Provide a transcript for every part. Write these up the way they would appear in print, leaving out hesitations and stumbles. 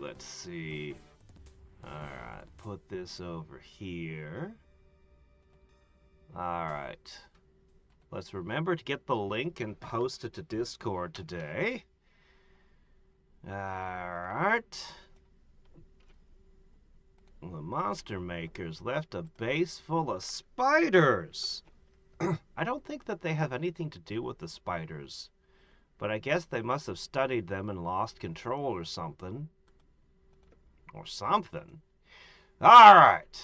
let's see. Alright, put this over here. Alright. Let's remember to get the link and post it to Discord today. Alright. The monster makers left a base full of spiders. I don't think that they have anything to do with the spiders. But I guess they must have studied them and lost control or something. Or something. Alright.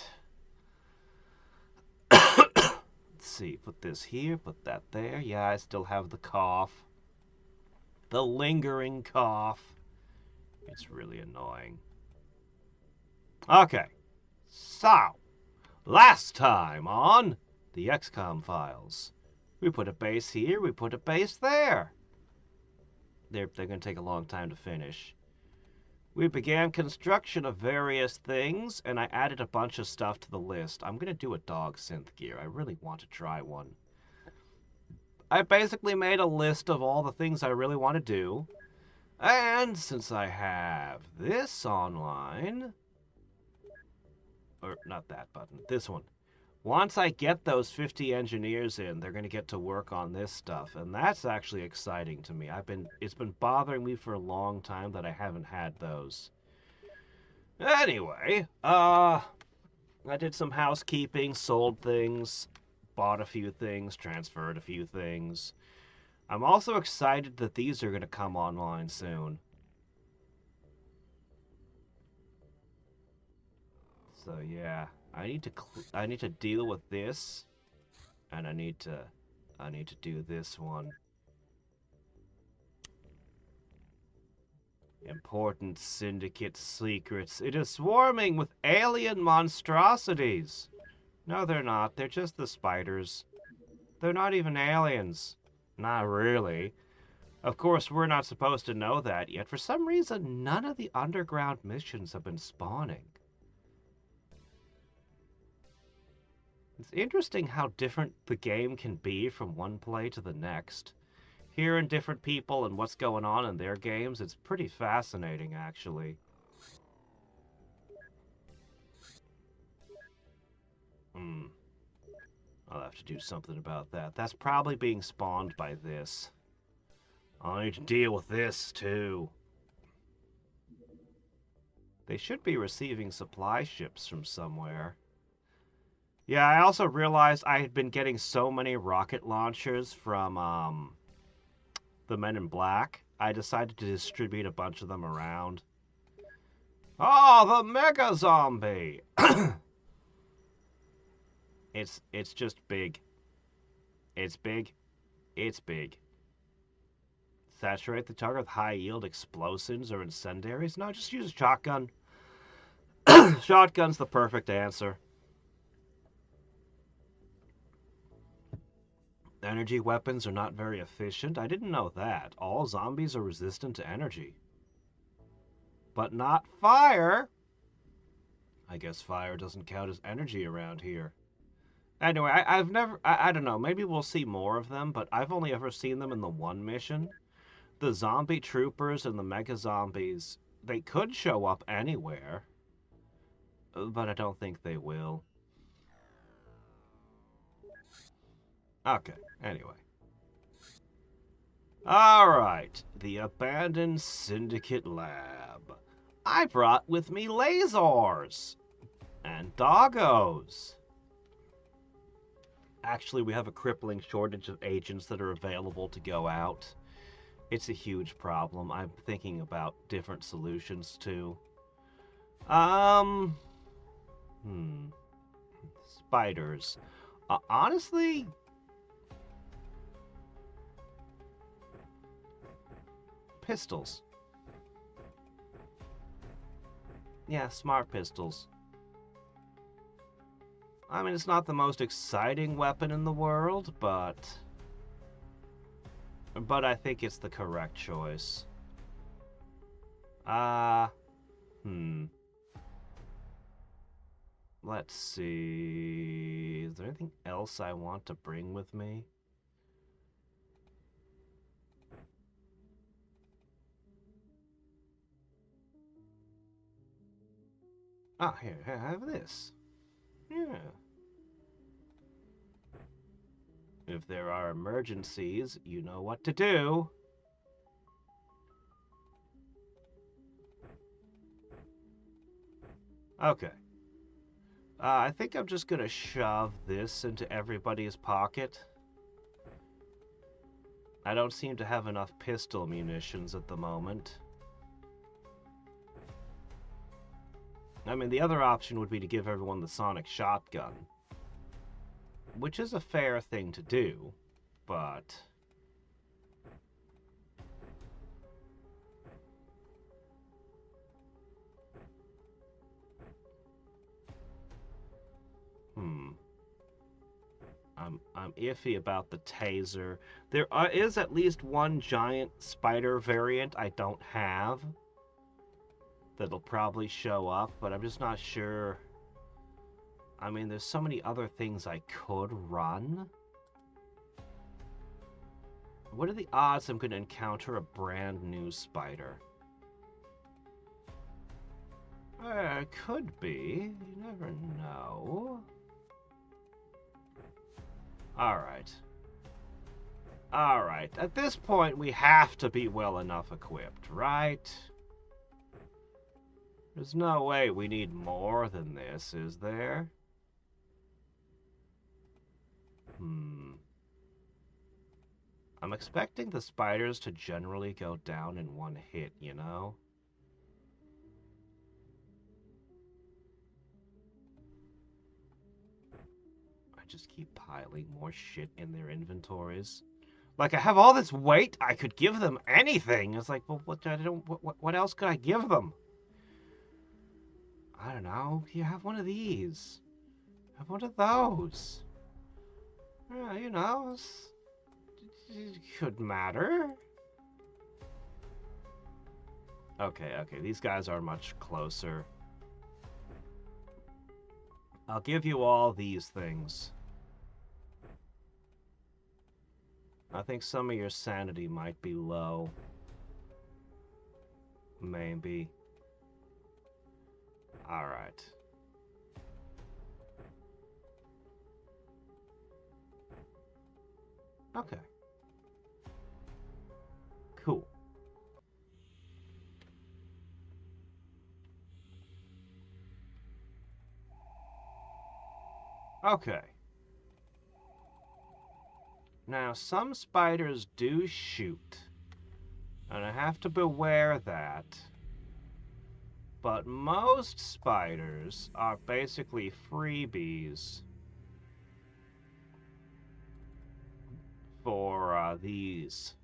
Let's see. Put this here. Put that there. Yeah, I still have the cough. The lingering cough. It's really annoying. Okay. So, last time on the Xcom Files, we put a base here, we put a base there. They're going to take a long time to finish. We began construction of various things, and I added a bunch of stuff to the list. I'm going to do a dog synth gear. I really want to try one. I basically made a list of all the things I really want to do. And since I have this online... Or, not that button. This one. Once I get those 50 engineers in, they're going to get to work on this stuff, and that's actually exciting to me. It's been bothering me for a long time that I haven't had those. Anyway, I did some housekeeping, sold things, bought a few things, transferred a few things. I'm also excited that these are going to come online soon. So yeah. I need to deal with this, and I need to do this one. Important syndicate secrets. It is swarming with alien monstrosities. No, they're not. They're just the spiders. They're not even aliens. Not really. Of course, we're not supposed to know that yet. For some reason, none of the underground missions have been spawning. It's interesting how different the game can be from one play to the next. Hearing different people and what's going on in their games, it's pretty fascinating, actually. I'll have to do something about that. That's probably being spawned by this. I'll need to deal with this, too. They should be receiving supply ships from somewhere. Yeah, I also realized I had been getting so many rocket launchers from, the Men in Black. I decided to distribute a bunch of them around. Oh, the Mega Zombie! It's just big. It's big. It's big. Saturate the target with high-yield explosives or incendiaries? No, just use a shotgun. Shotgun's the perfect answer. Energy weapons are not very efficient. I didn't know that. All zombies are resistant to energy. But not fire! I guess fire doesn't count as energy around here. Anyway, I've never... I don't know. Maybe we'll see more of them, but I've only ever seen them in the one mission. The zombie troopers and the mega zombies, they could show up anywhere. But I don't think they will. Okay, anyway. Alright, the abandoned syndicate lab. I brought with me lasers and doggos. Actually, we have a crippling shortage of agents that are available to go out. It's a huge problem. I'm thinking about different solutions too. Spiders. Honestly, pistols. Yeah, smart pistols. I mean, it's not the most exciting weapon in the world, but I think it's the correct choice. Let's see. Is there anything else I want to bring with me? Ah, here, have this. Yeah. If there are emergencies, you know what to do. Okay. I think I'm just gonna shove this into everybody's pocket. I don't seem to have enough pistol munitions at the moment. I mean, the other option would be to give everyone the sonic shotgun, which is a fair thing to do, but... I'm iffy about the taser. There is at least one giant spider variant I don't have that'll probably show up, but I'm just not sure. I mean, there's so many other things I could run. What are the odds I'm going to encounter a brand new spider? Could be. You never know. Alright. Alright. At this point, we have to be well enough equipped, right? There's no way we need more than this, is there? I'm expecting the spiders to generally go down in one hit, you know? I just keep piling more shit in their inventories. Like, I have all this weight, I could give them anything. It's like, well, what else could I give them? I don't know. You have one of these. Have one of those. Yeah, you know, it could matter. Okay, these guys are much closer. I'll give you all these things. I think some of your sanity might be low. Maybe. Alright. Okay. Cool. Okay. Now, some spiders do shoot, and I have to beware that. But most spiders are basically freebies for these.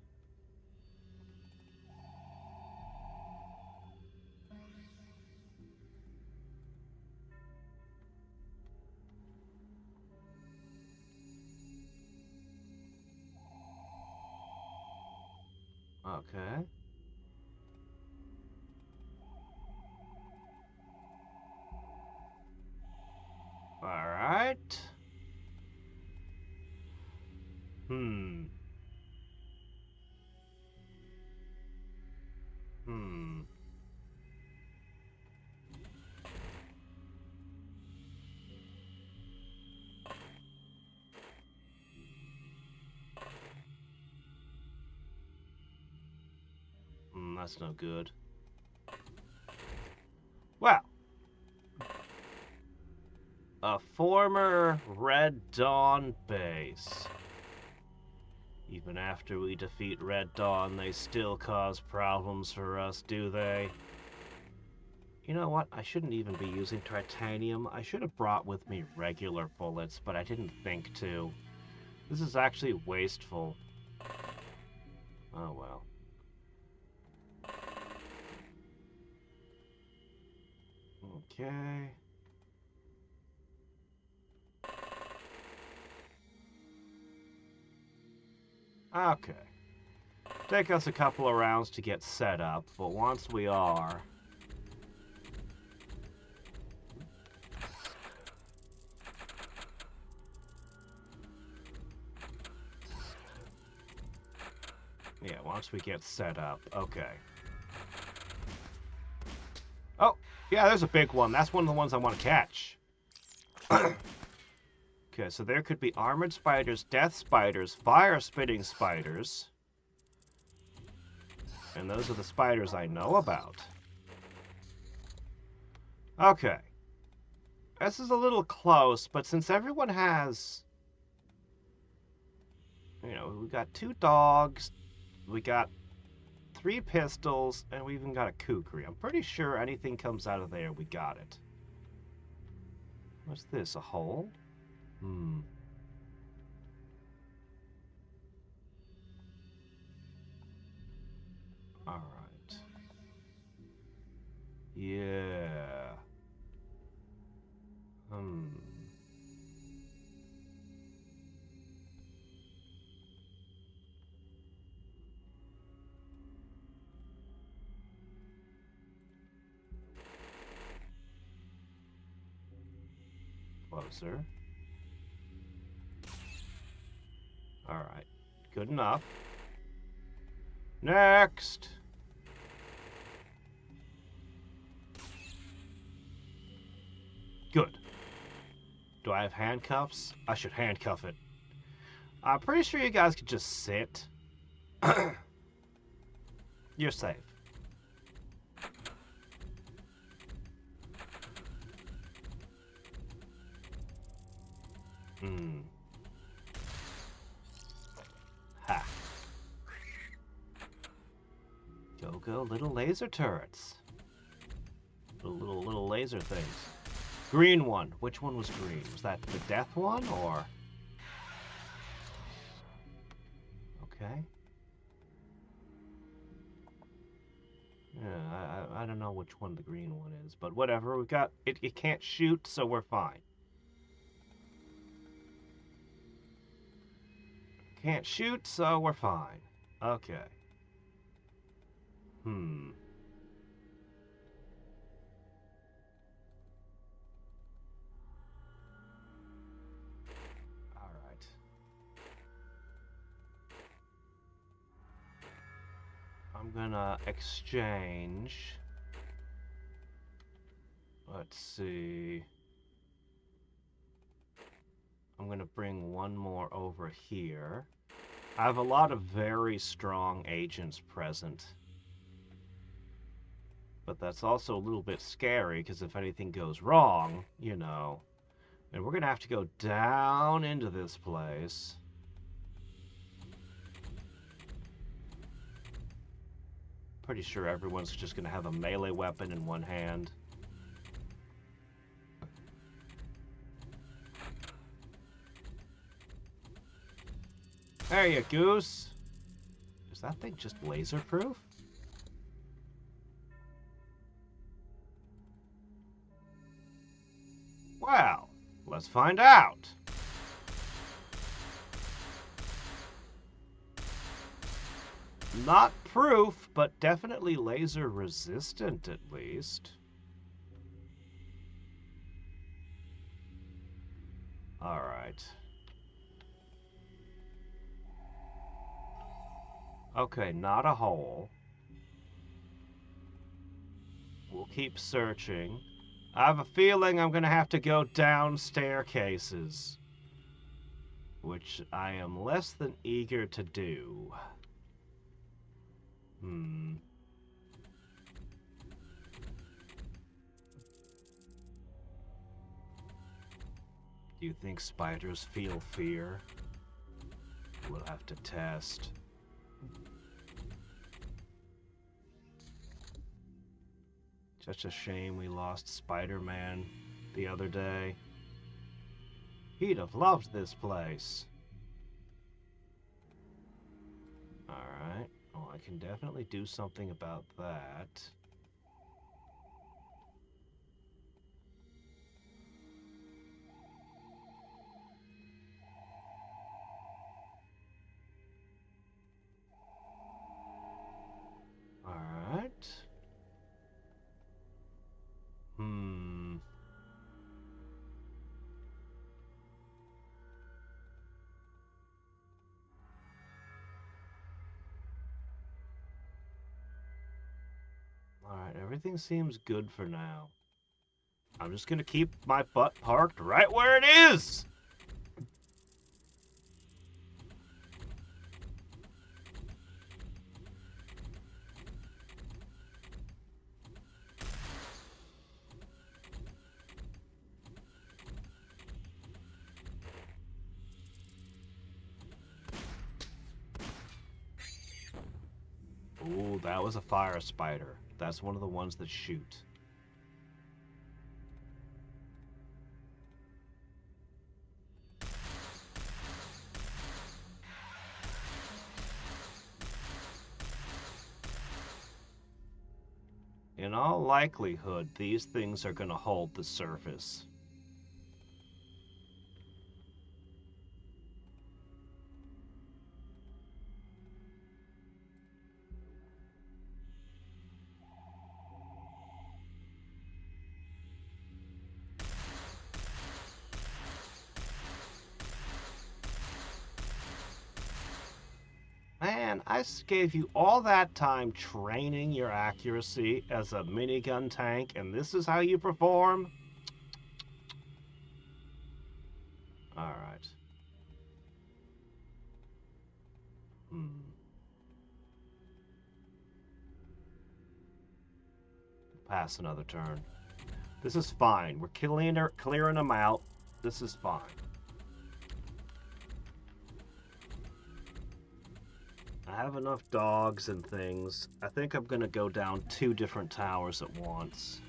Okay. Alright. Hmm. That's no good. Well. A former Red Dawn base. Even after we defeat Red Dawn, they still cause problems for us, do they? You know what? I shouldn't even be using titanium. I should have brought with me regular bullets, but I didn't think to. This is actually wasteful. Oh well. Okay. Okay. Take us a couple of rounds to get set up, but once we are... Yeah, once we get set up, okay. Oh, Yeah, there's a big one. That's one of the ones I want to catch. Okay, so there could be armored spiders, death spiders, fire-spitting spiders. And those are the spiders I know about. Okay. This is a little close, but since everyone has... You know, we got 2 dogs, we got 3 pistols, and we even got a kukri. I'm pretty sure anything comes out of there, we got it. What's this, a hole? Hmm. Alright. Yeah. Hmm. Closer. Alright. Good enough. Next! Good. Do I have handcuffs? I should handcuff it. I'm pretty sure you guys could just sit. You're safe. Hmm. Ha. Go, little laser turrets. Little laser things. Green one. Which one was green? Was that the death one, or? Okay. Yeah, I don't know which one the green one is, but whatever. We got it. It can't shoot, so we're fine. Can't shoot, so we're fine. Okay. Hmm. All right. I'm gonna exchange. Let's see. I'm gonna bring one more over here. I have a lot of very strong agents present. But that's also a little bit scary, because if anything goes wrong, you know. And we're gonna have to go down into this place. Pretty sure everyone's just gonna have a melee weapon in one hand. There you goose. Is that thing just laser proof? Well, let's find out. Not proof, but definitely laser resistant at least. Alright. Okay, not a hole. We'll keep searching. I have a feeling I'm gonna have to go down staircases, which I am less than eager to do. Hmm. Do you think spiders feel fear? We'll have to test. Such a shame we lost Spider-Man the other day. He'd have loved this place. Alright. Well, I can definitely do something about that. Alright. Hmm. Everything seems good for now. I'm just gonna keep my butt parked right where it is! Ooh, that was a fire spider. That's one of the ones that shoot. In all likelihood, these things are gonna hold the surface. Man, I gave you all that time training your accuracy as a minigun tank, and this is how you perform? Alright. Pass another turn. This is fine. We're clearing them out. This is fine. I have enough dogs and things. I think I'm gonna go down 2 different towers at once.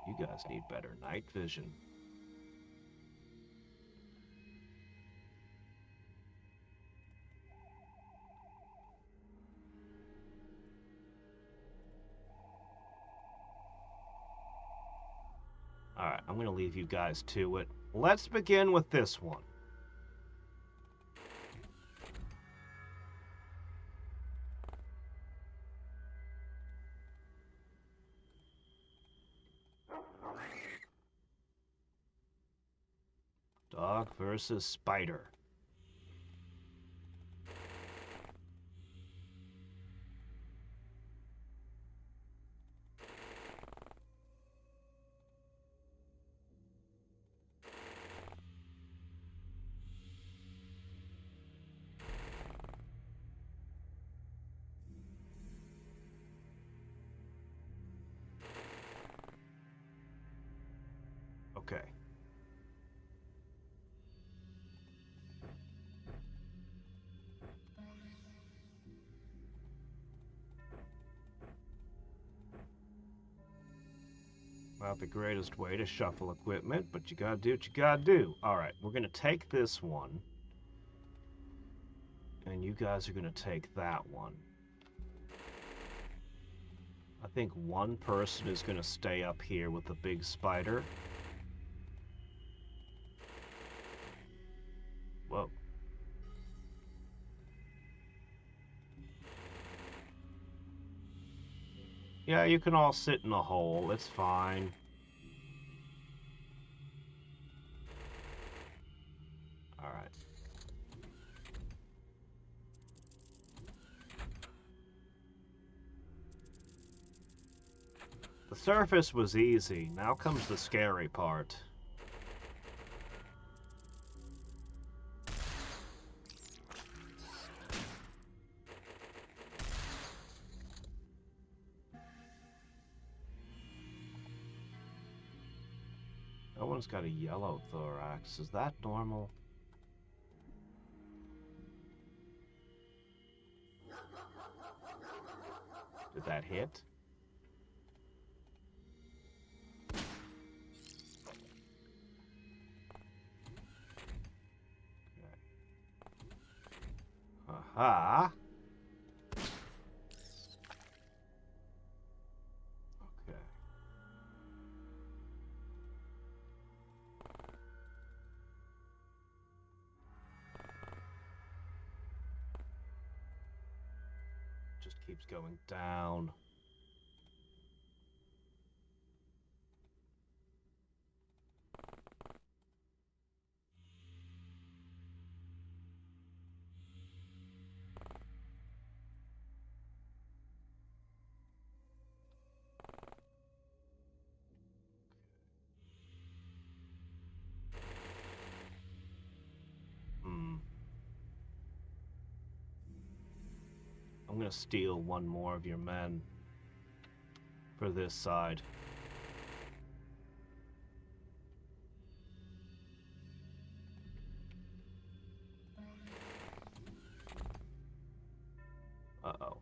You guys need better night vision. Alright, I'm going to leave you guys to it. Let's begin with this one. Dog versus spider. Okay. Not the greatest way to shuffle equipment, but you gotta do what you gotta do. Alright, we're gonna take this one. And you guys are gonna take that one. I think one person is gonna stay up here with the big spider. Whoa. Yeah, you can all sit in a hole. It's fine. Alright. The surface was easy. Now comes the scary part. That one's got a yellow thorax. Is that normal? Did that hit? Aha! Okay. Just keeps going down. gonna steal one more of your men for this side. Uh-oh.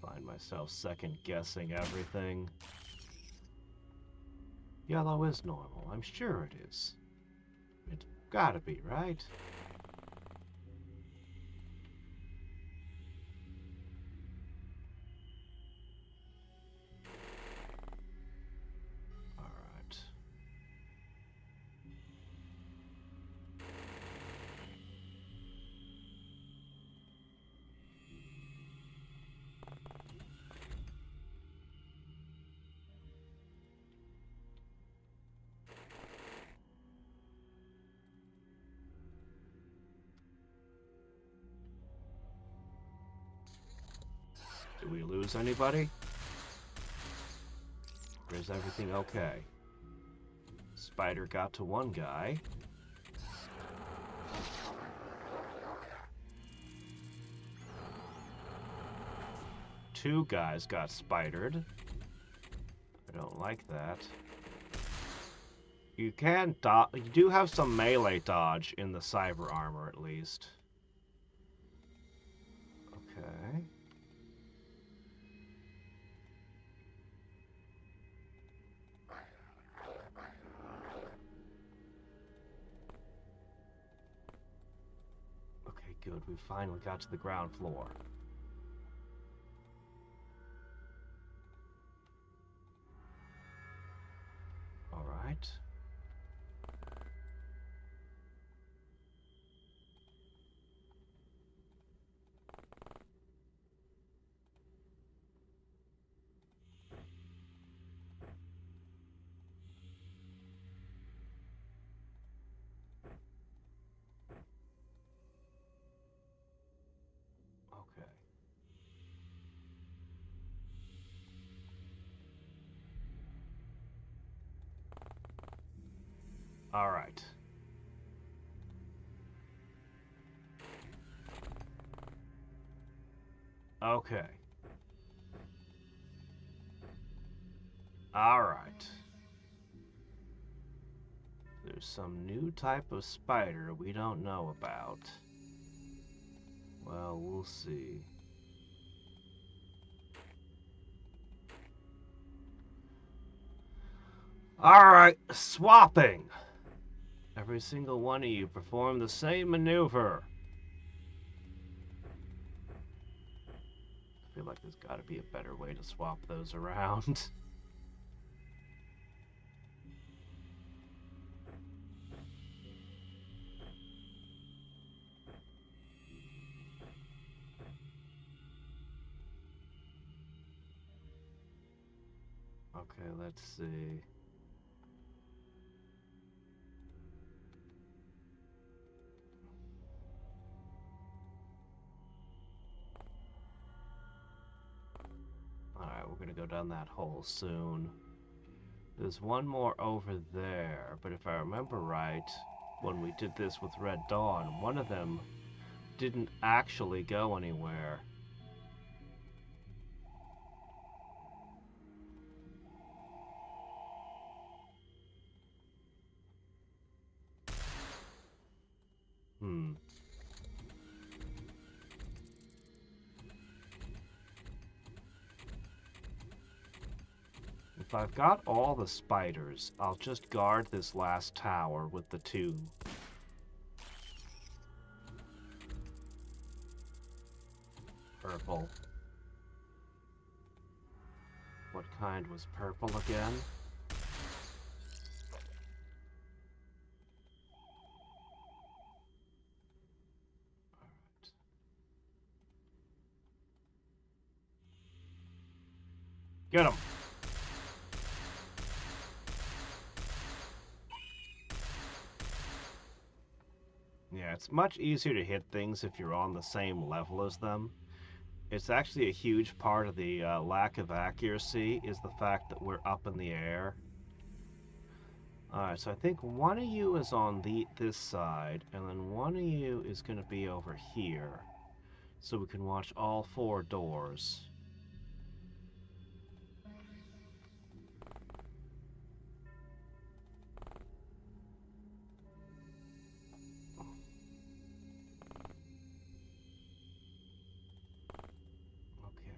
Find myself second-guessing everything. Yellow is normal. I'm sure it is. It's gotta be, right? Alright. Do we lose anybody? Or is everything okay? Spider got to one guy. Two guys got spidered. I don't like that. You can dodge. You do have some melee dodge in the cyber armor, at least. Okay. Okay, good. We finally got to the ground floor. All right. Okay. All right. Okay. All right. There's some new type of spider we don't know about. Well, we'll see. Alright, swapping. Every single one of you perform the same maneuver. I feel like there's gotta be a better way to swap those around. Okay, let's see. Alright, we're gonna go down that hole soon. There's one more over there, but if I remember right, when we did this with Red Dawn, one of them didn't actually go anywhere. If I've got all the spiders, I'll just guard this last tower with the two. Purple. What kind was purple again? Alright. Get him! Yeah, it's much easier to hit things if you're on the same level as them. It's actually a huge part of the lack of accuracy is the fact that we're up in the air. Alright, so I think one of you is on this side, and then one of you is going to be over here. So we can watch all 4 doors. Okay.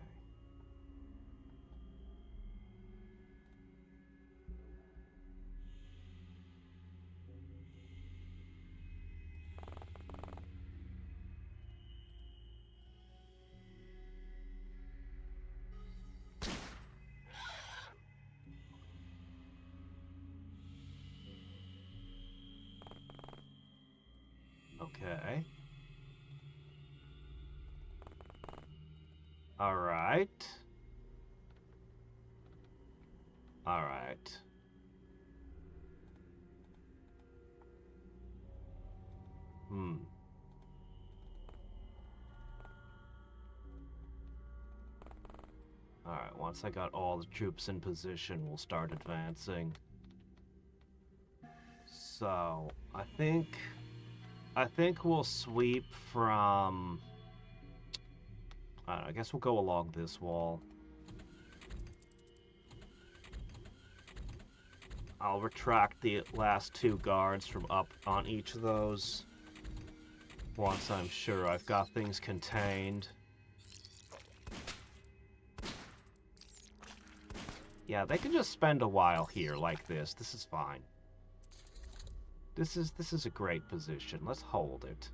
Okay. Alright. Alright. Hmm. Alright, once I got all the troops in position, we'll start advancing. So, I think we'll sweep from... I guess we'll go along this wall. I'll retract the last 2 guards from up on each of those. Once I'm sure I've got things contained. Yeah, they can just spend a while here like this. This is fine. This is a great position. Let's hold it.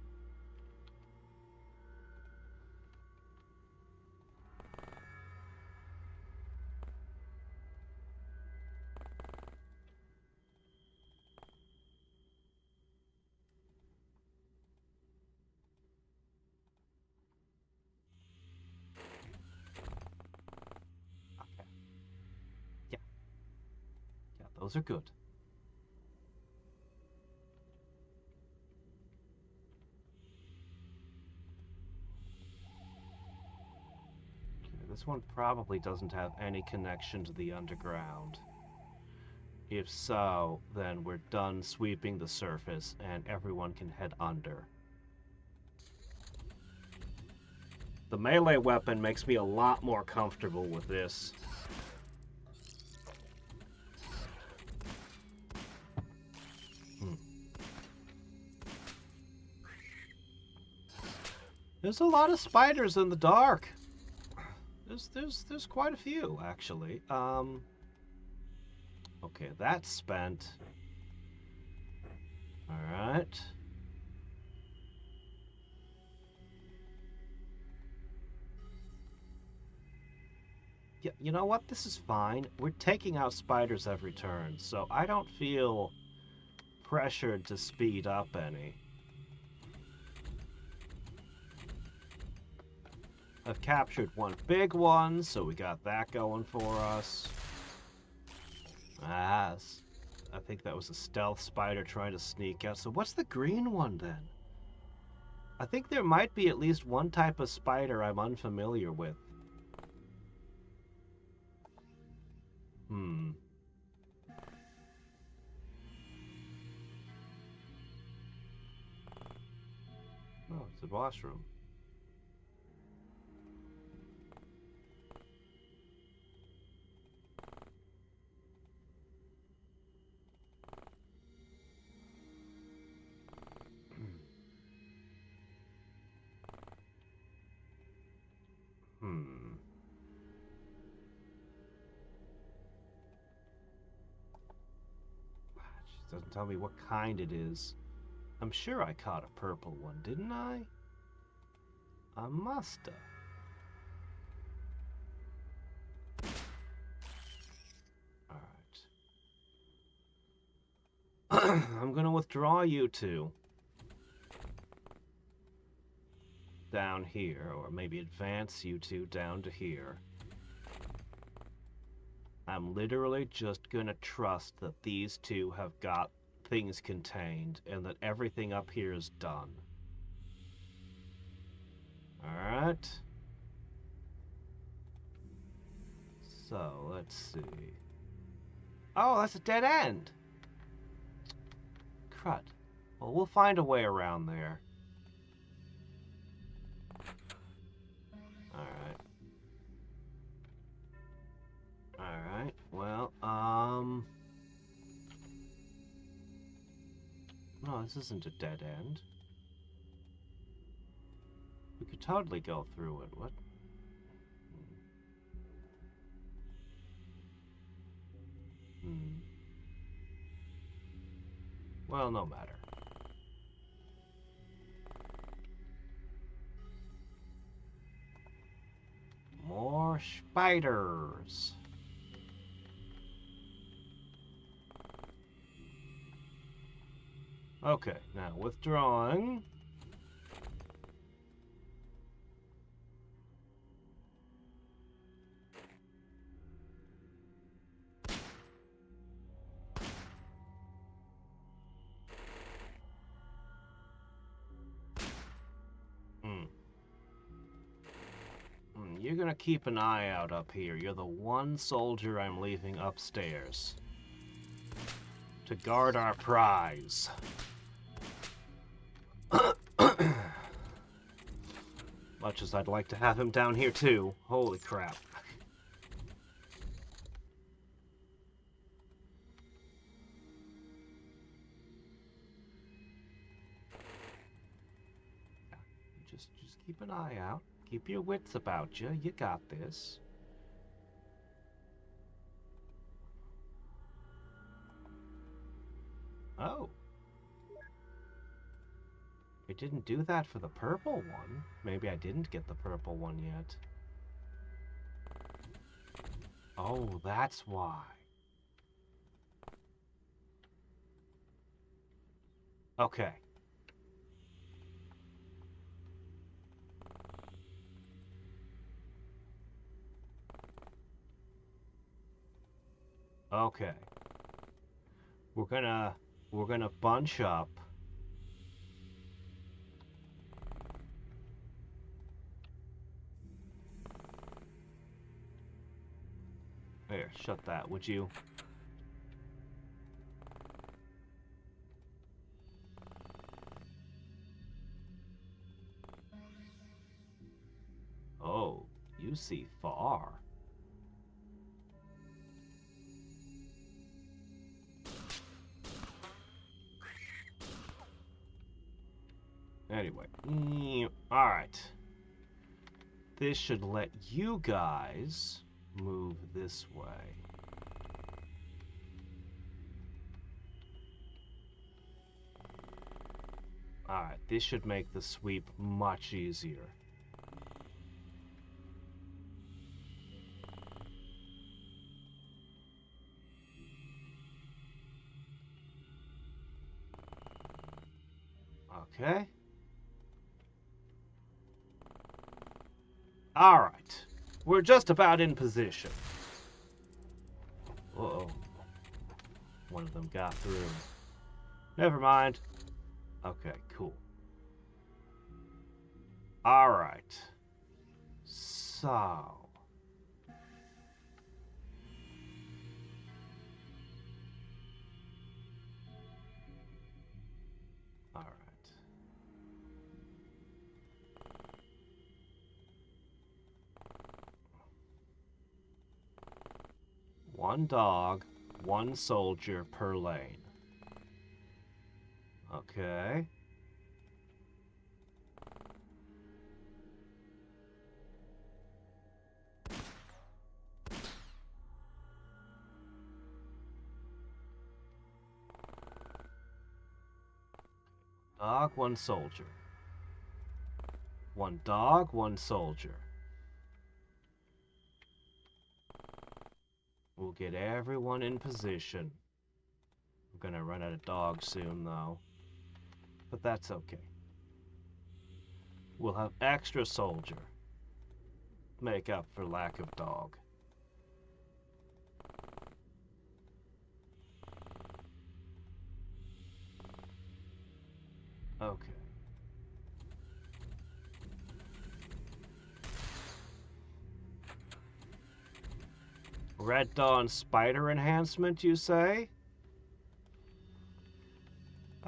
Okay. Yeah. Yeah, those are good. This one probably doesn't have any connection to the underground. If so, then we're done sweeping the surface and everyone can head under. The melee weapon makes me a lot more comfortable with this. There's a lot of spiders in the dark. There's quite a few, actually. Okay, that's spent. Alright. Yeah, you know what? This is fine. We're taking out spiders every turn, so I don't feel pressured to speed up any. I've captured one big one, so we got that going for us. I think that was a stealth spider trying to sneak out. So what's the green one then? I think there might be at least one type of spider I'm unfamiliar with. Hmm. Oh, it's a boss room. Hmm. She doesn't tell me what kind it is. I'm sure I caught a purple one, didn't I? I musta. Alright. I'm gonna withdraw you two down here, or maybe advance you two down to here. I'm literally just gonna trust that these two have got things contained and that everything up here is done. Alright. So, let's see. Oh, that's a dead end! Crud. Well, we'll find a way around there. Alright. Alright, well, no, this isn't a dead end. We could totally go through it. What? Well, no matter. More spiders. Okay, now withdrawing. You're gonna keep an eye out up here. You're the one soldier I'm leaving upstairs to guard our prize. Much as I'd like to have him down here too. Holy crap. Just keep an eye out. Keep your wits about you. You got this. Oh. I didn't do that for the purple one. Maybe I didn't get the purple one yet. Oh, that's why. Okay. Okay. We're gonna bunch up. Here, shut that, would you? Oh, you see far. Anyway, alright. This should let you guys move this way. Alright, this should make the sweep much easier. Okay. Alright. We're just about in position. Uh-oh. One of them got through. Never mind. Okay, cool. Alright. So... Alright. One dog, one soldier per lane. Okay. Dog, one soldier. One dog, one soldier. We'll get everyone in position. We're gonna run out of dogs soon, though. But that's okay. We'll have extra soldier. Make up for lack of dog. Okay. Red Dawn spider enhancement, you say?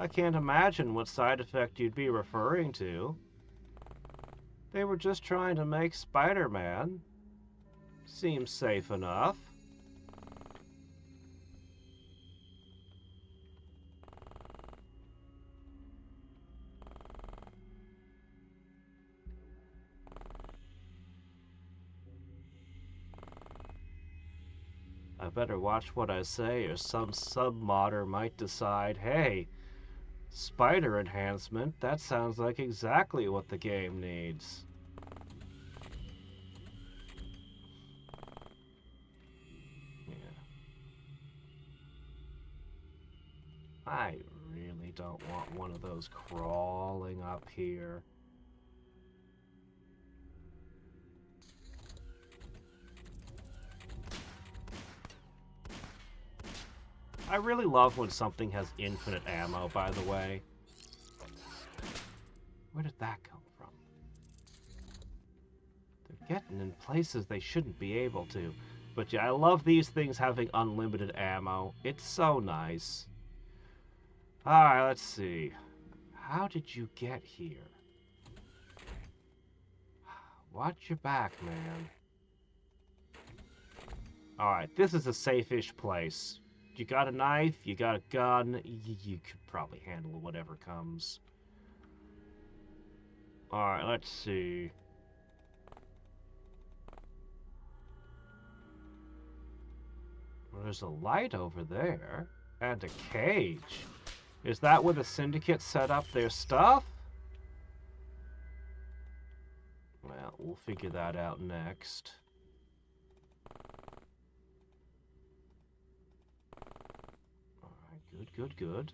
I can't imagine what side effect you'd be referring to. They were just trying to make Spider-Man. Seems safe enough. I better watch what I say, or some sub-modder might decide, hey, spider enhancement, that sounds like exactly what the game needs. Yeah. I really don't want one of those crawling up here. I really love when something has infinite ammo, by the way. Where did that come from? They're getting in places they shouldn't be able to. But yeah, I love these things having unlimited ammo. It's so nice. Alright, let's see. How did you get here? Watch your back, man. Alright, this is a safe-ish place. You got a knife, you got a gun, you could probably handle whatever comes. Alright, let's see. There's a light over there, and a cage. Is that where the Syndicate set up their stuff? Well, we'll figure that out next. Alright, good, good, good.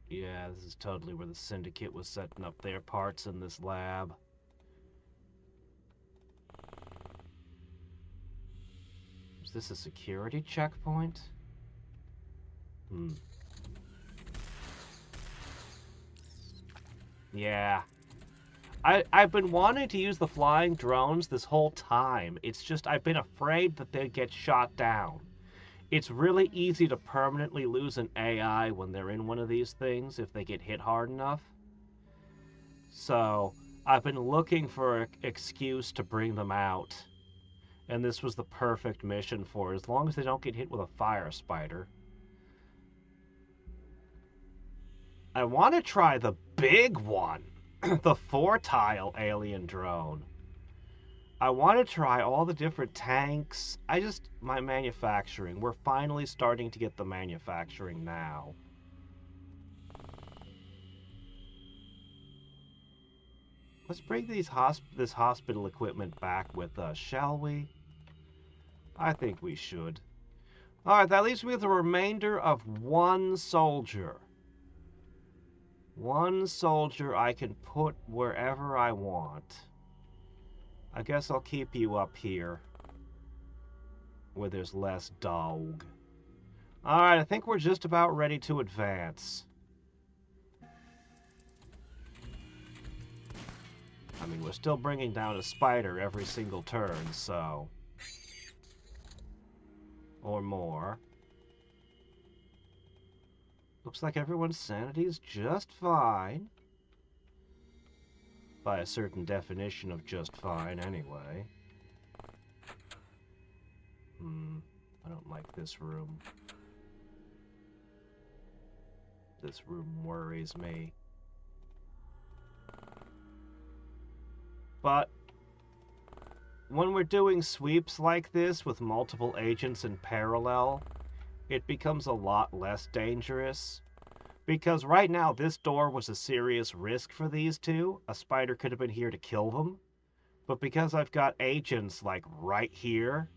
Yeah, this is totally where the Syndicate was setting up their parts in this lab. Is this a security checkpoint? Yeah. I've been wanting to use the flying drones this whole time. It's just I've been afraid that they'd get shot down. It's really easy to permanently lose an AI when they're in one of these things if they get hit hard enough. So I've been looking for an excuse to bring them out. And this was the perfect mission for it, as long as they don't get hit with a fire spider. I want to try the big one. The 4-tile alien drone. I want to try all the different tanks. My manufacturing. We're finally starting to get the manufacturing now. Let's bring this hospital equipment back with us, shall we? I think we should. Alright, that leaves me with a remainder of one soldier. One soldier I can put wherever I want. I guess I'll keep you up here, where there's less dog. Alright, I think we're just about ready to advance. I mean, we're still bringing down a spider every single turn, so... or more. Looks like everyone's sanity is just fine. By a certain definition of just fine, anyway. I don't like this room. This room worries me. But when we're doing sweeps like this with multiple agents in parallel, it becomes a lot less dangerous. Because right now, this door was a serious risk for these two. A spider could have been here to kill them. But because I've got agents, like, right here,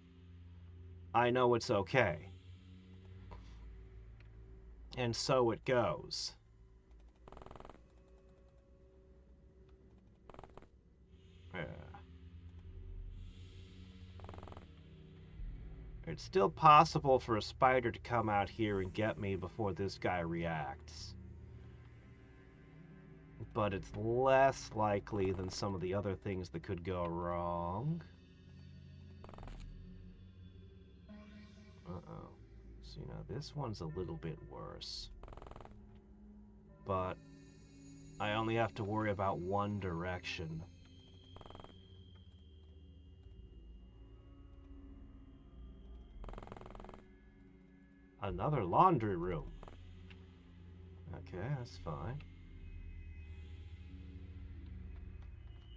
I know it's okay. And so it goes. It's still possible for a spider to come out here and get me before this guy reacts. But it's less likely than some of the other things that could go wrong. Uh-oh. So, you know, this one's a little bit worse. But I only have to worry about one direction. Another laundry room. Okay, that's fine.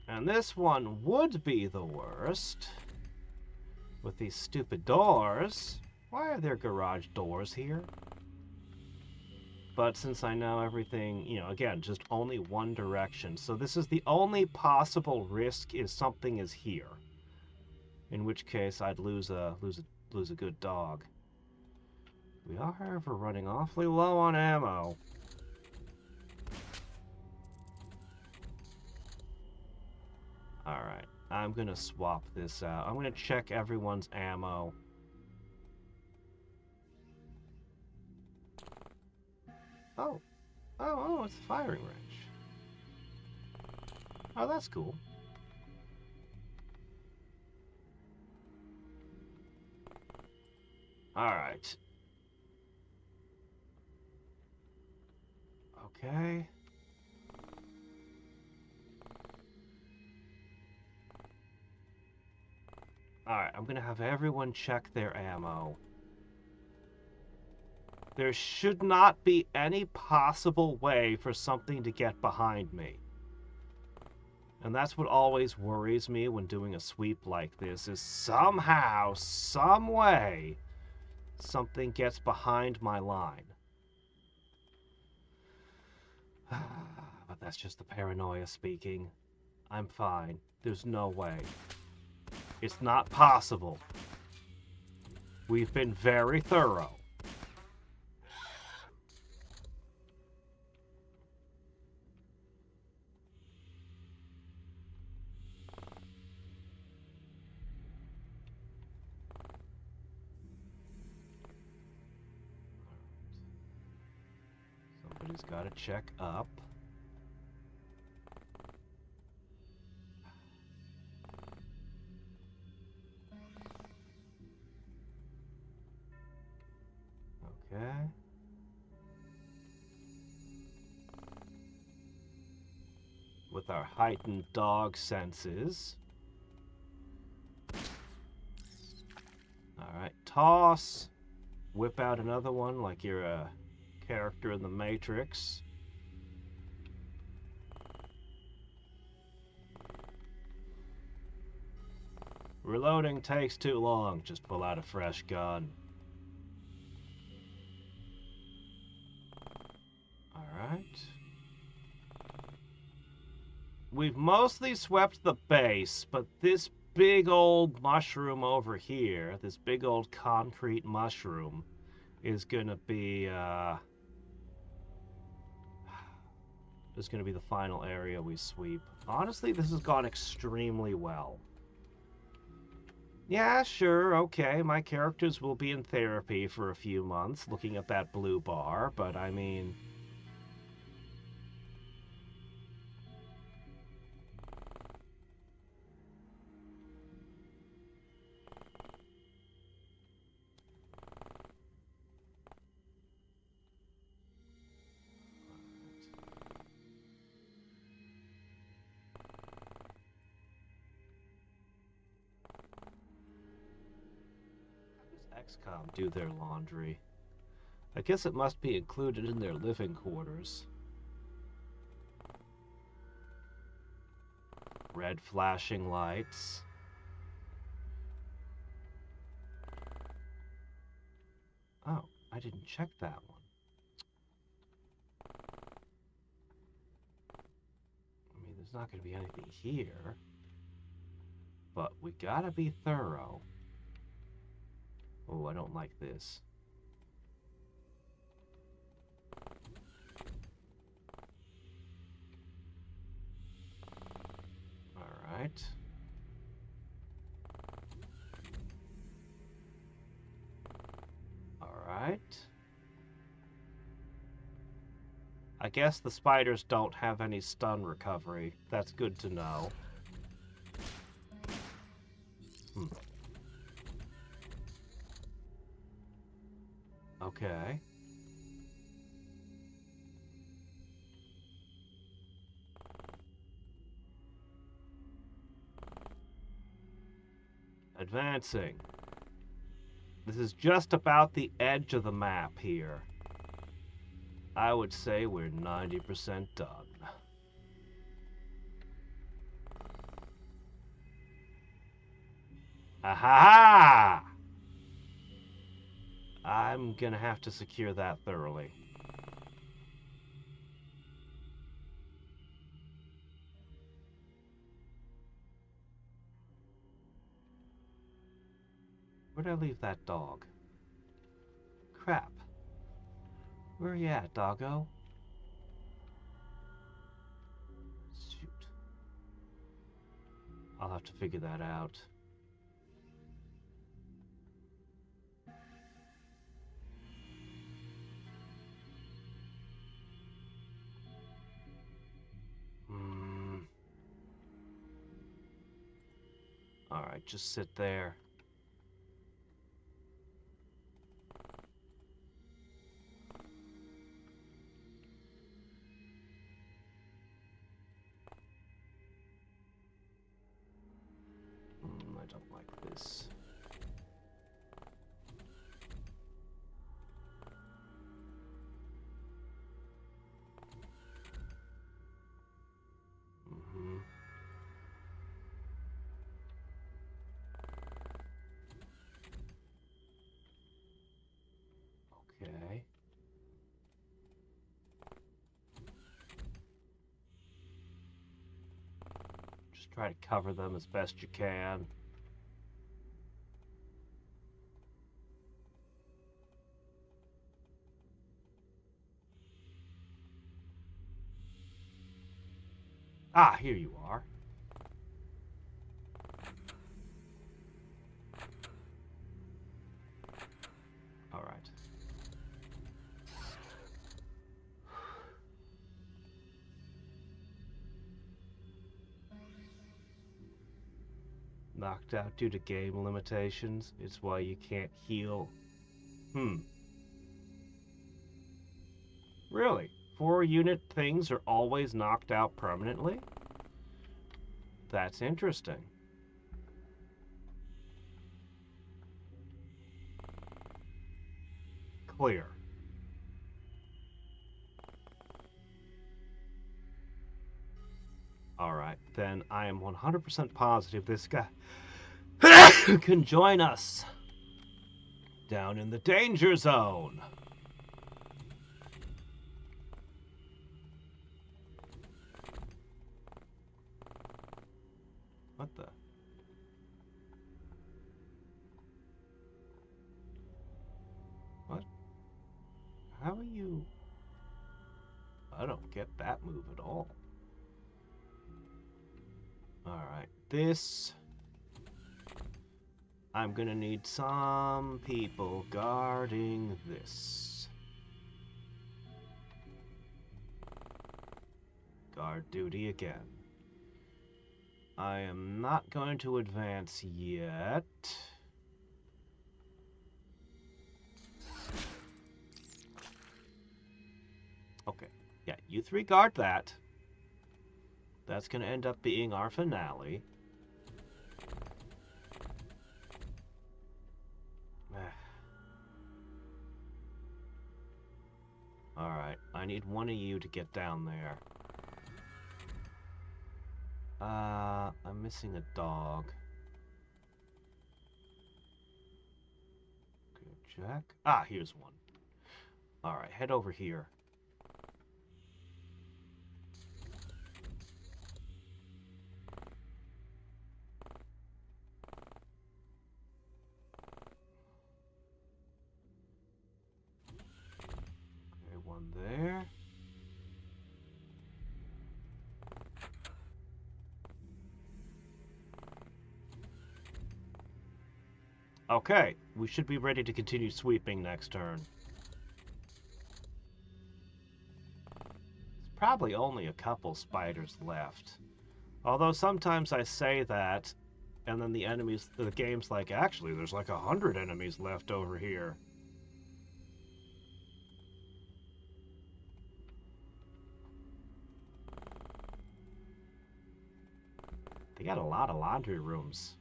And this one would be the worst. With these stupid doors. Why are there garage doors here? But since I know everything, you know, again, just only one direction. So this is the only possible risk is something is here. In which case I'd lose a good dog. We are, however, running awfully low on ammo. Alright, I'm gonna swap this out. I'm gonna check everyone's ammo. Oh, it's a firing range. Oh, that's cool. Alright. Okay. Alright, I'm gonna have everyone check their ammo. There should not be any possible way for something to get behind me. And that's what always worries me when doing a sweep like this, is somehow, some way, something gets behind my line. But that's just the paranoia speaking. I'm fine. There's no way. It's not possible. We've been very thorough. Somebody's got to check up. Okay. With our heightened dog senses. Alright, toss. Whip out another one like you're a character in the Matrix. Reloading takes too long. Just pull out a fresh gun. Alright. We've mostly swept the base, but this big old mushroom over here, this big old concrete mushroom, is gonna be, is gonna be the final area we sweep. Honestly, this has gone extremely well. Yeah, sure, okay, my characters will be in therapy for a few months looking at that blue bar, but I mean... Xcom do their laundry. I guess it must be included in their living quarters. Red flashing lights. Oh, I didn't check that one. I mean, there's not going to be anything here. But we gotta be thorough. Oh, I don't like this. Alright. Alright. I guess the spiders don't have any stun recovery. That's good to know. Okay. Advancing. This is just about the edge of the map here. I would say we're 90% done. Aha! I'm gonna have to secure that thoroughly. Where'd I leave that dog? Crap. Where are you at, doggo? Shoot. I'll have to figure that out. Alright, just sit there. I don't like this. Okay. Just try to cover them as best you can. Ah, here you are. All right. Knocked out due to game limitations. It's why you can't heal. Really? 4-unit things are always knocked out permanently? That's interesting. Clear. Alright, then I am 100% positive this guy can join us down in the danger zone. What the? What? How are you? I don't get that move at all. Alright, this... I'm gonna need some people guarding this. Guard duty again. I am not going to advance yet. Okay, yeah, you three guard that. That's going to end up being our finale. Alright, I need one of you to get down there. I'm missing a dog. Good check. Ah, here's one. Alright, head over here. Okay, one there. Okay, we should be ready to continue sweeping next turn. There's probably only a couple spiders left. Although sometimes I say that, and then the game's like, actually, there's like 100 enemies left over here. got a lot of laundry rooms.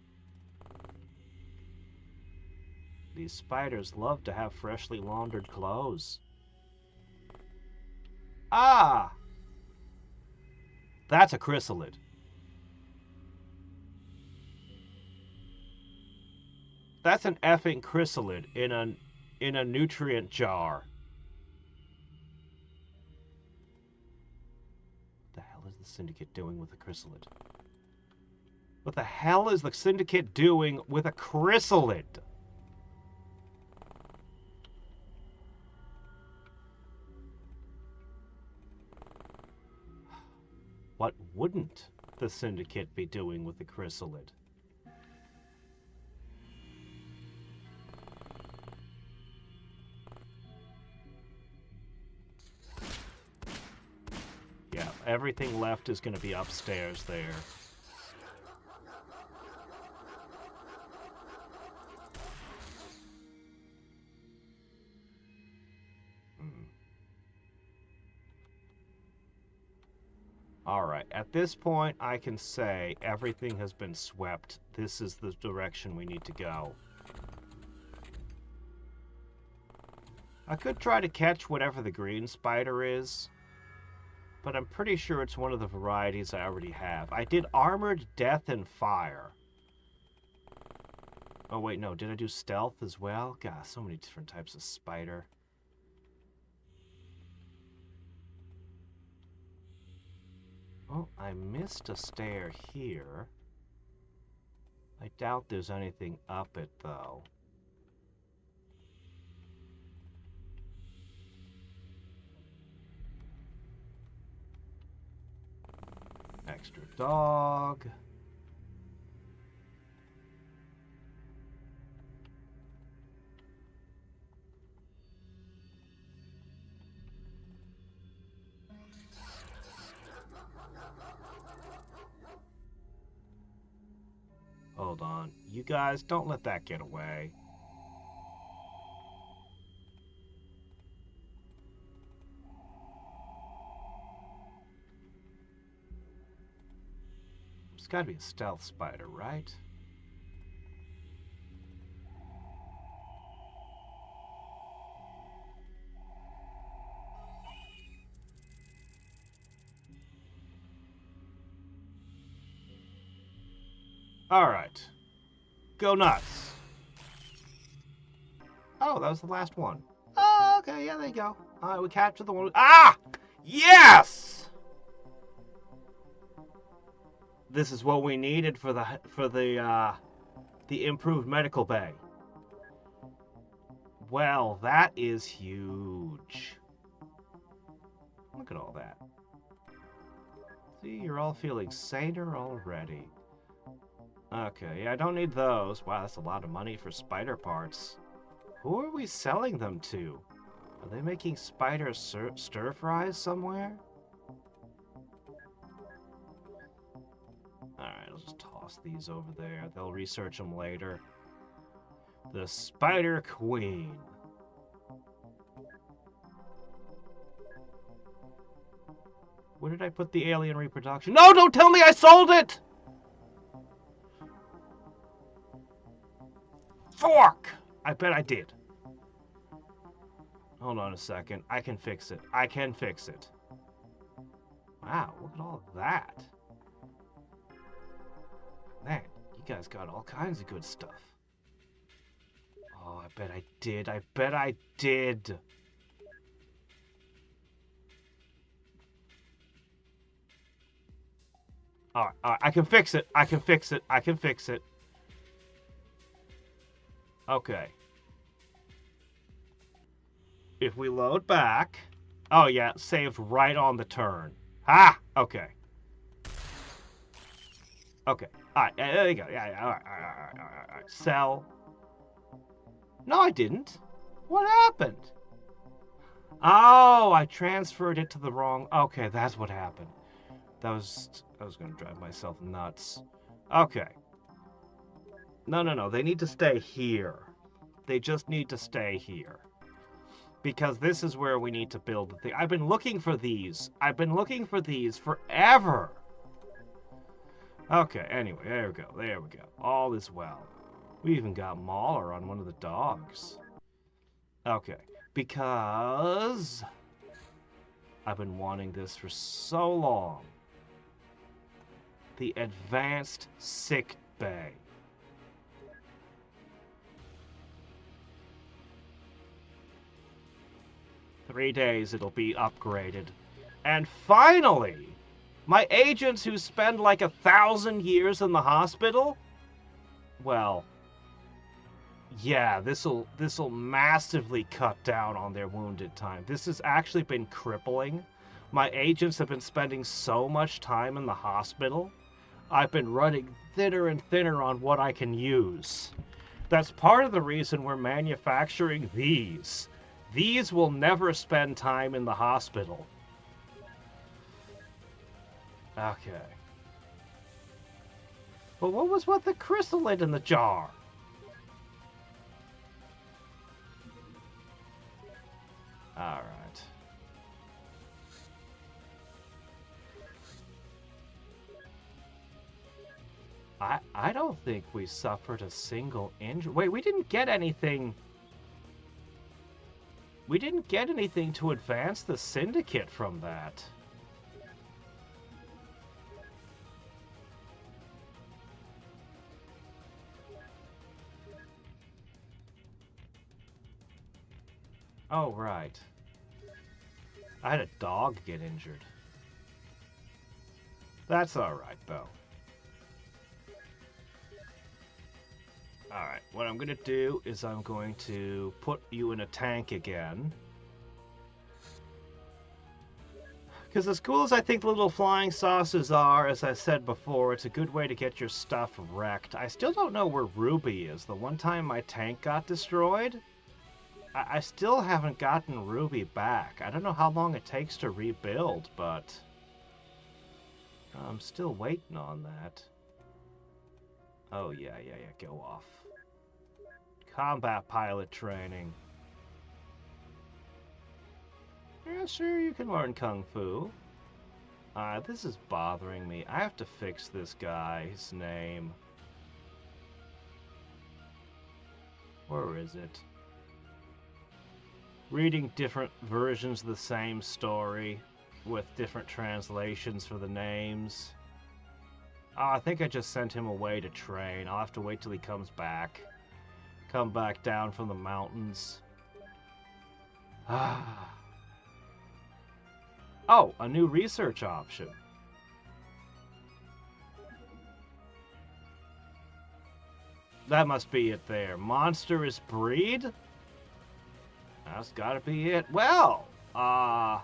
These spiders love to have freshly laundered clothes. Ah! That's a chrysalid. That's an effing chrysalid in a nutrient jar. What the hell is the Syndicate doing with a chrysalid? What the hell is the Syndicate doing with a chrysalid? What wouldn't the Syndicate be doing with the chrysalid? Yeah, everything left is going to be upstairs there. Alright, at this point I can say everything has been swept. This is the direction we need to go. I could try to catch whatever the green spider is, but I'm pretty sure it's one of the varieties I already have. I did Armored Death and Fire. Oh wait, no, did I do Stealth as well? God, so many different types of spider. Oh, I missed a stair here. I doubt there's anything up it, though. Extra dog. Hold on. You guys, don't let that get away. It's gotta be a stealth spider, right? Alright. Go nuts. Oh, that was the last one. Oh, okay, yeah, there you go. Alright, we captured the one. Ah! Yes! This is what we needed for the improved medical bay. Well, that is huge. Look at all that. See, you're all feeling saner already. Okay, yeah, I don't need those. Wow, that's a lot of money for spider parts. Who are we selling them to? Are they making spider stir fries somewhere? Alright, I'll just toss these over there. They'll research them later. The Spider Queen. Where did I put the alien reproduction? No, don't tell me I sold it! Fork! I bet I did. Hold on a second. I can fix it. I can fix it. Wow, look at all of that. Man, you guys got all kinds of good stuff. Oh, I bet I did. I bet I did. Alright, I can fix it. I can fix it. I can fix it. Okay. If we load back... Oh, yeah, saved right on the turn. Ah! Okay. Okay. Alright, there you go. Yeah, alright. Sell. No, I didn't. What happened? Oh, I transferred it to the wrong... Okay, that's what happened. I was going to drive myself nuts. Okay. No. They need to stay here. They just need to stay here. Because this is where we need to build the thing. I've been looking for these. I've been looking for these forever. Okay, anyway, there we go, there we go. All is well. We even got Mauler on one of the dogs. Okay, because I've been wanting this for so long. The advanced sick bay. Three days it'll be upgraded. And finally, my agents who spend like 1,000 years in the hospital, well, yeah, this'll massively cut down on their wounded time. This has actually been crippling. My agents have been spending so much time in the hospital. I've been running thinner and thinner on what I can use. That's part of the reason we're manufacturing these. These will never spend time in the hospital. Okay. But what was with the chrysolite in the jar? Alright. I don't think we suffered a single injury. Wait, we didn't get anything. We didn't get anything to advance the syndicate from that. Oh, right. I had a dog get injured. That's alright, though. Alright, what I'm going to do is I'm going to put you in a tank again. Because as cool as I think the little flying saucers are, as I said before, it's a good way to get your stuff wrecked. I still don't know where Ruby is. The one time my tank got destroyed, I still haven't gotten Ruby back. I don't know how long it takes to rebuild, but I'm still waiting on that. Oh, yeah, go off. Combat pilot training. Yeah, sure, you can learn Kung Fu. This is bothering me. I have to fix this guy's name. Where is it? Reading different versions of the same story with different translations for the names. Oh, I think I just sent him away to train. I'll have to wait till he comes back. Come back down from the mountains. Ah. Oh, a new research option. That must be it there. Monstrous breed? That's gotta be it. Well, yeah,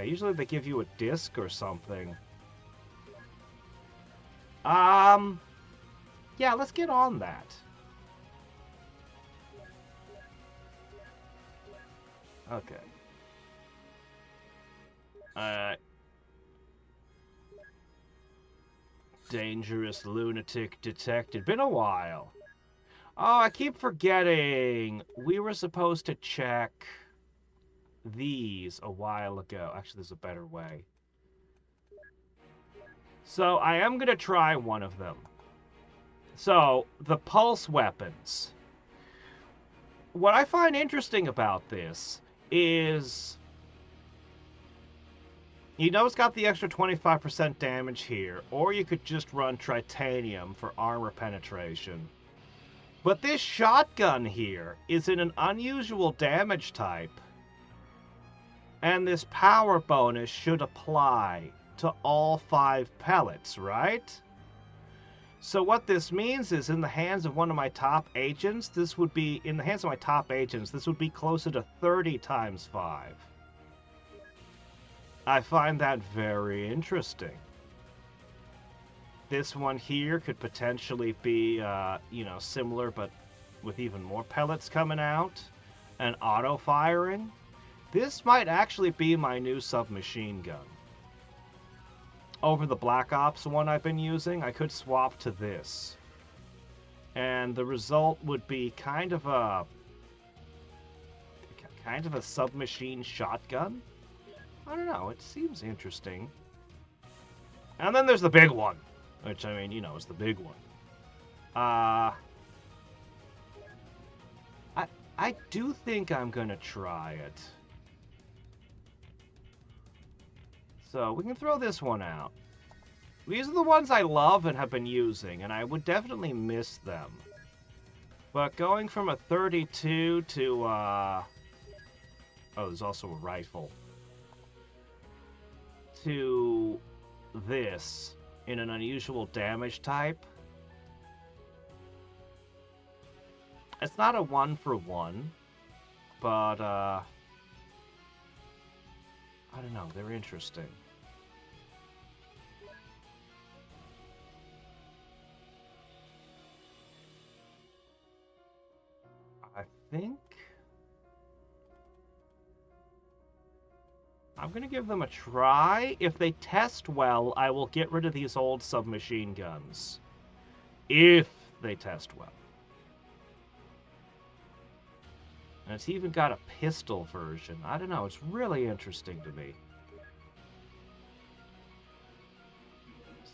usually they give you a disc or something. Yeah, let's get on that. Okay. Dangerous lunatic detected. Been a while. Oh, I keep forgetting. We were supposed to check these a while ago. Actually, there's a better way. So, I am going to try one of them. So, the pulse weapons. What I find interesting about this is, you know, it's got the extra 25% damage here, or you could just run titanium for armor penetration. But this shotgun here is in an unusual damage type, and this power bonus should apply to all 5 pellets, right? So what this means is, in the hands of one of my top agents, this would be, in the hands of my top agents, this would be closer to 30 times 5. I find that very interesting. This one here could potentially be, you know, similar, but with even more pellets coming out, and auto-firing. This might actually be my new submachine gun. Over the Black Ops one I've been using, I could swap to this. And the result would be kind of a submachine shotgun? I don't know, it seems interesting. And then there's the big one, which, I mean, you know, is the big one. I do think I'm gonna try it. So, we can throw this one out. These are the ones I love and have been using, and I would definitely miss them. But going from a 32 to, oh, there's also a rifle. To this, in an unusual damage type. It's not a 1-for-1, but, I don't know, they're interesting. I think I'm gonna give them a try. If they test well, I will get rid of these old submachine guns. If they test well. And it's even got a pistol version. I don't know, it's really interesting to me.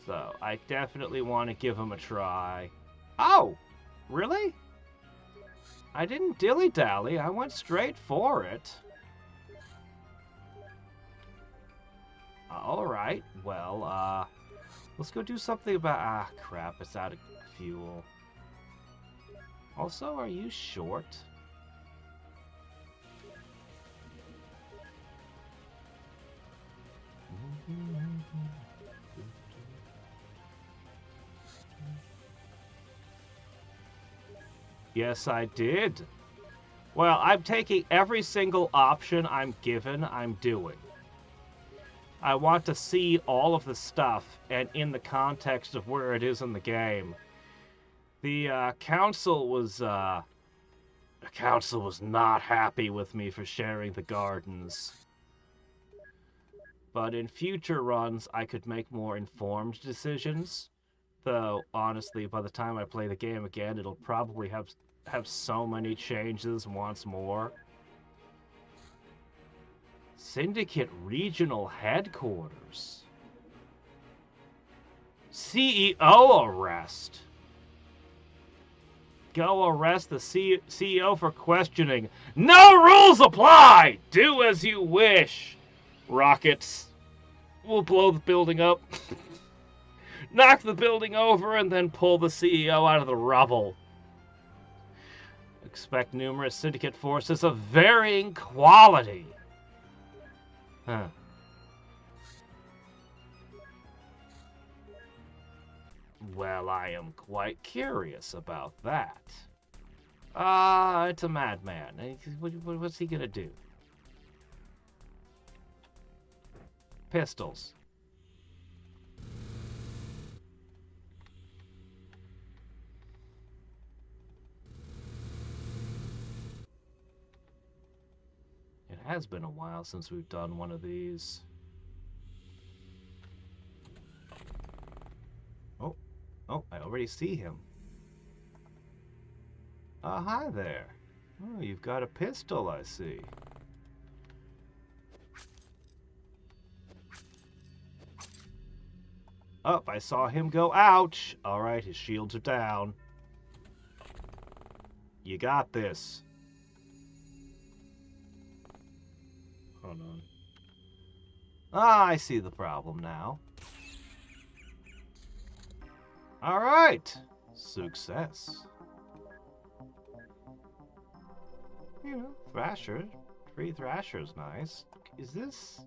So, I definitely want to give them a try. Oh! Really? I didn't dilly-dally, I went straight for it. Alright, well, let's go do something about... Ah, crap, it's out of fuel. Also, are you short? Yes, I did. Well, I'm taking every single option I'm given, I'm doing. I want to see all of the stuff, and in the context of where it is in the game. The council was not happy with me for sharing the gardens. But in future runs, I could make more informed decisions. Though, honestly, by the time I play the game again, it'll probably have so many changes once more. Syndicate Regional Headquarters. CEO arrest. Go arrest the CEO for questioning. No rules apply! Do as you wish. Rockets. We'll blow the building up. Knock the building over and then pull the CEO out of the rubble. Expect numerous syndicate forces of varying quality. Huh. Well, I am quite curious about that. It's a madman. What's he gonna do? Pistols. It has been a while since we've done one of these. Oh, I already see him. Hi there. Oh, you've got a pistol, I see. Oh, I saw him go. Ouch! Alright, his shields are down. You got this. Hold on. Ah, I see the problem now. Alright! Success. You know, Thrasher. 3 Thrasher's nice. Is this...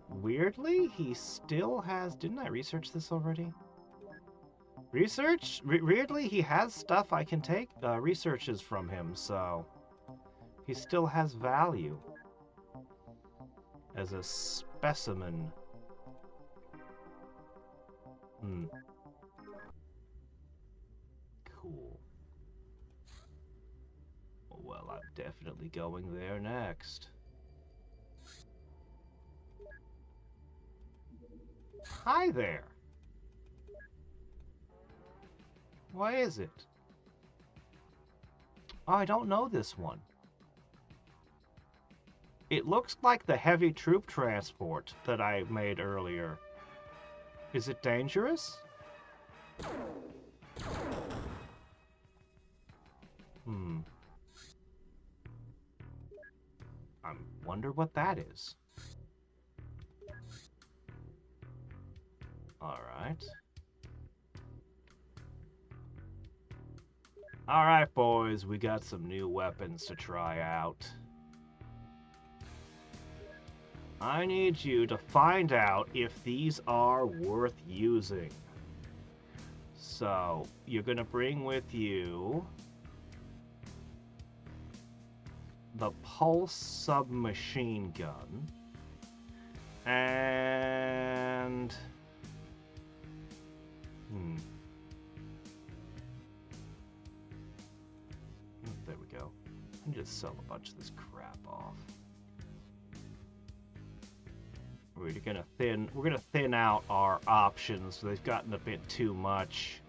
Weirdly, he still has... Didn't I research this already? Research? Weirdly, he has stuff I can take researches from him, so... He still has value. As a specimen. Cool. Well, I'm definitely going there next. Hi there! Why is it? Oh, I don't know this one. It looks like the heavy troop transport that I made earlier. Is it dangerous? I wonder what that is. Alright. Alright, boys, we got some new weapons to try out. I need you to find out if these are worth using. So, you're gonna bring with you the pulse submachine gun and there we go. I need to sell a bunch of this crap off. We're gonna thin out our options. They've gotten a bit too much.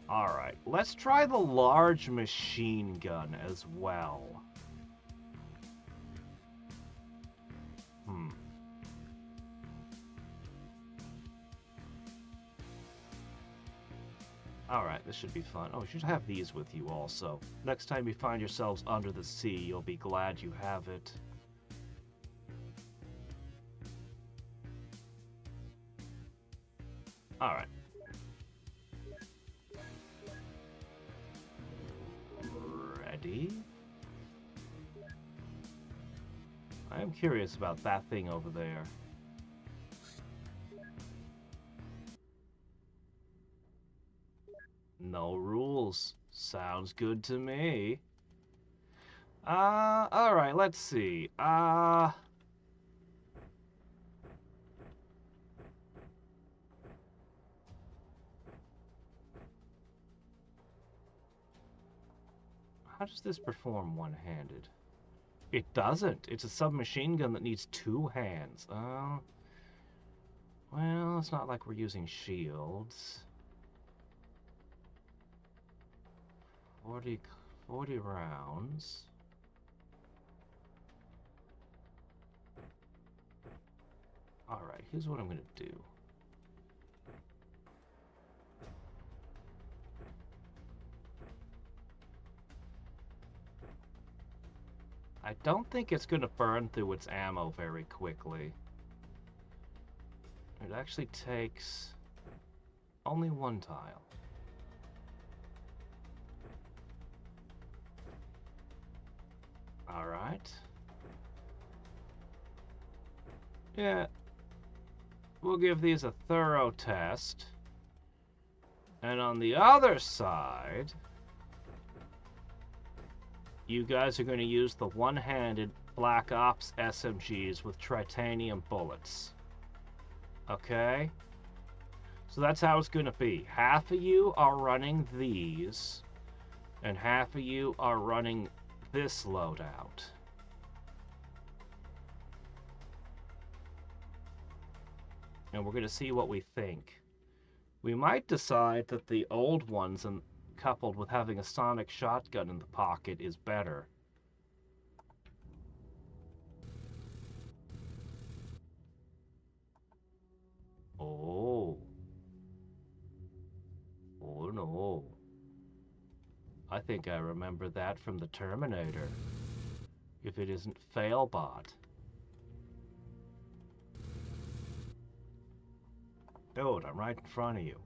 Alright, let's try the large machine gun as well. Alright, this should be fun. Oh, you should have these with you also. Next time you find yourselves under the sea, you'll be glad you have it. Alright. Ready? I am curious about that thing over there. No rules. Sounds good to me. Alright, let's see. How does this perform one-handed? It doesn't. It's a submachine gun that needs two hands. Well, it's not like we're using shields. 40 rounds. Alright, here's what I'm gonna do. I don't think it's gonna burn through its ammo very quickly. It actually takes only one tile. Alright. Yeah. We'll give these a thorough test. And on the other side, you guys are going to use the one-handed Black Ops SMGs with titanium bullets. Okay? So that's how it's going to be. Half of you are running these, and half of you are running this loadout. And we're going to see what we think. We might decide that the old ones, and coupled with having a sonic shotgun in the pocket, is better. Oh. Oh no. I think I remember that from the Terminator. If it isn't Failbot. Dude, I'm right in front of you.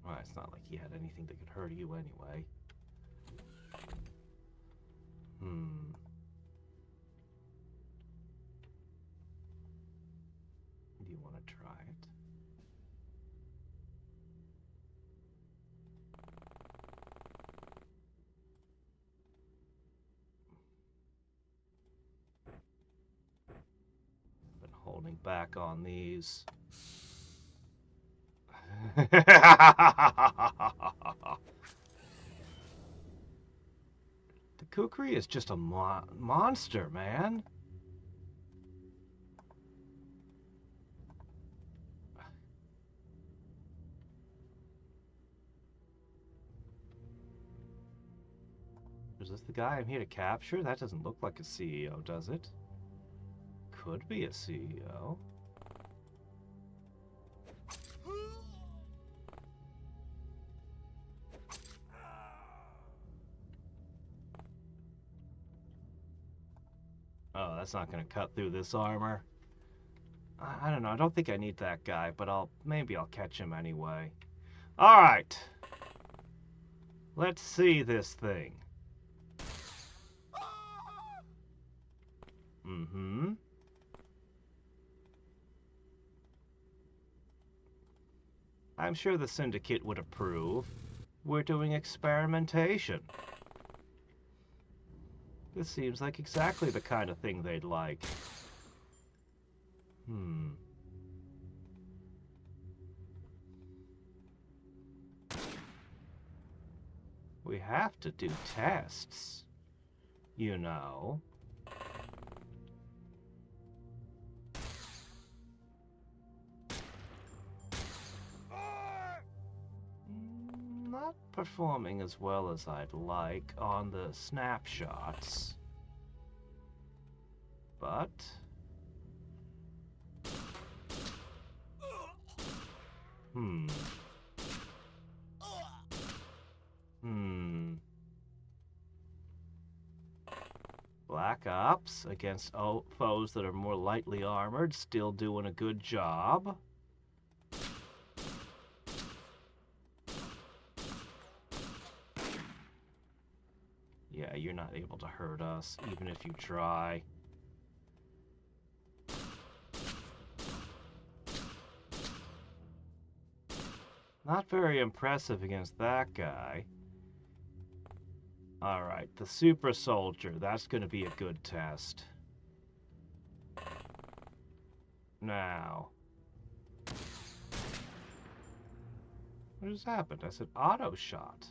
Well, it's not like he had anything that could hurt you anyway. Do you want to try it? Been holding back on these. The Kukri is just a monster, man. Is this the guy I'm here to capture? That doesn't look like a CEO, does it? Could be a CEO. Oh, that's not going to cut through this armor. I don't know. I don't think I need that guy, but maybe I'll catch him anyway. All right. Let's see this thing. Mm-hmm. I'm sure the Syndicate would approve. We're doing experimentation. This seems like exactly the kind of thing they'd like. We have to do tests, you know. Not performing as well as I'd like on the snapshots. But... Black Ops against foes that are more lightly armored, still doing a good job. Yeah, you're not able to hurt us, even if you try. Not very impressive against that guy. Alright, the Super Soldier. That's going to be a good test. Now. What just happened? I said auto shot.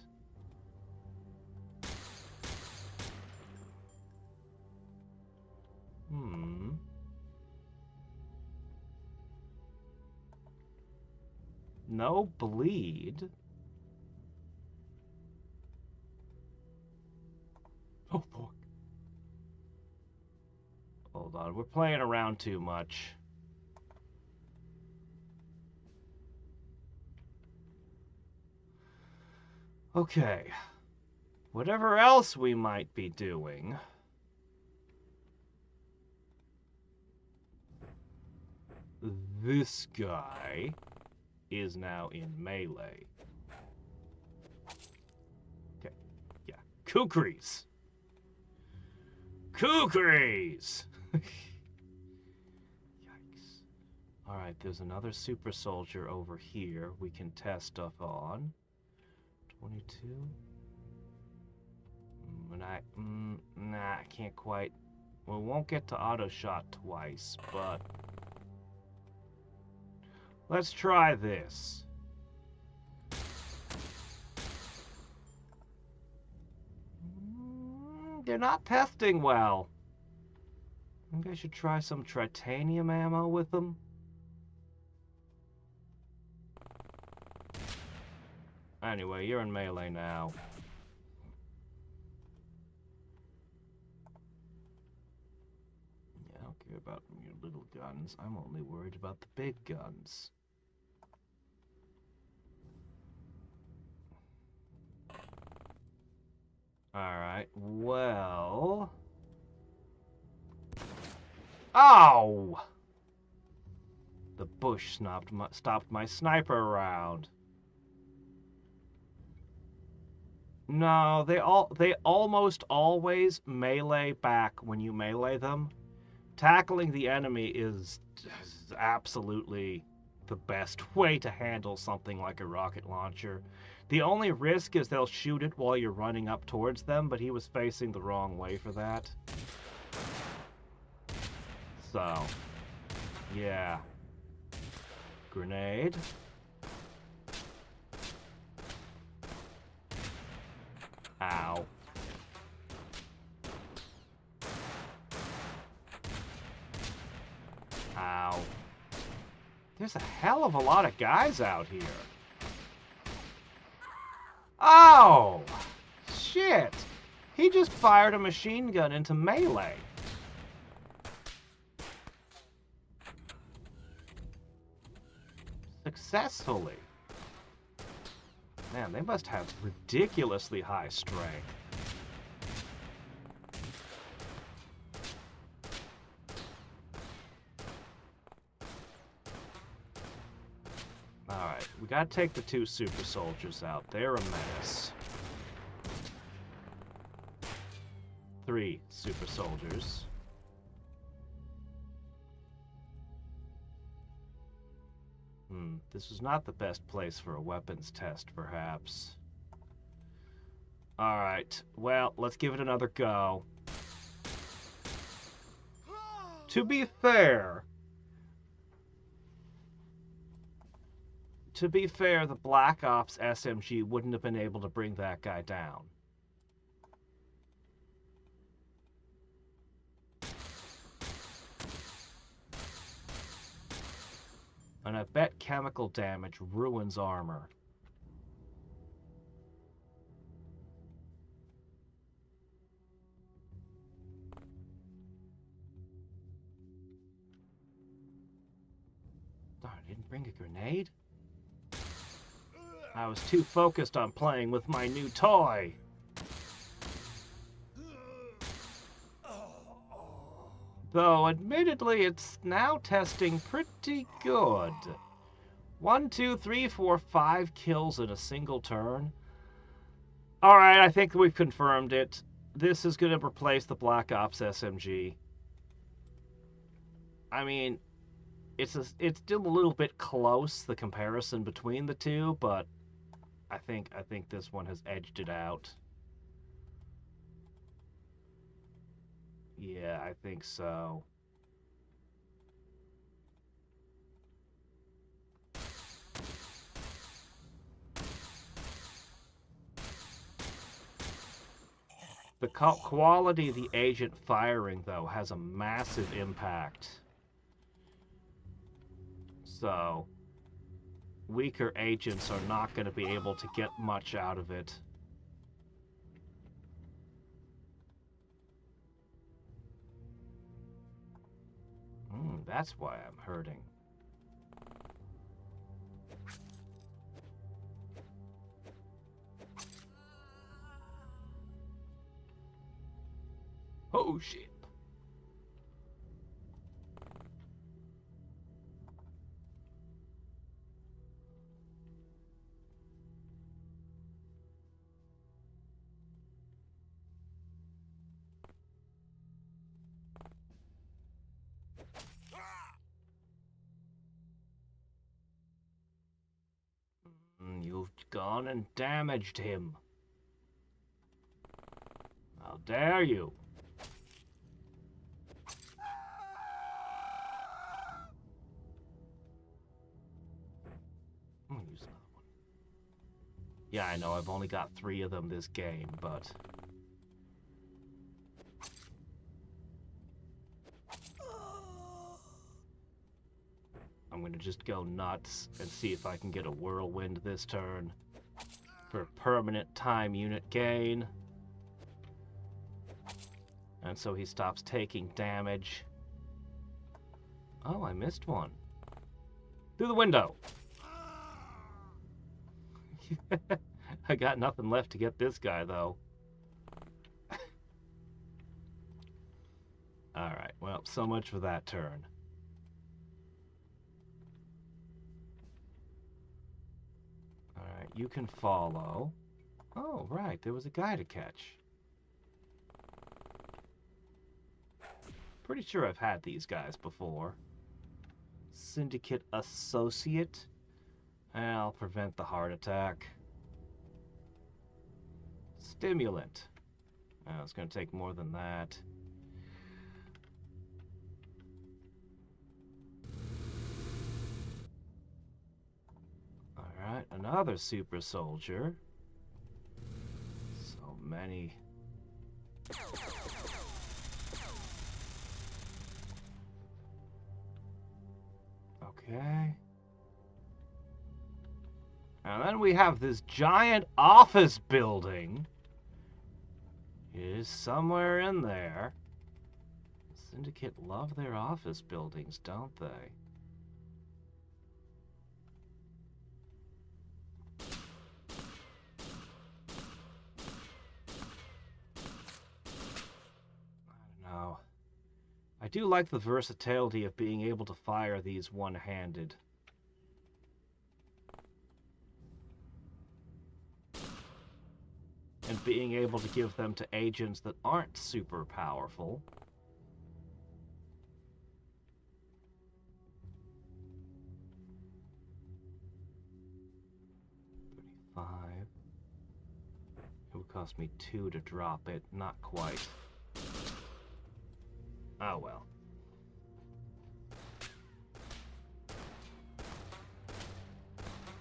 No bleed. Oh, fuck. Hold on, we're playing around too much. Okay. Whatever else we might be doing... This guy is now in melee. Okay, yeah. Kukris! Kukris! Yikes. Alright, there's another super soldier over here we can test stuff on. 22? Nah, I can't quite... We won't get to auto shot twice, but... Let's try this. They're not testing well. I think I should try some titanium ammo with them. Anyway, you're in melee now. Yeah, I don't care about your little guns. I'm only worried about the big guns. Alright, well... Oh! The bush stopped my sniper round. No, they almost always melee back when you melee them. Tackling the enemy is absolutely the best way to handle something like a rocket launcher. The only risk is they'll shoot it while you're running up towards them, but he was facing the wrong way for that. So, yeah. Grenade. Ow. Ow. There's a hell of a lot of guys out here. Oh! Shit! He just fired a machine gun into melee. Successfully. Man, they must have ridiculously high strength. Alright, we gotta take the 2 super soldiers out. They're a menace. 3 super soldiers. This was not the best place for a weapons test, perhaps. Alright, well, let's give it another go. To be fair, the Black Ops SMG wouldn't have been able to bring that guy down. And I bet chemical damage ruins armor. Darn, I didn't bring a grenade? I was too focused on playing with my new toy. Though, admittedly, it's now testing pretty good. 1, 2, 3, 4, 5 kills in a single turn. Alright, I think we've confirmed it. This is going to replace the Black Ops SMG. I mean, it's still a little bit close, the comparison between the two, but I think this one has edged it out. Yeah, I think so. The quality of the agent firing, though, has a massive impact. So, weaker agents are not going to be able to get much out of it. That's why I'm hurting. Oh, shit. You've gone and damaged him. How dare you? I'm gonna use another one. Yeah, I know I've only got 3 of them this game, but... I'm gonna just go nuts and see if I can get a whirlwind this turn for permanent time unit gain. And so he stops taking damage. Oh, I missed one. Through the window! I got nothing left to get this guy, though. Alright, well, so much for that turn. Alright, you can follow. Oh, right, there was a guy to catch. Pretty sure I've had these guys before. Syndicate Associate. I'll prevent the heart attack. Stimulant. Oh, it's going to take more than that. Alright, another super soldier. So many. Okay. And then we have this giant office building It is somewhere in there. Syndicate love their office buildings, don't they? I don't know. I do like the versatility of being able to fire these one-handed. And being able to give them to agents that aren't super powerful. $35. It would cost me $2 to drop it. Not quite. Oh well.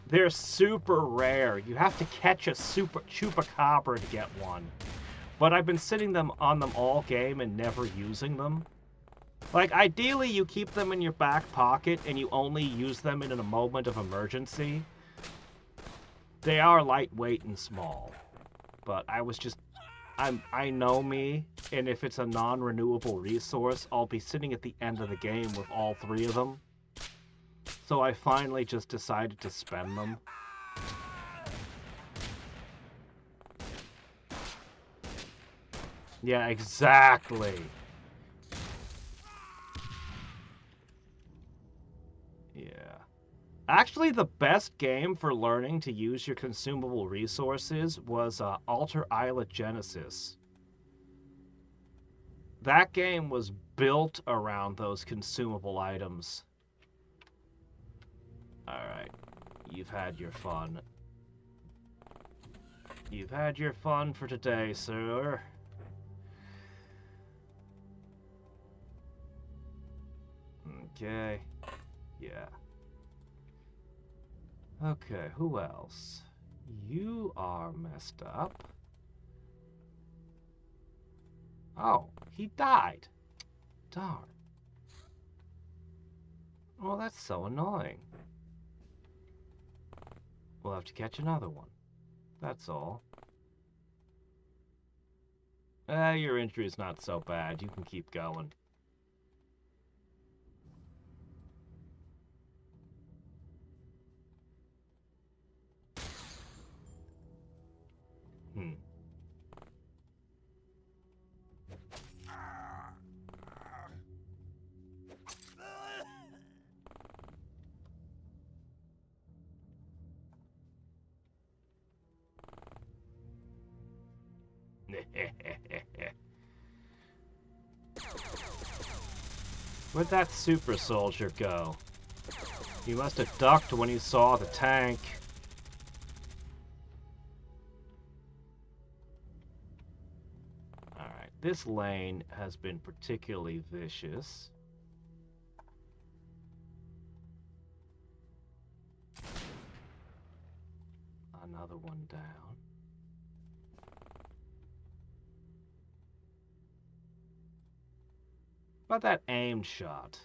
They're super rare. You have to catch a super chupacabra to get one. But I've been sitting on them all game and never using them. Like, ideally you keep them in your back pocket and you only use them in a moment of emergency. They are lightweight and small. But I was just... I know me, and if it's a non-renewable resource, I'll be sitting at the end of the game with all 3 of them. So I finally just decided to spend them. Yeah, exactly. Yeah. Actually, the best game for learning to use your consumable resources was Alter Islet Genesis. That game was built around those consumable items. Alright. You've had your fun. You've had your fun for today, sir. Okay. Yeah. Okay, who else? You are messed up. Oh, he died. Darn. Well, that's so annoying. We'll have to catch another one. That's all. Your injury's not so bad. You can keep going. Hmm. Where'd that super soldier go? He must have ducked when he saw the tank. Alright, this lane has been particularly vicious. Another one down. How about that aimed shot?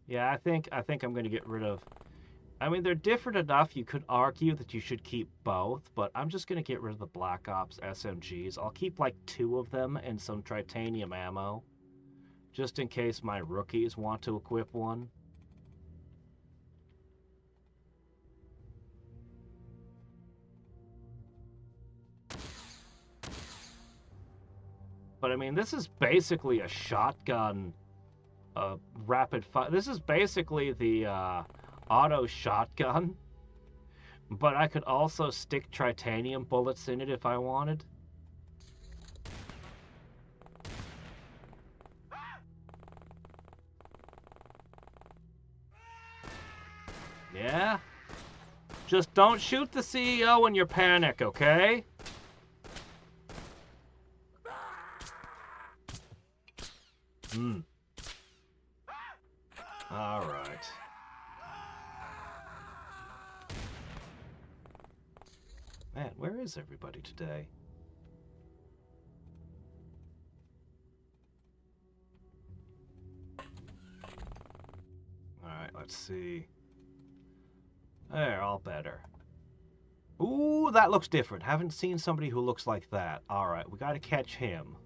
Yeah, I think I'm going to get rid of... I mean, they're different enough you could argue that you should keep both, but I'm just going to get rid of the Black Ops SMGs. I'll keep like 2 of them and some titanium ammo, just in case my rookies want to equip one. But I mean, this is basically a shotgun, rapid fire. This is basically the auto shotgun, but I could also stick titanium bullets in it if I wanted. Yeah? Just don't shoot the CEO in your panic, okay? Hmm. Alright. Man, where is everybody today? Alright, let's see. There, all better. Ooh, that looks different. Haven't seen somebody who looks like that. Alright, we gotta catch him.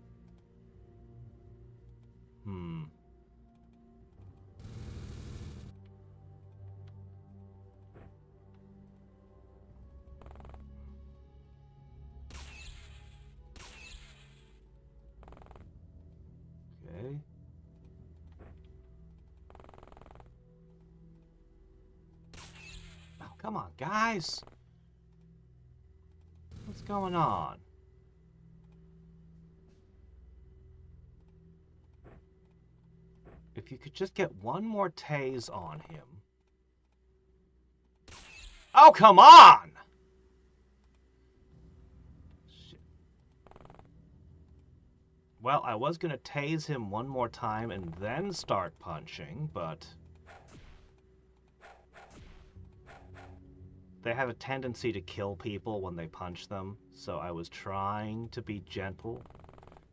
Hmm. Okay. Oh, come on, guys. What's going on? If you could just get one more tase on him. Oh, come on! Shit. Well, I was gonna tase him one more time and then start punching, but they have a tendency to kill people when they punch them, so I was trying to be gentle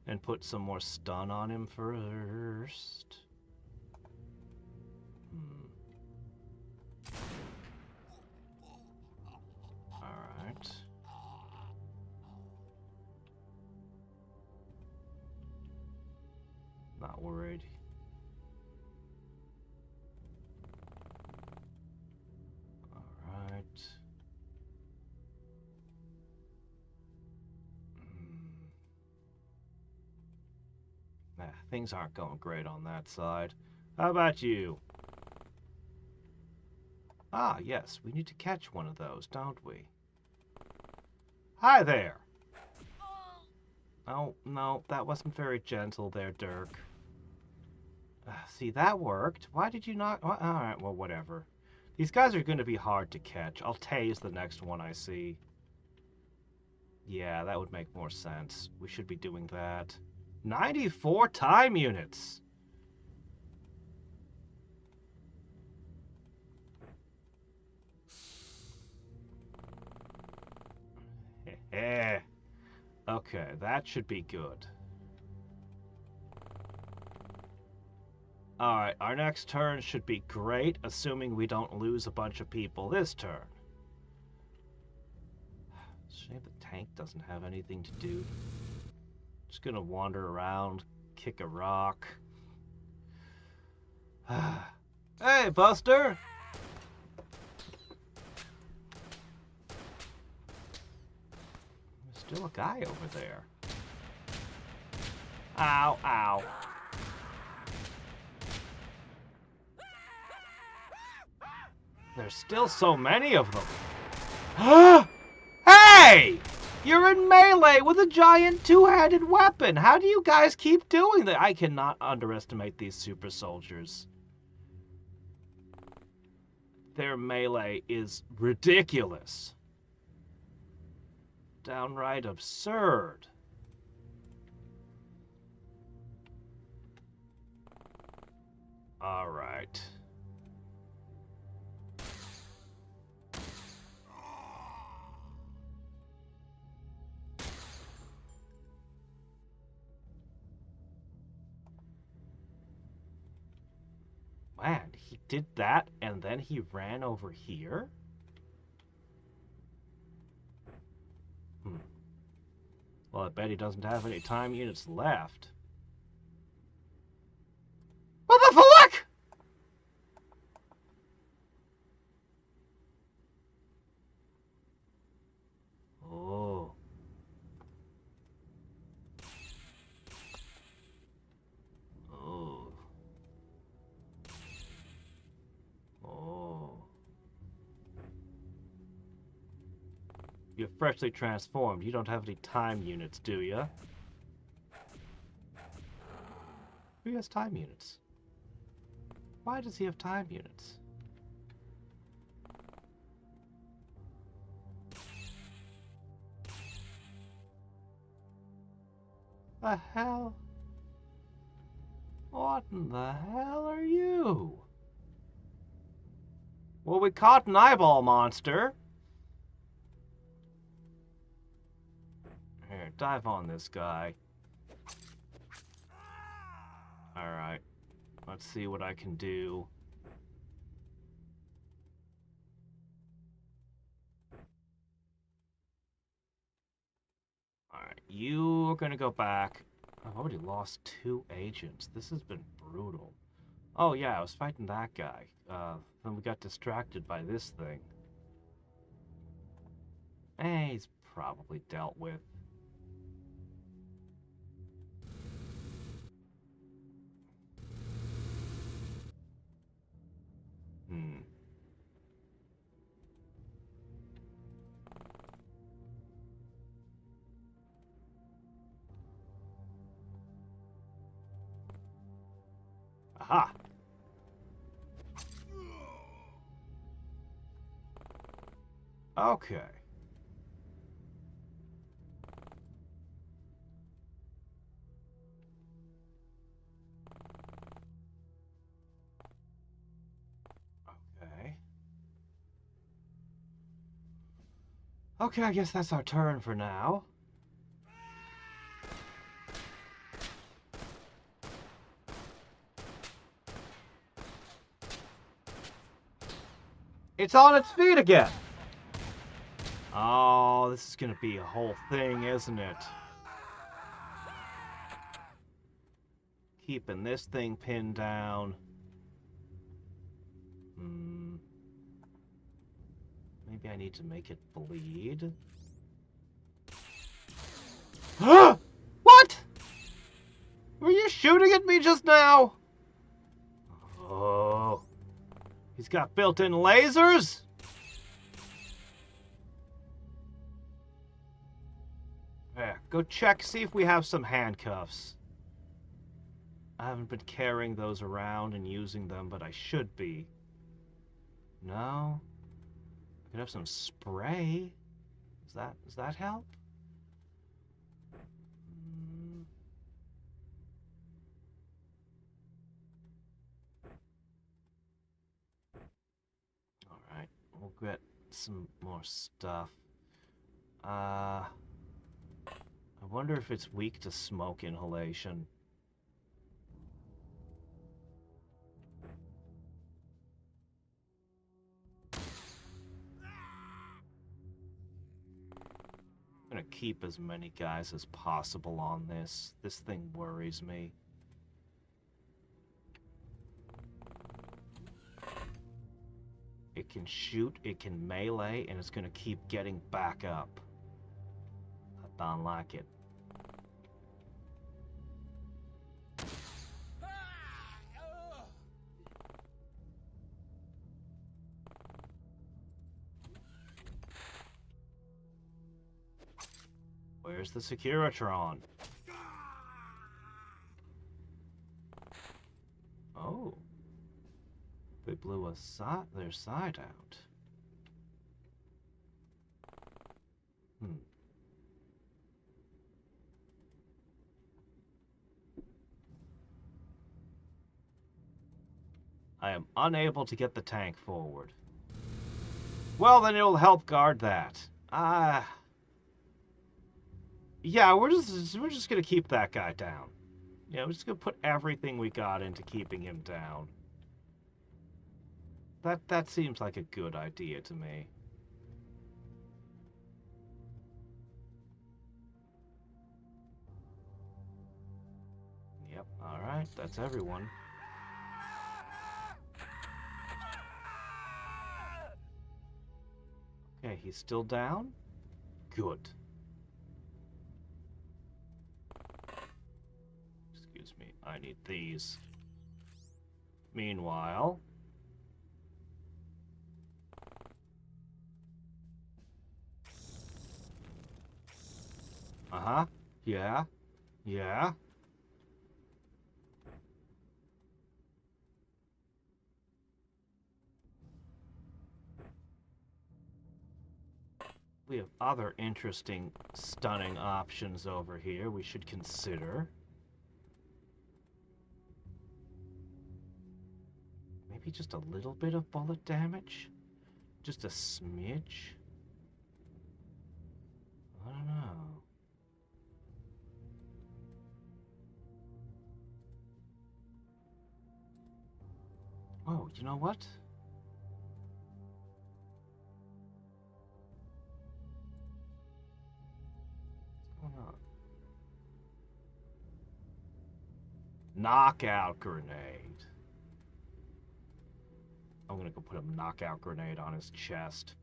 and put some more stun on him first. Alright. Not worried. Alright. Nah, things aren't going great on that side. How about you? Ah, yes, we need to catch one of those, don't we? Hi there! Oh, no, that wasn't very gentle there, Dirk. See, that worked. Why did you not... Well, alright, well, whatever. These guys are going to be hard to catch. I'll tase the next one I see. Yeah, that would make more sense. We should be doing that. 94 time units! Heh. Okay, that should be good. Alright, our next turn should be great, assuming we don't lose a bunch of people this turn. Shame the tank doesn't have anything to do. Just gonna wander around, kick a rock. Hey, Buster! There's still a guy over there. Ow, ow. There's still so many of them. Hey! You're in melee with a giant two-handed weapon! How do you guys keep doing that? I cannot underestimate these super soldiers. Their melee is ridiculous. Downright absurd. Alright. Man, he did that and then he ran over here? Well, I bet he doesn't have any time units left. What the fuck?! Oh. Oh. Oh. You're freshly transformed. You don't have any time units, do ya? Who has time units? Why does he have time units? The hell? What in the hell are you? Well, we caught an eyeball monster. Here, dive on this guy. Alright. Let's see what I can do. you're gonna go back. I've already lost 2 agents. This has been brutal. Oh yeah, I was fighting that guy. Then we got distracted by this thing. He's probably dealt with. Hmm. Aha! Okay. Okay. Okay, I guess that's our turn for now. It's on its feet again! Oh, this is gonna be a whole thing, isn't it? Keeping this thing pinned down. Maybe I need to make it bleed. What? Were you shooting at me just now? Oh. He's got built-in lasers? There, go check, see if we have some handcuffs. I haven't been carrying those around and using them, but I should be. No? I could have some spray. Does that help? Alright, we'll get some more stuff. I wonder if it's weak to smoke inhalation. I'm gonna keep as many guys as possible on this. This thing worries me. It can shoot, it can melee, and it's gonna keep getting back up. I don't like it. Where's the Securitron? Oh. They blew their side out. I am unable to get the tank forward. Well, then it'll help guard that. Yeah, we're just gonna keep that guy down. Yeah, we're just gonna put everything we got into keeping him down. That seems like a good idea to me. Yep, alright, that's everyone. Okay, he's still down? Good. Excuse me, I need these. Meanwhile... Uh-huh. Yeah. Yeah. We have other interesting, stunning options over here we should consider. Maybe just a little bit of bullet damage? Just a smidge? I don't know. Oh, you know what? What's going on? Knockout grenade. I'm gonna go put a knockout grenade on his chest.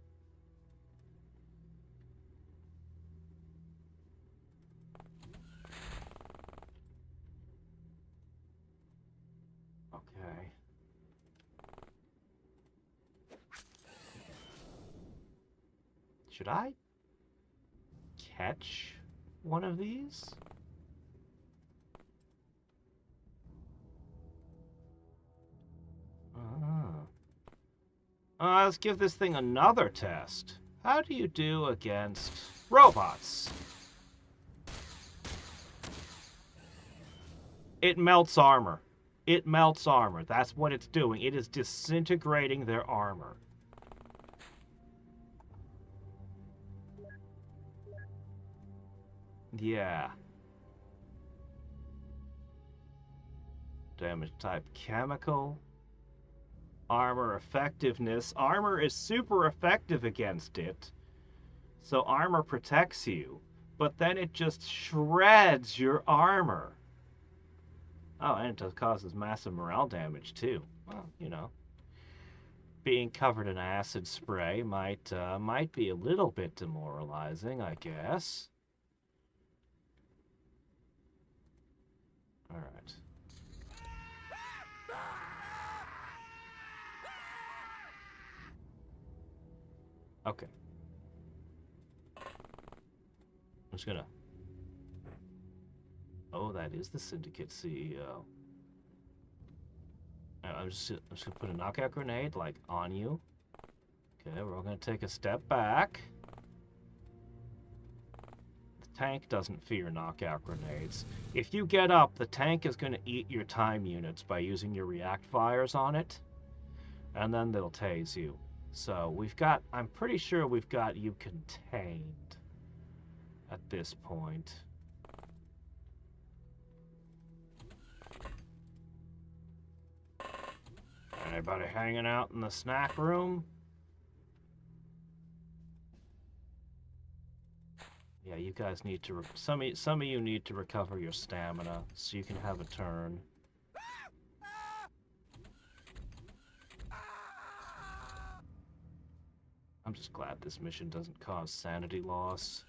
Okay. Should I catch one of these? Let's give this thing another test. How do you do against robots? It melts armor. It melts armor. That's what it's doing. It is disintegrating their armor. Yeah. Damage type chemical. Armor effectiveness. Armor is super effective against it. So armor protects you. But then it just shreds your armor. Oh, and it causes massive morale damage too. Well, you know. Being covered in acid spray might be a little bit demoralizing, I guess. All right. Okay. I'm just gonna... Oh, that is the Syndicate CEO. I'm just gonna put a knockout grenade, like, on you. Okay, we're all gonna take a step back. The tank doesn't fear knockout grenades. If you get up, the tank is gonna eat your time units by using your react fires on it. And then they'll tase you. So I'm pretty sure we've got you contained at this point. Anybody hanging out in the snack room? Yeah, you guys need to... Some of you need to recover your stamina so you can have a turn. I'm just glad this mission doesn't cause sanity loss.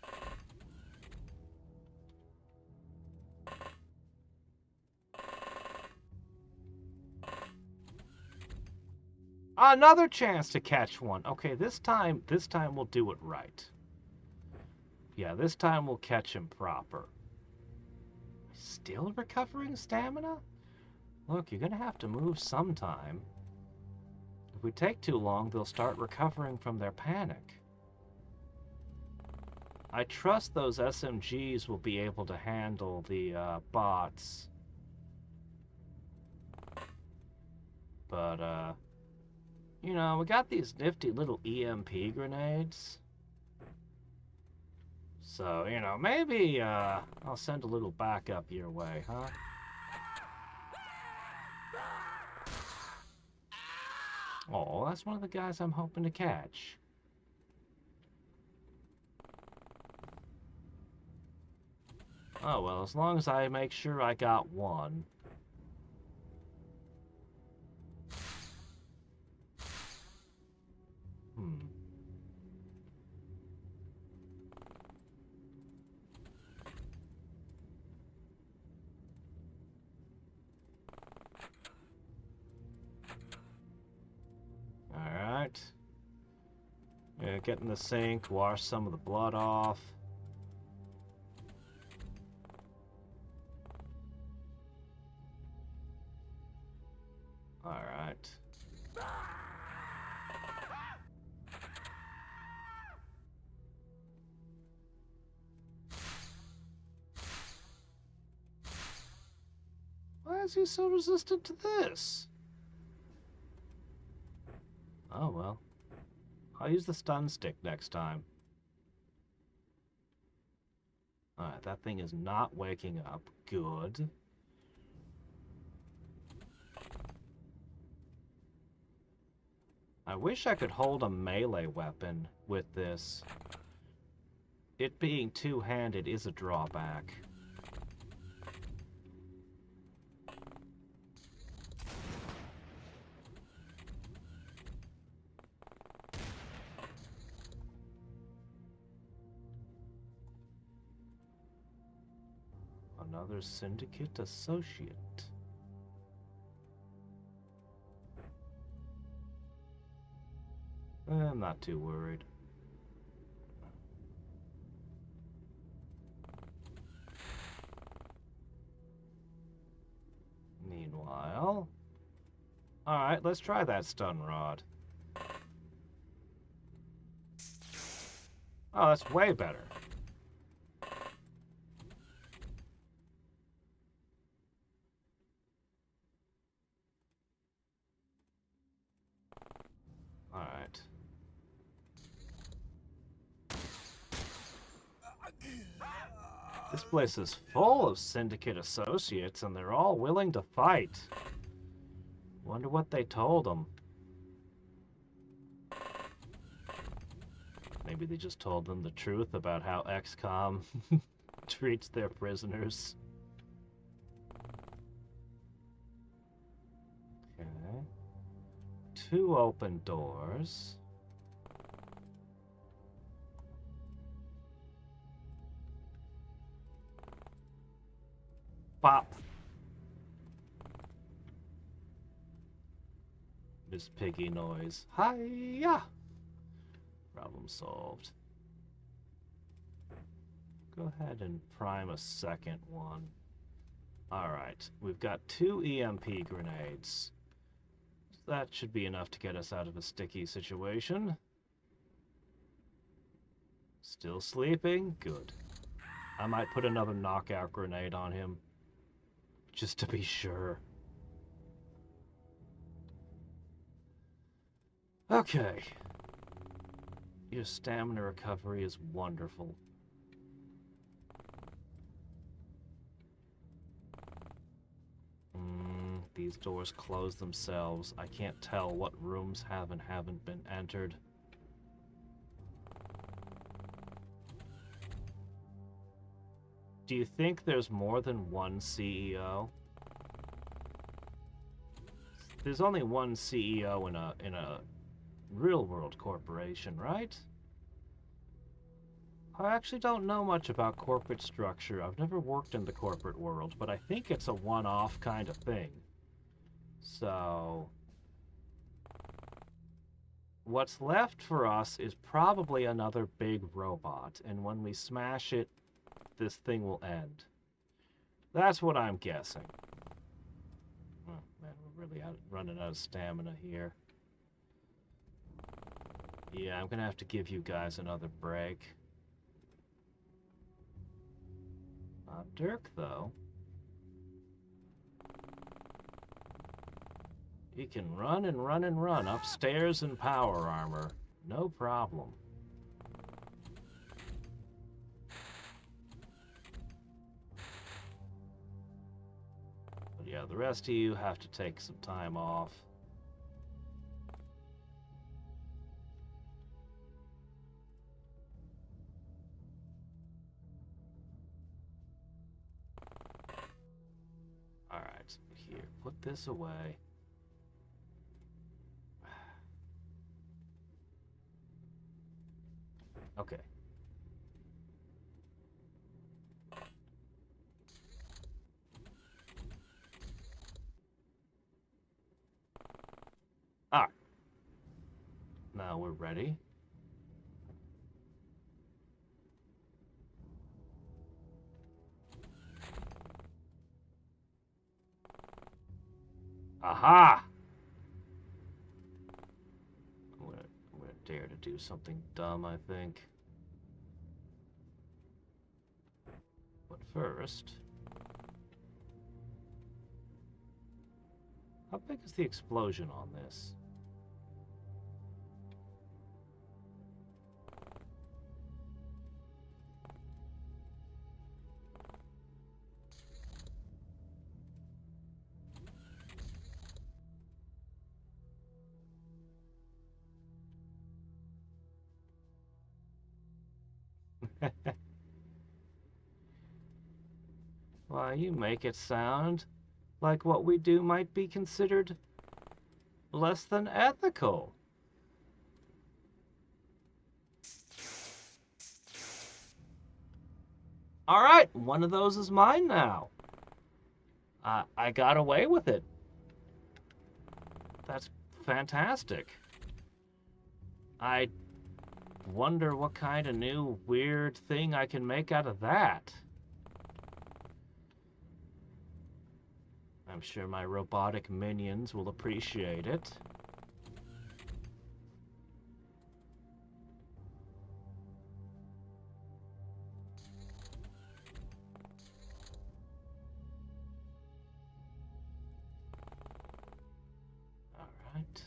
Another chance to catch one. Okay, this time we'll do it right. Yeah, this time we'll catch him proper. Still recovering stamina? Look, you're gonna have to move sometime. If we take too long, they'll start recovering from their panic. I trust those SMGs will be able to handle the bots. But, you know, we got these nifty little EMP grenades. So, you know, maybe I'll send a little backup your way, huh? Oh, that's one of the guys I'm hoping to catch. Oh, well, as long as I make sure I got one. Alright. Yeah, get in the sink, wash some of the blood off. Alright. Why is he so resistant to this? Oh well. I'll use the stun stick next time. Alright, that thing is not waking up. Good. I wish I could hold a melee weapon with this. It being two-handed is a drawback. Another syndicate associate. I'm not too worried. Meanwhile... Alright, let's try that stun rod. Oh, that's way better. Alright. This place is full of syndicate associates, and they're all willing to fight. Wonder what they told them. Maybe they just told them the truth about how XCOM treats their prisoners. Okay. 2 open doors. Bop. This piggy noise. Hi-ya! Problem solved. Go ahead and prime a second one. Alright, we've got 2 EMP grenades. That should be enough to get us out of a sticky situation. Still sleeping? Good. I might put another knockout grenade on him. Just to be sure. Okay. Your stamina recovery is wonderful. These doors close themselves. I can't tell what rooms have and haven't been entered. Do you think there's more than one CEO? There's only one CEO in a real-world corporation, right? I actually don't know much about corporate structure. I've never worked in the corporate world, but I think it's a one-off kind of thing. So... what's left for us is probably another big robot, and when we smash it, this thing will end. That's what I'm guessing. Oh, man, we're really running out of stamina here. Yeah, I'm gonna have to give you guys another break. Not Dirk, though. He can run and run and run upstairs in power armor. No problem. But yeah, the rest of you have to take some time off. Alright, here, put this away. Okay. Alright. Now we're ready. Aha! I'm gonna dare to do something dumb, I think. But first... how big is the explosion on this? Why, you make it sound like what we do might be considered less than ethical. Alright, one of those is mine now. I got away with it. That's fantastic. I wonder what kind of new weird thing I can make out of that. I'm sure my robotic minions will appreciate it. All right.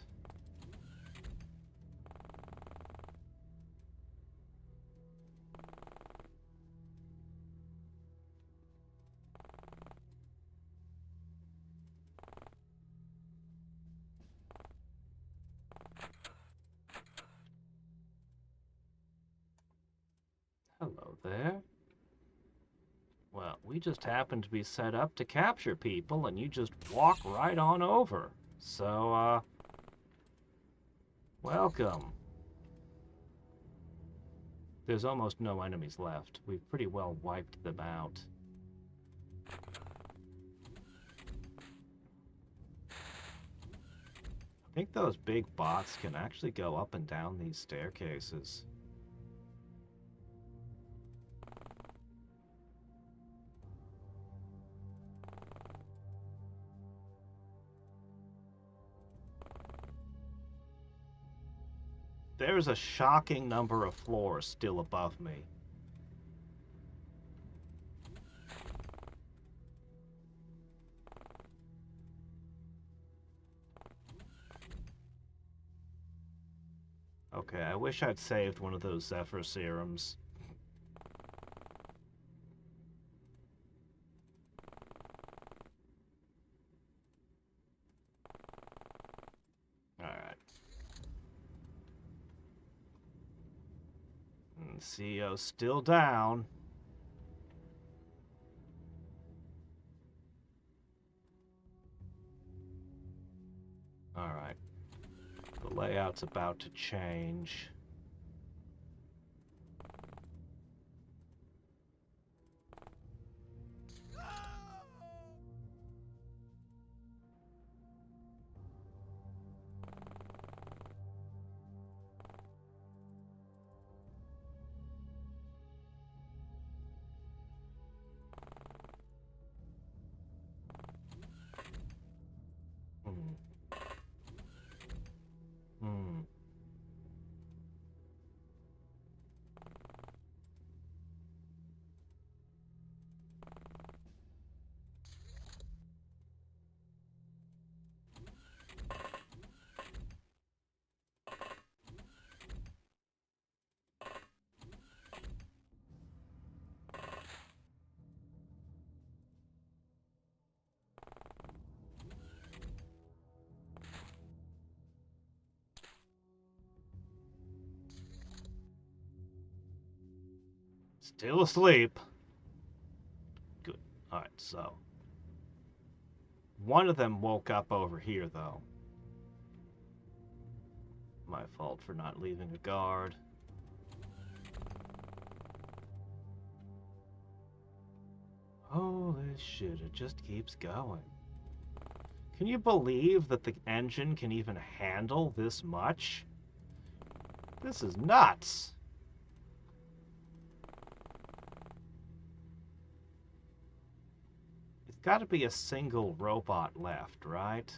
Hello there. Well, we just happen to be set up to capture people, and you just walk right on over. So, welcome. There's almost no enemies left. We've pretty well wiped them out. I think those big bots can actually go up and down these staircases. There's a shocking number of floors still above me. Okay, I wish I'd saved one of those Zephyr serums. Alright. CEO's still down. Alright. The layout's about to change. Still asleep. Good. Alright, so. One of them woke up over here, though. My fault for not leaving a guard. Holy shit, it just keeps going. Can you believe that the engine can even handle this much? This is nuts. It's got to be a single robot left, right?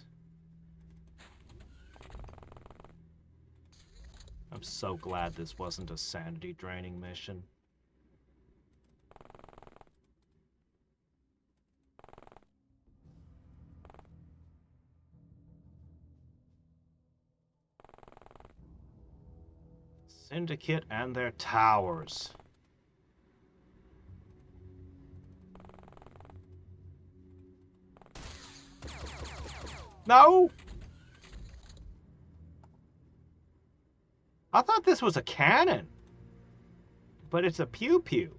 I'm so glad this wasn't a sanity-draining mission. Syndicate and their towers. No! I thought this was a cannon. But it's a pew-pew.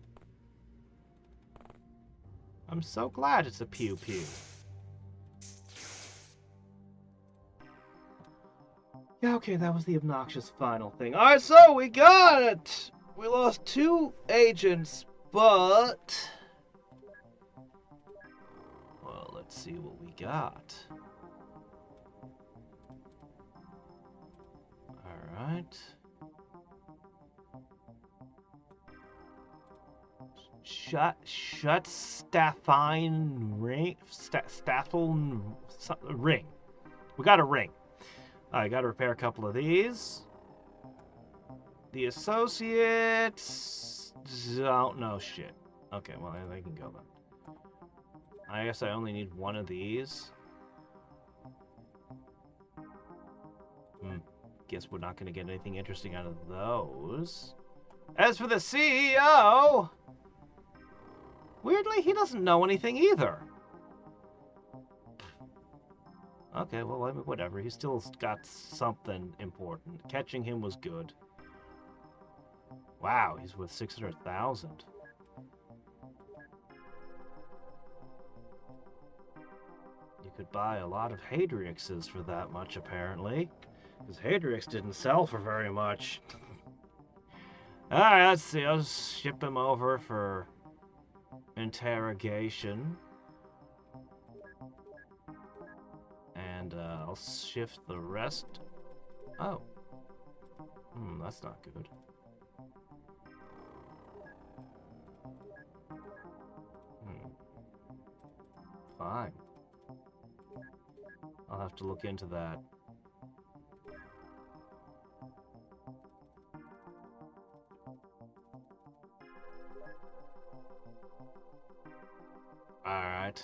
I'm so glad it's a pew-pew. Yeah, okay, that was the obnoxious final thing. Alright, so we got it! We lost 2 agents, But... well, let's see what we got. Alright. Shut Staffine ring. Staffel ring. We got a ring. I got to repair a couple of these. The associates don't know shit. Okay, well, they can go then. I guess I only need one of these. Guess we're not going to get anything interesting out of those. As for the CEO, weirdly, he doesn't know anything either. Okay, well, whatever. He still got something important. Catching him was good. Wow, he's worth 600,000. You could buy a lot of Hadriexes for that much, apparently. Because Hadriex didn't sell for very much. Alright, let's see. I'll just ship him over for interrogation. And I'll shift the rest. Oh. That's not good. Fine. I'll have to look into that. Alright.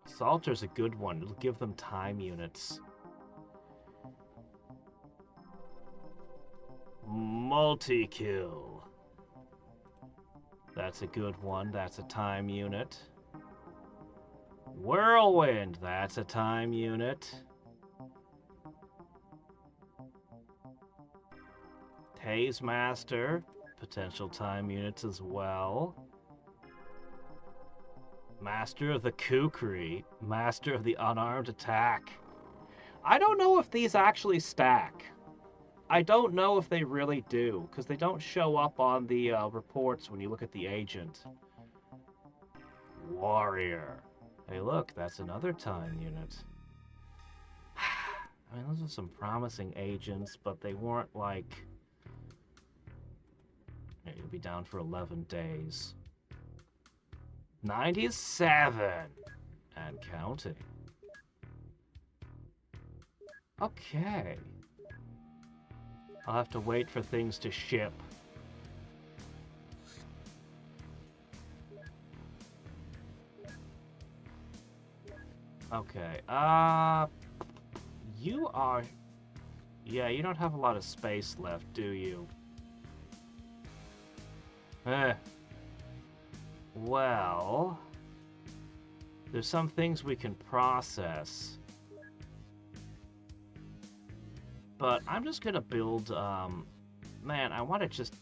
Salter's a good one. It'll give them time units. Multi-kill. That's a good one. That's a time unit. Whirlwind. That's a time unit. Haze Master. Potential time units as well. Master of the Kukri. Master of the Unarmed Attack. I don't know if these actually stack. I don't know if they really do, because they don't show up on the reports when you look at the agent. Warrior. Hey, look, that's another time unit. I mean, those are some promising agents, but they weren't like... You'll be down for 11 days. 97! And counting. Okay. I'll have to wait for things to ship. Okay, you are... Yeah, you don't have a lot of space left, do you? Well... There's some things we can process. But I'm just gonna build, man, I want to just...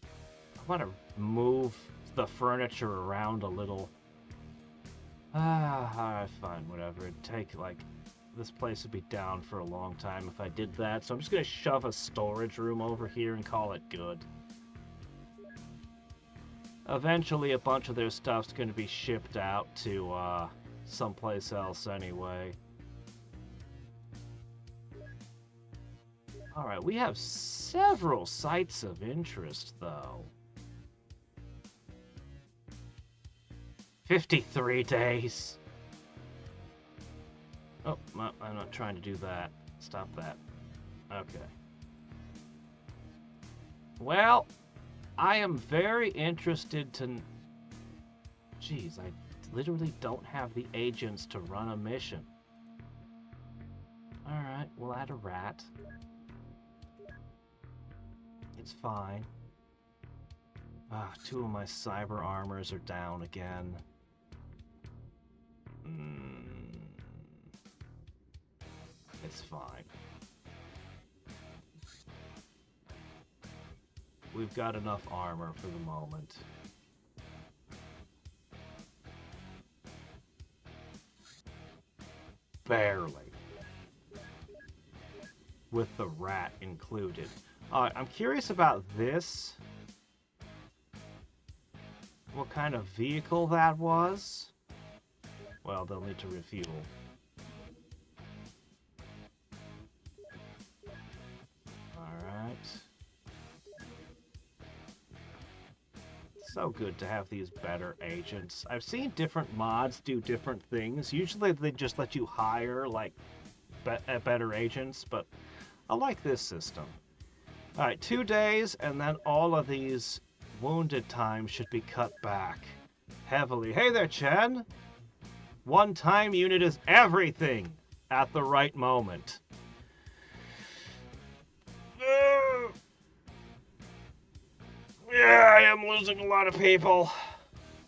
I want to move the furniture around a little. Alright, fine, whatever. It'd take, like, this place would be down for a long time if I did that. So I'm just gonna shove a storage room over here and call it good. Eventually, a bunch of their stuff's gonna be shipped out to, someplace else anyway. Alright, we have several sites of interest, though. 53 days. Oh, no, I'm not trying to do that. Stop that. Okay. Well, I am very interested to... Jeez, I literally don't have the agents to run a mission. Alright, we'll add a rat. It's fine. Two of my cyber armors are down again. It's fine. We've got enough armor for the moment. barely. With the rat included. Alright, I'm curious about this. What kind of vehicle that was? Well, they'll need to refuel. Alright. So good to have these better agents. I've seen different mods do different things. Usually they just let you hire, like, better agents, but I like this system. Alright, 2 days, and then all of these wounded times should be cut back heavily. Hey there, Chen! One-time unit is everything at the right moment. Yeah, I am losing a lot of people.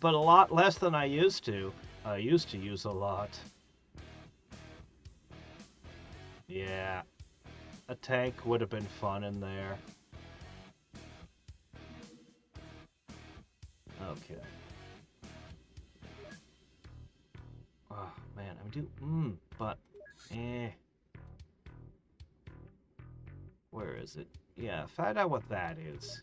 But a lot less than I used to. I used to use a lot. Yeah. A tank would have been fun in there. Okay. Oh, man, but, Where is it? Yeah, find out what that is.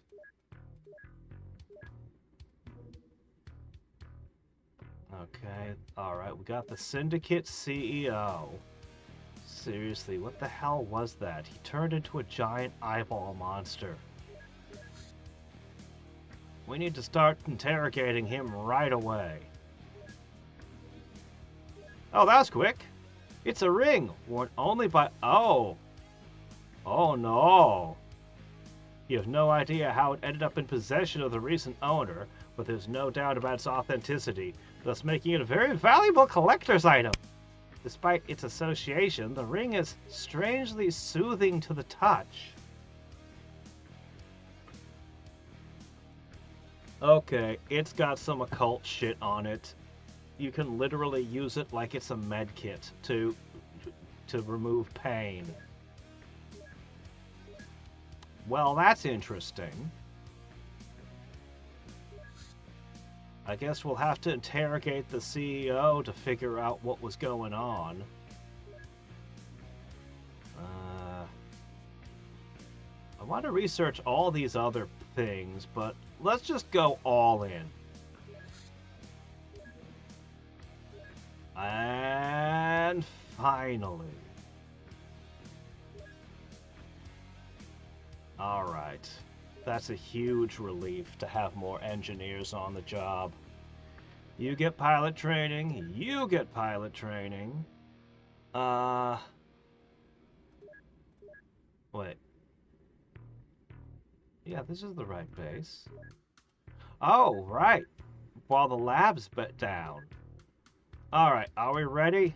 Okay, alright, we got the Syndicate CEO. Seriously, what the hell was that? He turned into a giant eyeball monster. We need to start interrogating him right away. Oh, that was quick. It's a ring, worn only by... Oh. Oh, no. You have no idea how it ended up in possession of the recent owner, but there's no doubt about its authenticity, thus making it a very valuable collector's item. Despite its association, the ring is strangely soothing to the touch. Okay, it's got some occult shit on it. You can literally use it like it's a med kit to remove pain. Well, that's interesting. I guess we'll have to interrogate the CEO to figure out what was going on. I want to research all these other things, but let's just go all in. And finally. Alright. That's a huge relief to have more engineers on the job. You get pilot training, you get pilot training. Wait. Yeah, this is the right base. Oh, right. While the lab's down. Alright, are we ready?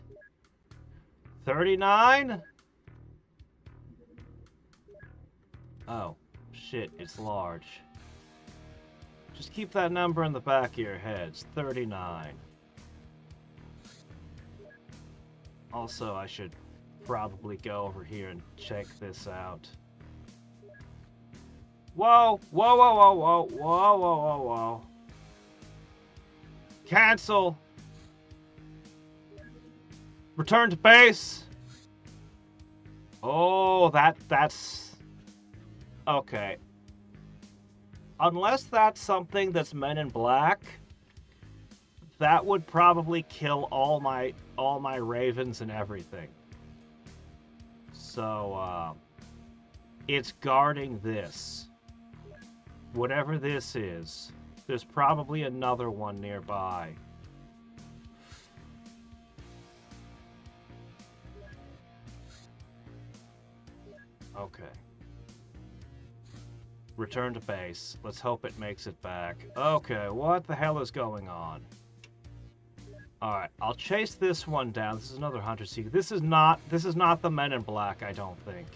39? Oh, shit, it's large. Just keep that number in the back of your heads. 39. Also, I should probably go over here and check this out. Whoa! Whoa, whoa, whoa, whoa, whoa, whoa, whoa, whoa. Cancel! Return to base! Oh, that's... Okay. Unless that's something that's Men in Black, that would probably kill all my ravens and everything. So, it's guarding this. Whatever this is. There's probably another one nearby. Okay. Return to base. Let's hope it makes it back. Okay, what the hell is going on? Alright, I'll chase this one down. This is another hunter seeker. This is not the Men in Black, I don't think.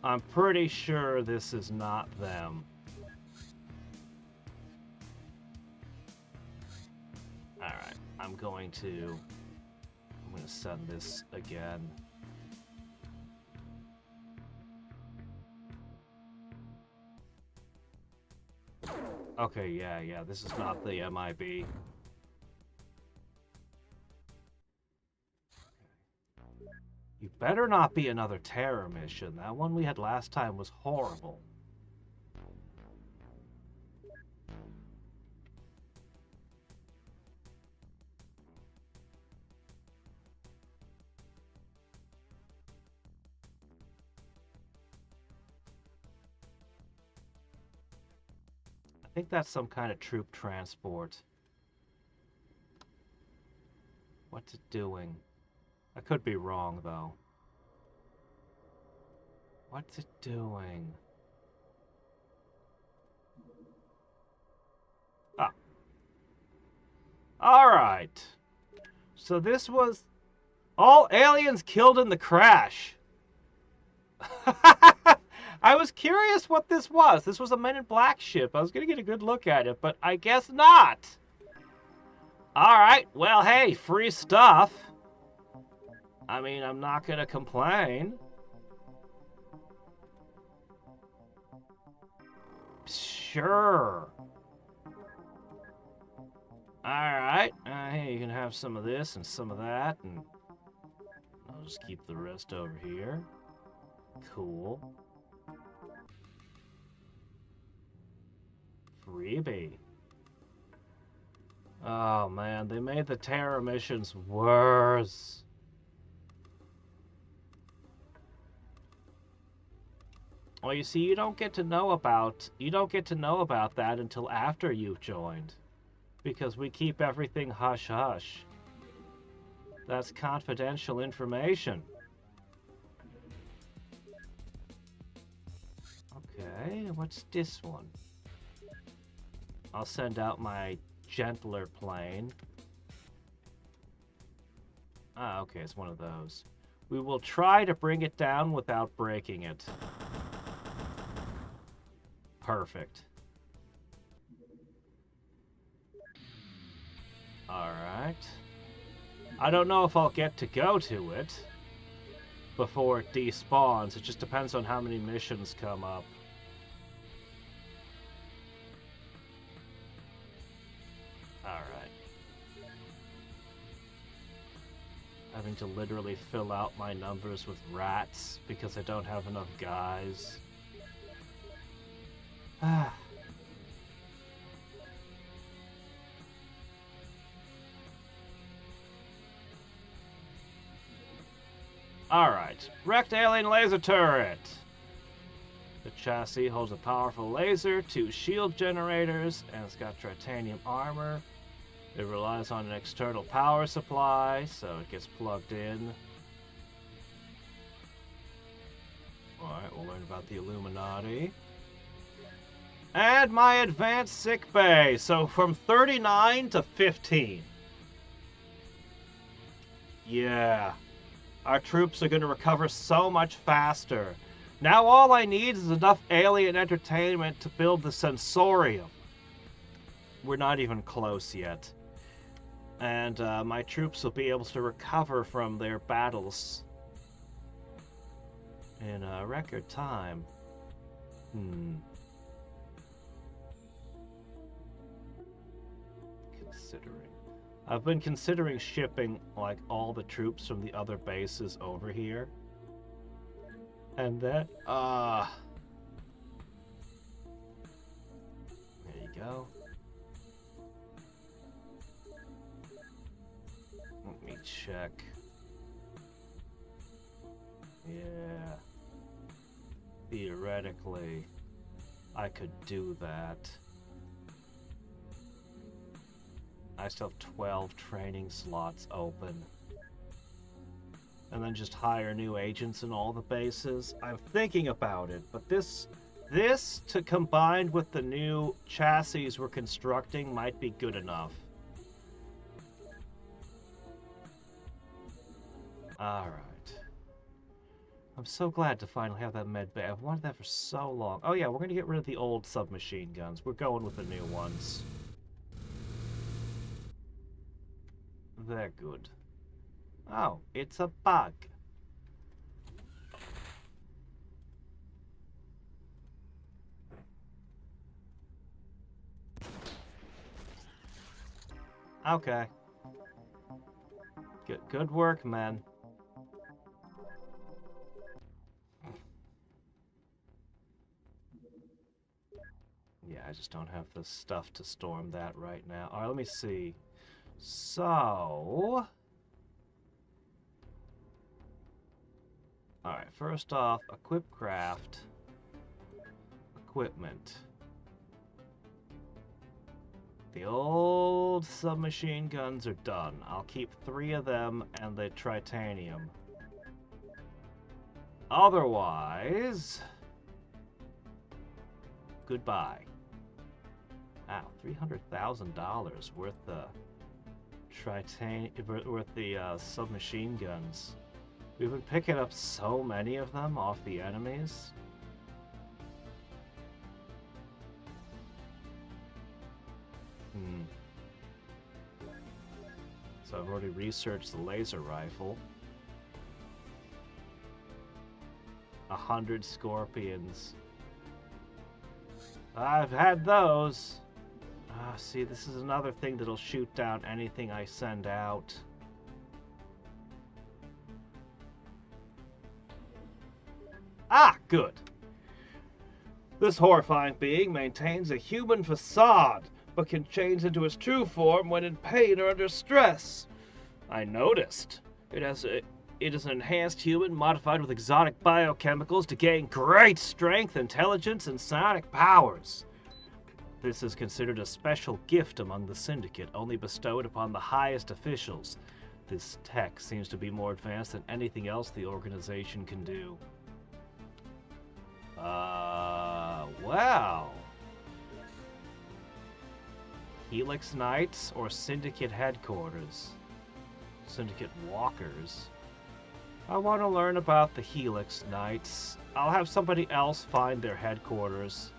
I'm pretty sure this is not them. Alright, I'm going to send this again. Okay, yeah, this is not the MIB. Better not be another terror mission. That one we had last time was horrible. I think that's some kind of troop transport. What's it doing? I could be wrong, though. What's it doing? Ah. Alright. So this was all aliens killed in the crash. I was curious what this was. This was a Men in Black ship. I was going to get a good look at it, but I guess not. Alright, well, hey, free stuff. I mean, I'm not going to complain. Sure. Alright, hey, you can have some of this and some of that, and I'll just keep the rest over here. Cool. Freebie. Oh man, they made the terror missions worse. Well, you see, you don't get to know about that until after you've joined. Because we keep everything hush-hush. That's confidential information. Okay, what's this one? I'll send out my gentler plane. Ah, okay, it's one of those. We will try to bring it down without breaking it. Perfect. Alright. I don't know if I'll get to go to it before it despawns. It just depends on how many missions come up. Alright. Having to literally fill out my numbers with rats because I don't have enough guys. Ah. Alright, wrecked alien laser turret. The chassis holds a powerful laser, 2 shield generators, and it's got titanium armor. It relies on an external power supply, so it gets plugged in. Alright, we'll learn about the Illuminati. And my advanced sick bay, so from 39 to 15. Yeah. Our troops are going to recover so much faster. Now all I need is enough alien entertainment to build the sensorium. We're not even close yet. And my troops will be able to recover from their battles in a record time. Considering. I've been considering shipping, like, all the troops from the other bases over here. And then, there you go. Let me check. Yeah. Theoretically, I could do that. I still have 12 training slots open. And then just hire new agents in all the bases. I'm thinking about it, but this to combined with the new chassis we're constructing might be good enough. Alright. I'm so glad to finally have that med bay. I've wanted that for so long. Oh yeah, we're gonna get rid of the old submachine guns. We're going with the new ones. They're good. Oh, it's a bug. Okay. Good work, man. Yeah, I just don't have the stuff to storm that right now. Alright, let me see. So... Alright, first off, equip craft. Equipment. The old submachine guns are done. I'll keep 3 of them and the tritanium. Otherwise... Goodbye. Wow, $300,000 worth the submachine guns. We've been picking up so many of them off the enemies. So I've already researched the laser rifle. 100 scorpions. I've had those. See, this is another thing that'll shoot down anything I send out. Ah, good. This horrifying being maintains a human facade, but can change into its true form when in pain or under stress. I noticed. It is an enhanced human modified with exotic biochemicals to gain great strength, intelligence, and psionic powers. This is considered a special gift among the Syndicate, only bestowed upon the highest officials. This tech seems to be more advanced than anything else the organization can do. Well. Helix Knights or Syndicate headquarters? Syndicate walkers? I want to learn about the Helix Knights. I'll have somebody else find their headquarters.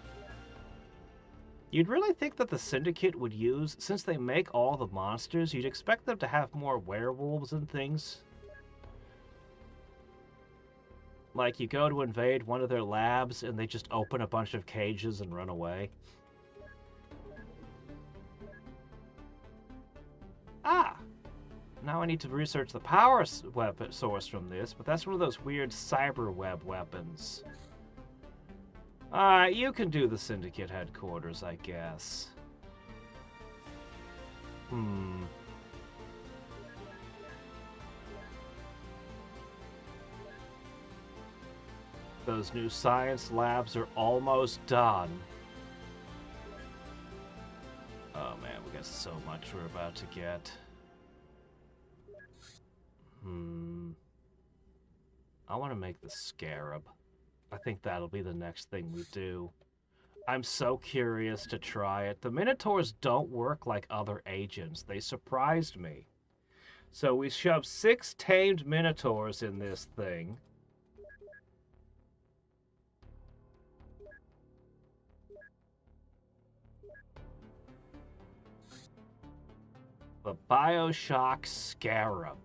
You'd really think that the Syndicate would use, since they make all the monsters, you'd expect them to have more werewolves and things. Like, you go to invade one of their labs and they just open a bunch of cages and run away. Ah! Now I need to research the power weapon source from this, but that's one of those weird cyber web weapons. Alright, you can do the Syndicate headquarters, I guess. Those new science labs are almost done. Oh man, we got so much we're about to get. I want to make the Scarab. I think that'll be the next thing we do. I'm so curious to try it. The Minotaurs don't work like other agents. They surprised me. So we shoved 6 tamed Minotaurs in this thing. The Bioshock Scarab.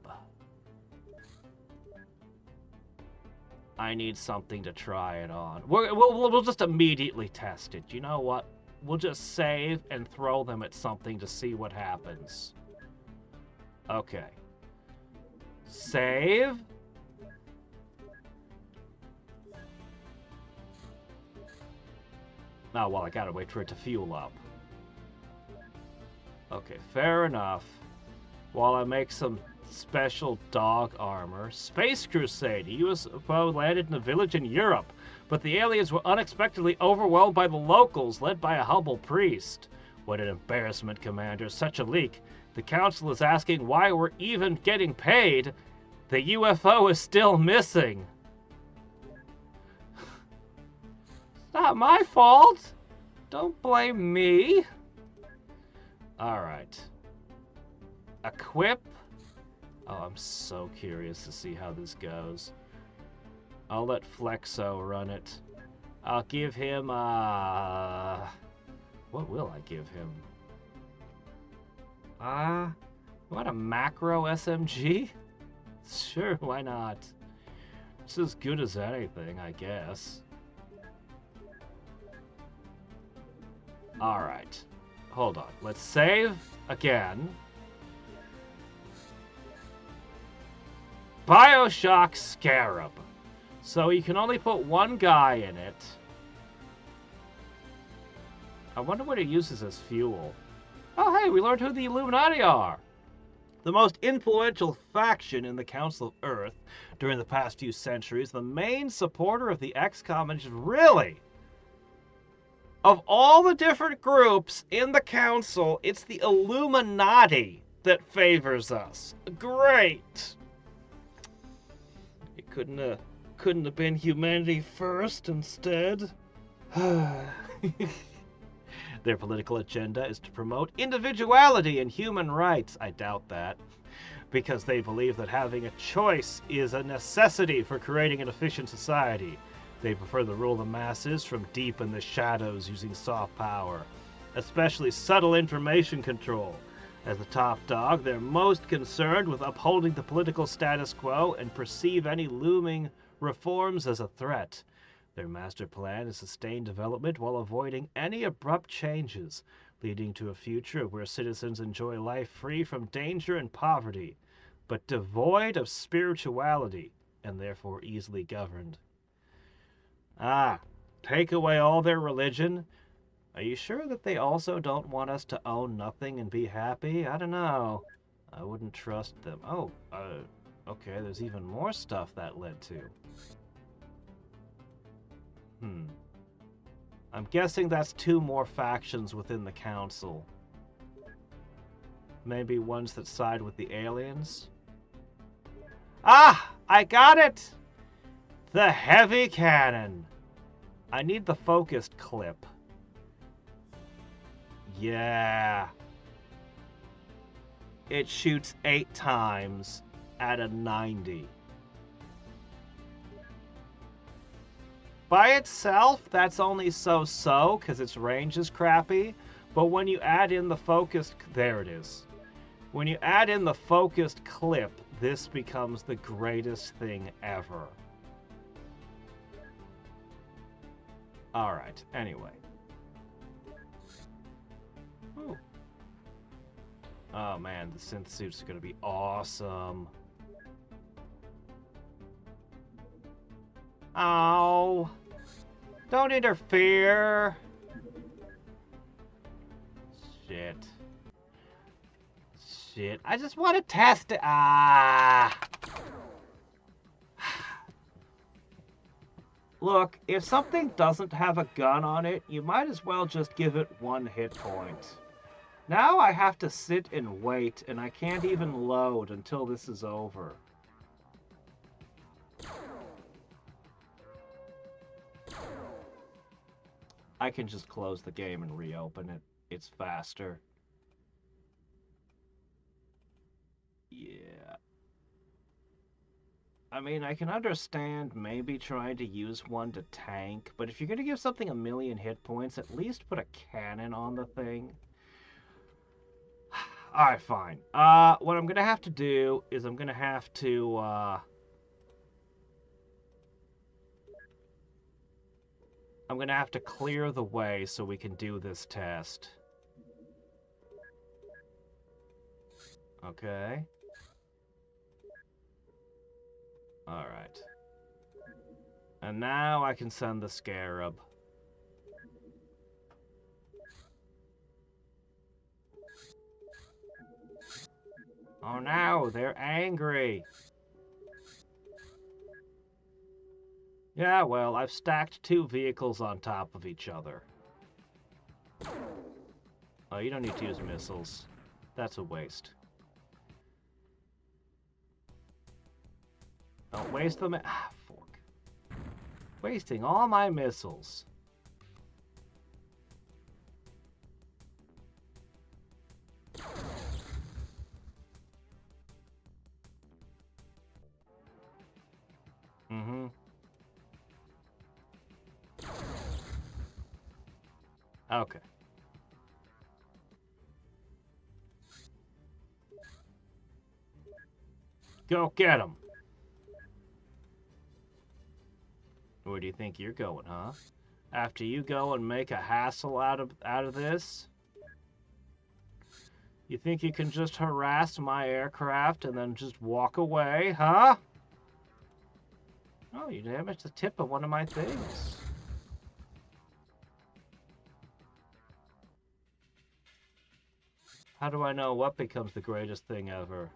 I need something to try it on. We'll just immediately test it. You know what? We'll just save and throw them at something to see what happens. Okay. Save. Oh, well, I gotta wait for it to fuel up. Okay, fair enough. While I make some special dog armor. Space Crusade. A U.S. foe landed in a village in Europe, but the aliens were unexpectedly overwhelmed by the locals, led by a humble priest. What an embarrassment, Commander. Such a leak. The Council is asking why we're even getting paid. The UFO is still missing. It's not my fault. Don't blame me. Alright. Equip. Oh, I'm so curious to see how this goes. I'll let Flexo run it. I'll give him, what will I give him? What, a macro SMG? Sure, why not? It's as good as anything, I guess. Alright. Hold on. Let's save again. Bioshock Scarab. So you can only put one guy in it. I wonder what it uses as fuel. Oh, hey, we learned who the Illuminati are. The most influential faction in the Council of Earth during the past few centuries, the main supporter of the Xcom, and really, of all the different groups in the Council, it's the Illuminati that favors us. Great! It couldn't have been humanity first instead. Their political agenda is to promote individuality and human rights. I doubt that, because they believe that having a choice is a necessity for creating an efficient society. They prefer to rule the masses from deep in the shadows using soft power, especially subtle information control. As the top dog, they're most concerned with upholding the political status quo and perceive any looming reforms as a threat. Their master plan is sustained development while avoiding any abrupt changes, leading to a future where citizens enjoy life free from danger and poverty, but devoid of spirituality and therefore easily governed. Take away all their religion? Are you sure that they also don't want us to own nothing and be happy? I don't know. I wouldn't trust them. Okay, there's even more stuff that led to. I'm guessing that's 2 more factions within the council. Maybe ones that side with the aliens? I got it! The heavy cannon! I need the focused clip. Yeah. It shoots 8 times at a 90. By itself, that's only so-so, because its range is crappy. But when you add in the focused... There it is. When you add in the focused clip, this becomes the greatest thing ever. Alright, anyway. Ooh. Oh man, the synth suits are going to be awesome. Oh, don't interfere. Shit. I just want to test it. Look, if something doesn't have a gun on it, you might as well just give it 1 hit point. Now I have to sit and wait, and I can't even load until this is over. I can just close the game and reopen it. It's faster. Yeah. I mean, I can understand maybe trying to use one to tank, but if you're going to give something 1,000,000 hit points, at least put a cannon on the thing. Alright, fine. What I'm going to have to do is I'm going to have to, I'm going to have to clear the way so we can do this test. Okay. Alright. And now I can send the Scarab. Oh no, they're angry. Yeah, well, I've stacked 2 vehicles on top of each other. Oh, you don't need to use missiles. That's a waste. Don't waste them. Fork. Wasting all my missiles. Okay. Go get him. Where do you think you're going, huh? After you go and make a hassle out of this? You think you can just harass my aircraft and then just walk away, huh? Oh, you damaged the tip of one of my things. How do I know what becomes the greatest thing ever?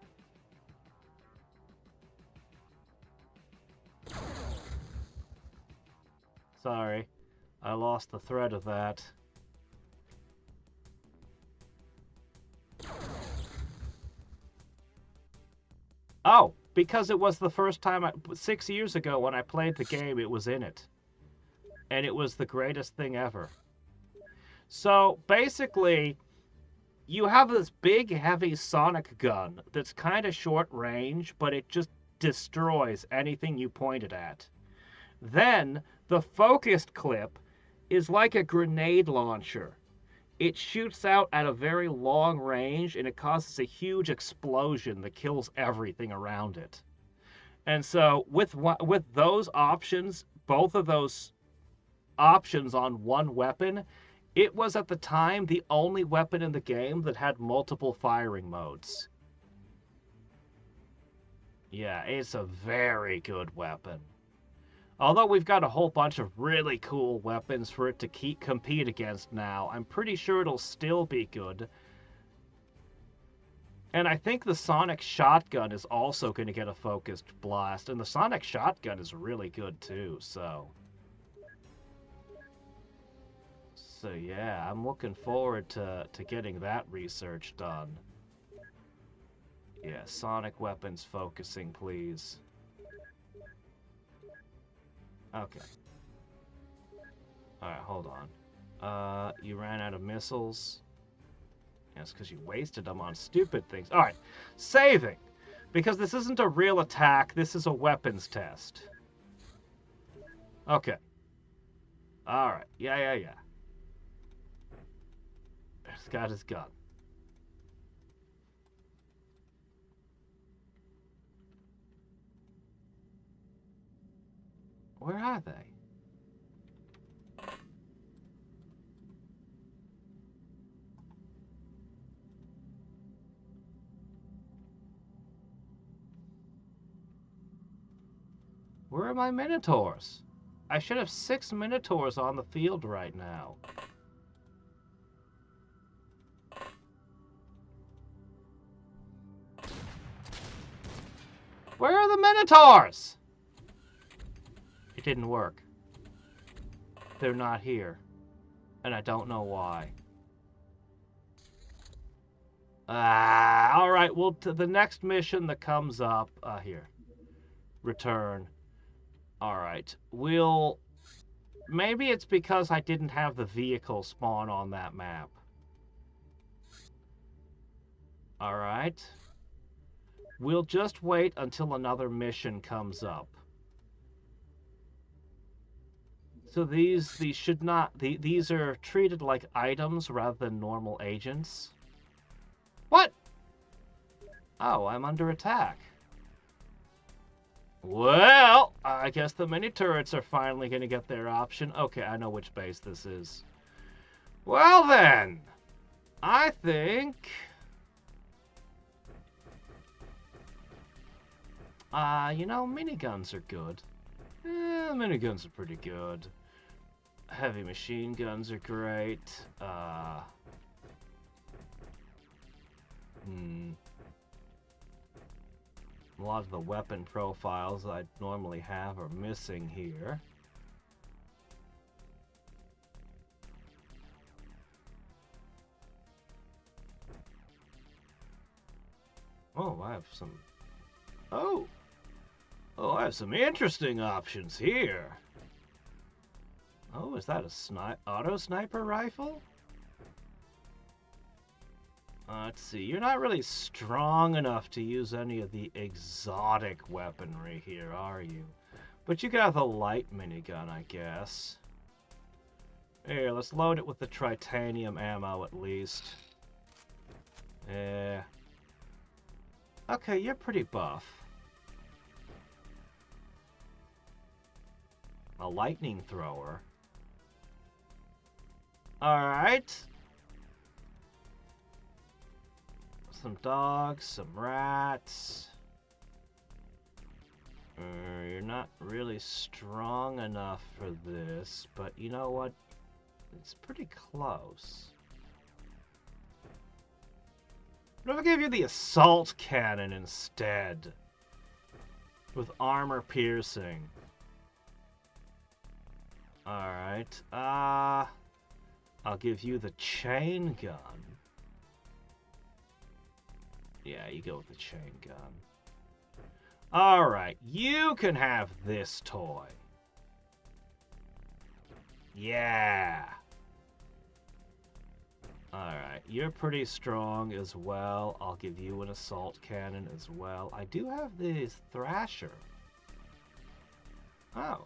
Sorry, I lost the thread of that. Oh, because it was the first time, 6 years ago when I played the game, it was in it. And it was the greatest thing ever. So, basically, you have this big, heavy sonic gun that's kind of short range, but it just destroys anything you point it at. Then, the focused clip is like a grenade launcher. It shoots out at a very long range, and it causes a huge explosion that kills everything around it. And so, with those options, both of those options on one weapon, it was at the time the only weapon in the game that had multiple firing modes. Yeah, it's a very good weapon. Although we've got a whole bunch of really cool weapons for it to compete against now, I'm pretty sure it'll still be good. And I think the Sonic Shotgun is also going to get a focused blast, and the Sonic Shotgun is really good too, so... So yeah, I'm looking forward to getting that research done. Yeah, sonic weapons focusing, please. Okay. Alright, hold on. You ran out of missiles. Yes, because you wasted them on stupid things. Alright, saving! Because this isn't a real attack, this is a weapons test. Okay. Alright, yeah. He's got his gun. Where are they? Where are my Minotaurs? I should have 6 Minotaurs on the field right now. Where are the Minotaurs? It didn't work. They're not here. And I don't know why. Alright, well, to the next mission that comes up... here. Return. Alright, we'll... Maybe it's because I didn't have the vehicle spawn on that map. Alright. We'll just wait until another mission comes up. So these should not... These are treated like items rather than normal agents. What? Oh, I'm under attack. Well, I guess the mini turrets are finally going to get their option. Okay, I know which base this is. Well then, I think... you know, miniguns are good. Miniguns are pretty good. Heavy machine guns are great. A lot of the weapon profiles I'd normally have are missing here. Oh, I have some... Oh! Oh, I have some interesting options here. Oh, is that a auto sniper rifle? Let's see, you're not really strong enough to use any of the exotic weaponry here, are you? But you got the light minigun, I guess. Here, let's load it with the titanium ammo at least. Yeah. Okay, you're pretty buff. A lightning thrower. Alright. Some dogs, some rats. You're not really strong enough for this, but you know what? It's pretty close. What if I gave you the assault cannon instead? With armor piercing. Alright, I'll give you the chain gun. Yeah, you go with the chain gun. Alright, you can have this toy. Yeah. Alright, you're pretty strong as well. I'll give you an assault cannon as well. I do have this Thrasher. Oh.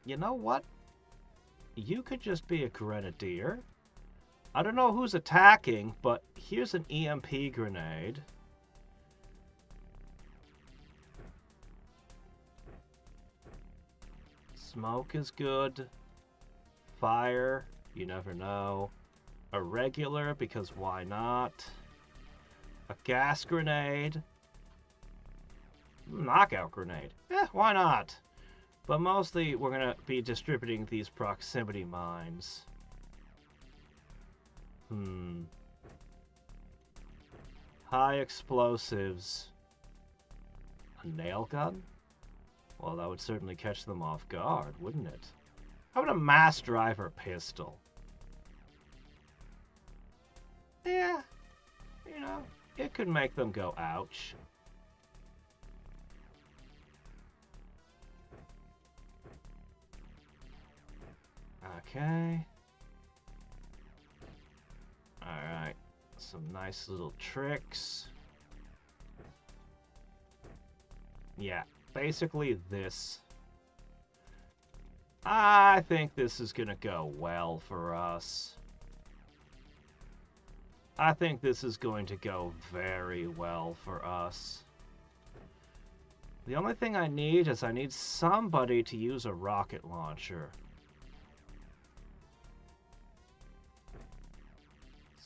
You know what? You could just be a grenadier. I don't know who's attacking, but here's an EMP grenade. Smoke is good. Fire, you never know. A regular, because why not? A gas grenade. Knockout grenade. Why not? But mostly we're going to be distributing these proximity mines. High explosives. A nail gun? Well, that would certainly catch them off guard, wouldn't it? How about a mass driver pistol? Yeah, you know, it could make them go ouch. Okay. Alright, some nice little tricks. Yeah, basically this. I think this is gonna go well for us. I think this is going to go very well for us. The only thing I need is I need somebody to use a rocket launcher.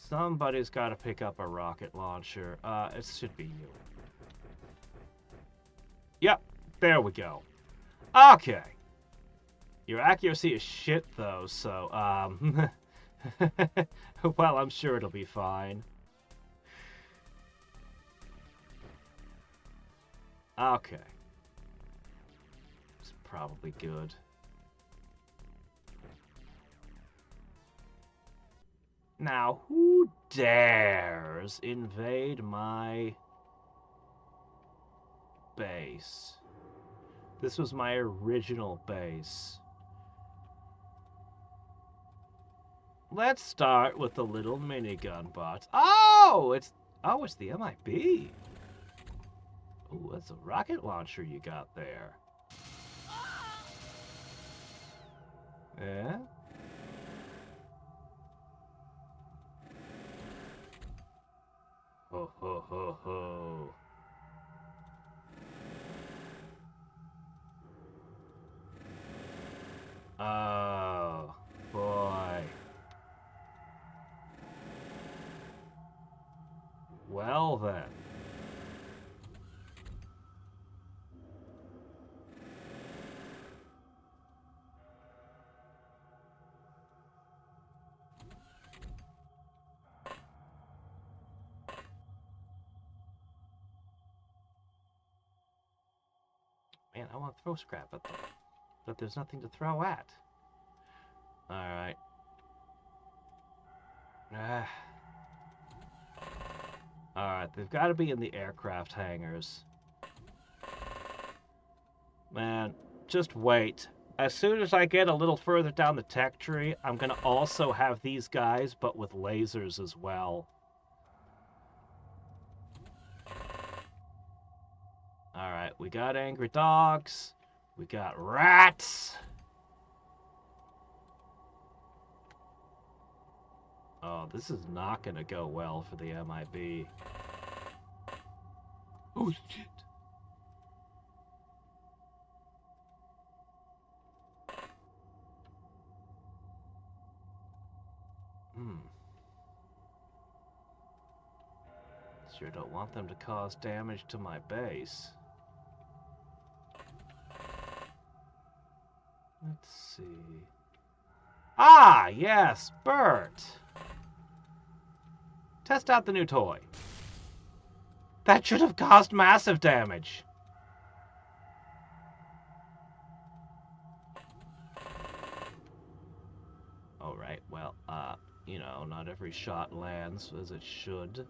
Somebody's got to pick up a rocket launcher. It should be you. Yep, there we go. Okay. Your accuracy is shit, though, so, well, I'm sure it'll be fine. Okay. It's probably good. Now, who dares invade my base? This was my original base. Let's start with the little minigun bots. Oh, it's the MIB. Oh, that's a rocket launcher you got there. Yeah? Ho ho ho ho. Oh, boy. Well then. Man, I want to throw scrap at them, but there's nothing to throw at. Alright. Alright, they've got to be in the aircraft hangars. Man, just wait. As soon as I get a little further down the tech tree, I'm going to also have these guys, but with lasers as well. Alright, we got angry dogs. We got rats. Oh, this is not going to go well for the MIB. Oh, shit. Sure don't want them to cause damage to my base. Let's see. Ah, yes, Bert. Test out the new toy. That should have caused massive damage. Alright, well, you know, not every shot lands as it should.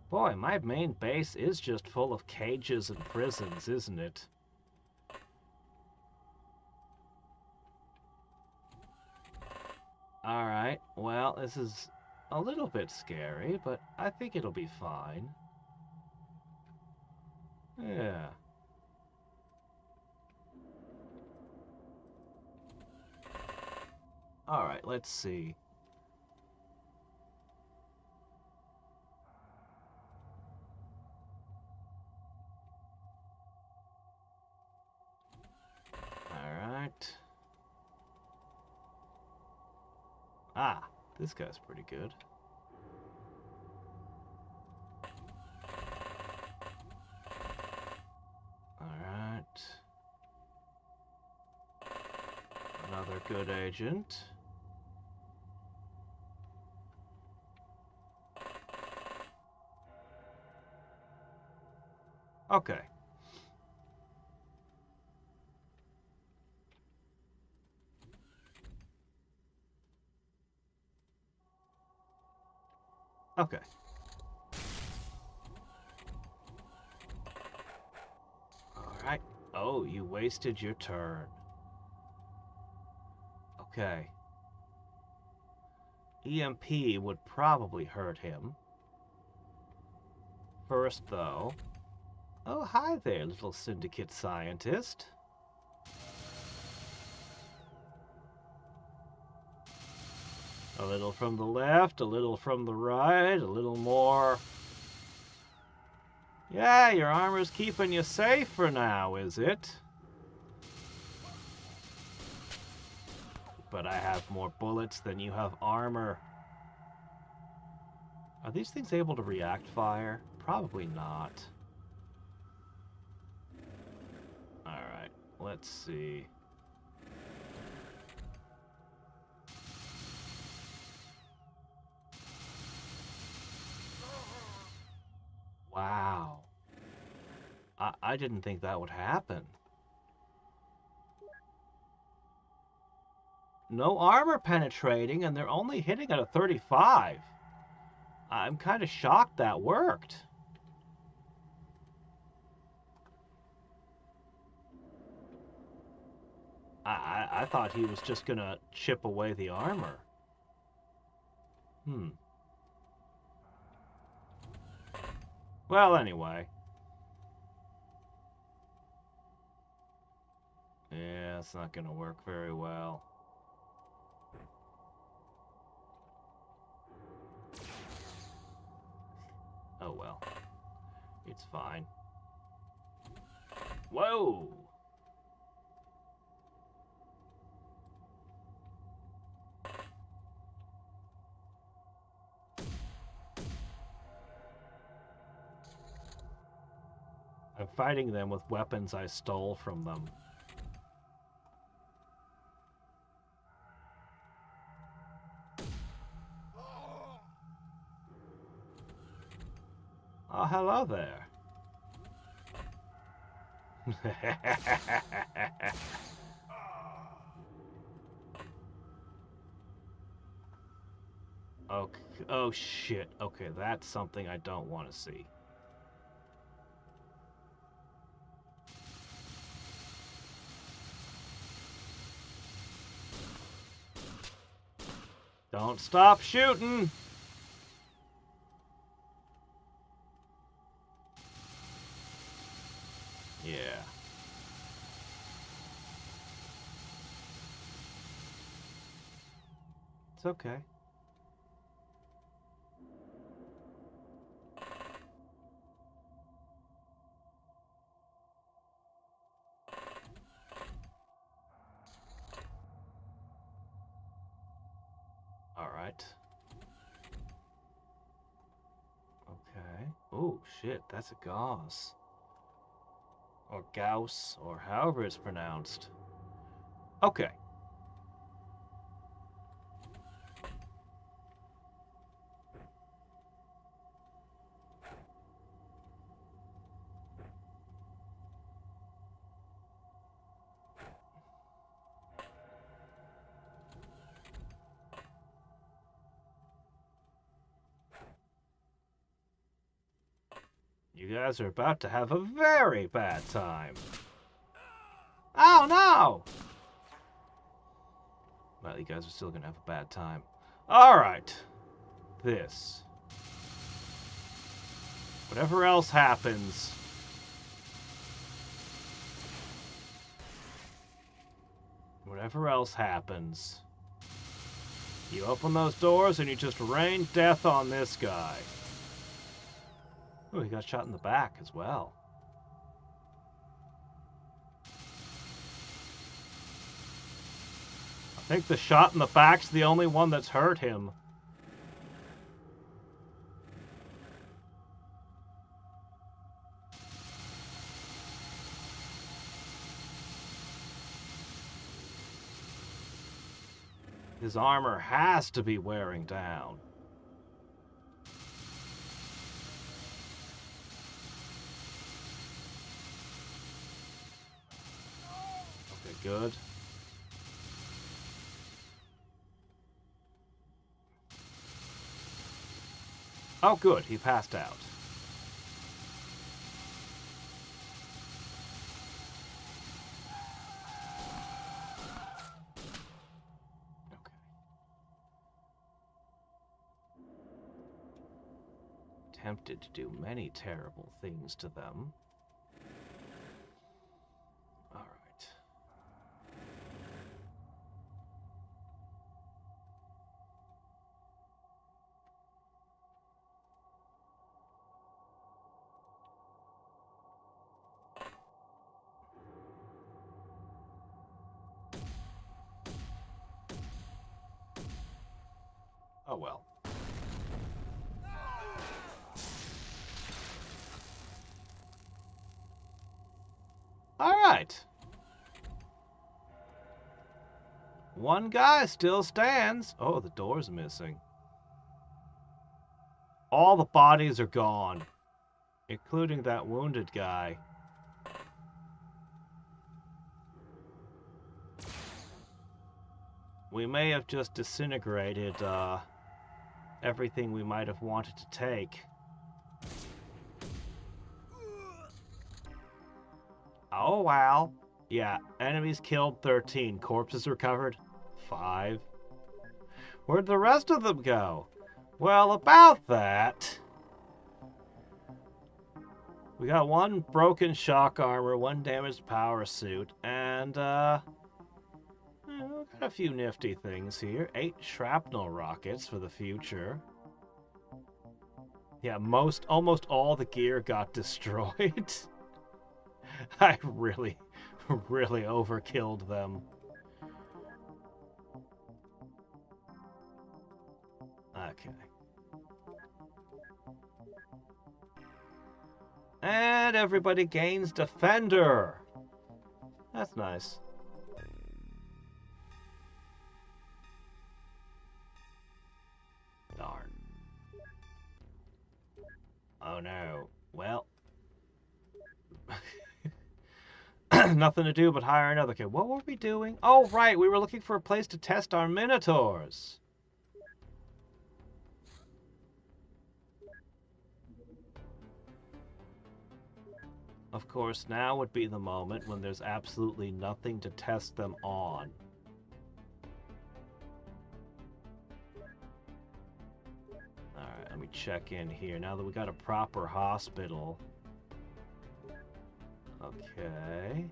Boy, my main base is just full of cages and prisons, isn't it? Alright, well, this is a little bit scary, but I think it'll be fine. Yeah. Alright, let's see. Alright. Ah, this guy's pretty good. Alright. Another good agent. Okay. Okay. Alright. Oh, you wasted your turn. Okay. EMP would probably hurt him. First, though... Oh, hi there, little syndicate scientist. A little from the left, a little from the right, a little more... Yeah, your armor's keeping you safe for now, is it? But I have more bullets than you have armor. Are these things able to react fire? Probably not. Alright, let's see. Wow. I didn't think that would happen. No armor penetrating, and they're only hitting at a 35. I'm kind of shocked that worked. I thought he was just gonna chip away the armor. Well, anyway. Yeah, it's not gonna work very well. Oh well. It's fine. Whoa! I'm fighting them with weapons I stole from them. Oh, hello there. Okay. Oh, shit. Okay, that's something I don't want to see. Don't stop shooting! Yeah. It's okay. Alright. Okay. Oh, shit, that's a gauze. Or Gauss, or however it's pronounced. Okay. You guys are about to have a very bad time. Oh, no! Well, you guys are still gonna have a bad time. Alright. This. Whatever else happens... Whatever else happens... You open those doors and you just rain death on this guy. Oh, he got shot in the back as well. I think the shot in the back's the only one that's hurt him. His armor has to be wearing down. Okay, good. Oh, good. He passed out. Okay. Tempted to do many terrible things to them. All right. Oh well. All right. One guy still stands. Oh, the door's missing. All the bodies are gone, including that wounded guy. We may have just disintegrated everything we might have wanted to take. Oh, wow. Yeah, enemies killed 13. Corpses recovered 5. Where'd the rest of them go? Well, about that... We got 1 broken shock armor, 1 damaged power suit, and, we got a few nifty things here. 8 shrapnel rockets for the future. Yeah, almost all the gear got destroyed. I really overkilled them. Okay. And everybody gains Defender. That's nice. Darn. Oh no. Well. Nothing to do but hire another kid. What were we doing? Oh, right. We were looking for a place to test our Minotaurs. Of course, now would be the moment when there's absolutely nothing to test them on. Alright, let me check in here. Now that we got a proper hospital. Okay.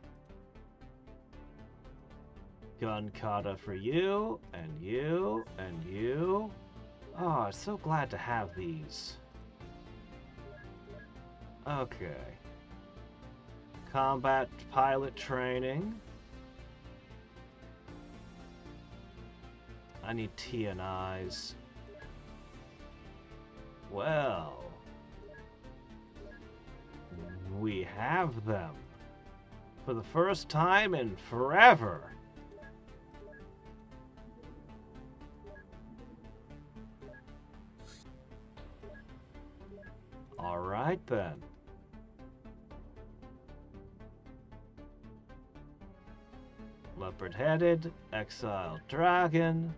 Gun kata for you, and you, and you. Oh, I'm so glad to have these. Okay. Combat pilot training. I need TNIs. Well, we have them. For the first time in forever. Alright then. Leopard-headed, exiled dragon.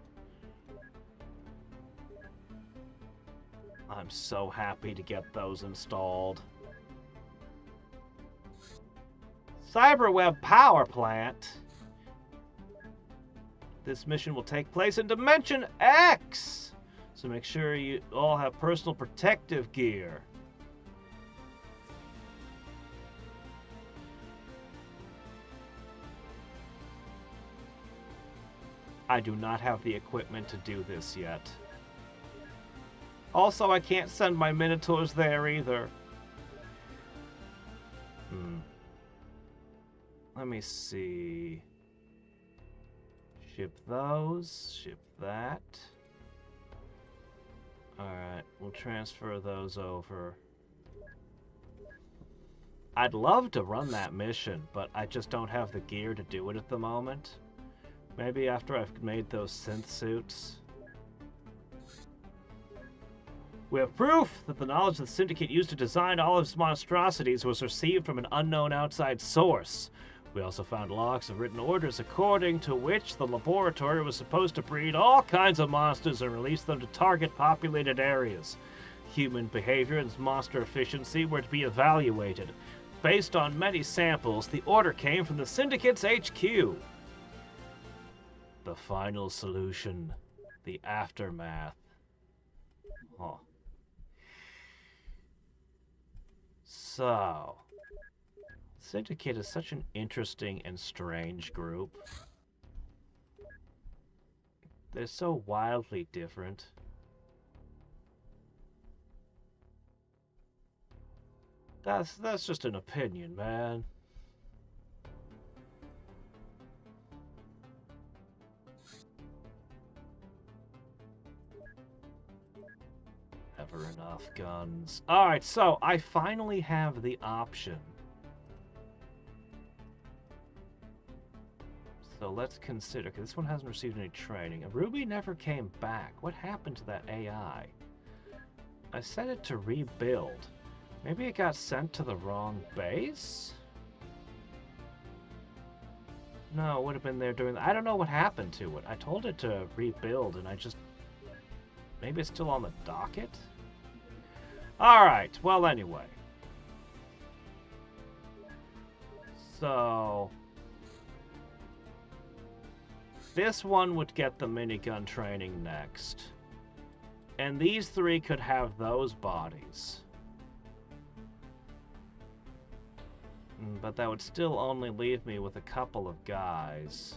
I'm so happy to get those installed. Cyberweb power plant. This mission will take place in Dimension X. So make sure you all have personal protective gear. I do not have the equipment to do this yet. Also, I can't send my Minotaurs there either. Let me see. Ship those. Ship that. Alright, we'll transfer those over. I'd love to run that mission, but I just don't have the gear to do it at the moment. Maybe after I've made those synth suits. We have proof that the knowledge the Syndicate used to design all of its monstrosities was received from an unknown outside source. We also found logs of written orders according to which the laboratory was supposed to breed all kinds of monsters and release them to target populated areas. Human behavior and monster efficiency were to be evaluated. Based on many samples, the order came from the Syndicate's HQ. The final solution. The aftermath. Oh. So, Syndicate is such an interesting and strange group. They're so wildly different. That's just an opinion, man. Never enough guns. Alright, so I finally have the option. So let's consider, because this one hasn't received any training. Ruby never came back. What happened to that AI? I set it to rebuild. Maybe it got sent to the wrong base? No, it would have been there during the... I don't know what happened to it. I told it to rebuild, and I just... Maybe it's still on the docket? Alright, well anyway. So... This one would get the minigun training next. And these three could have those bodies. But that would still only leave me with a couple of guys.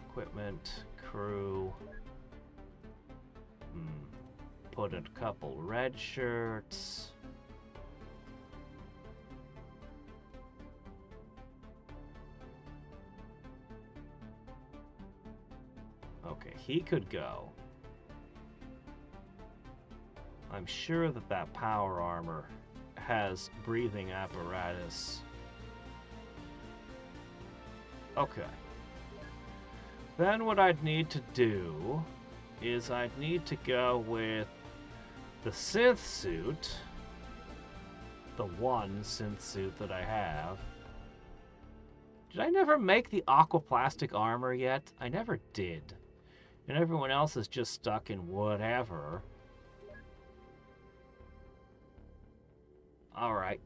Equipment, crew. Put a couple red shirts. Okay, he could go. I'm sure that that power armor has breathing apparatus. Okay. Then what I'd need to do is I'd need to go with the synth suit. The one synth suit that I have. Did I never make the aquaplastic armor yet? I never did. And everyone else is just stuck in whatever. Alright.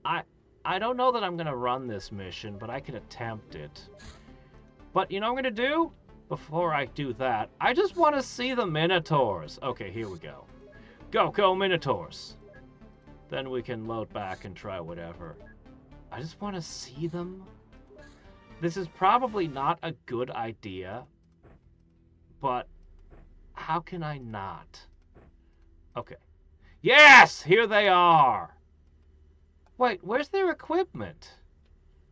I don't know that I'm going to run this mission, but I can attempt it. But you know what I'm going to do? Before I do that, I just want to see the Minotaurs. Okay, here we go. Go, Minotaurs. Then we can load back and try whatever. I just want to see them. This is probably not a good idea. But how can I not? Okay. Yes! Here they are! Wait, where's their equipment?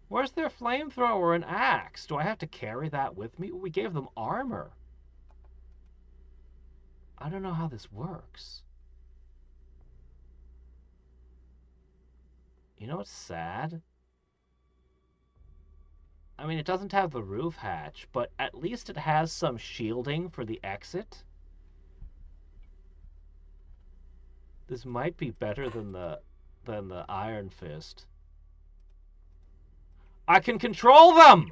Where's their flamethrower and axe? Do I have to carry that with me? We gave them armor. I don't know how this works. You know what's sad? I mean, it doesn't have the roof hatch, but at least it has some shielding for the exit. This might be better than the Iron Fist. I can control them!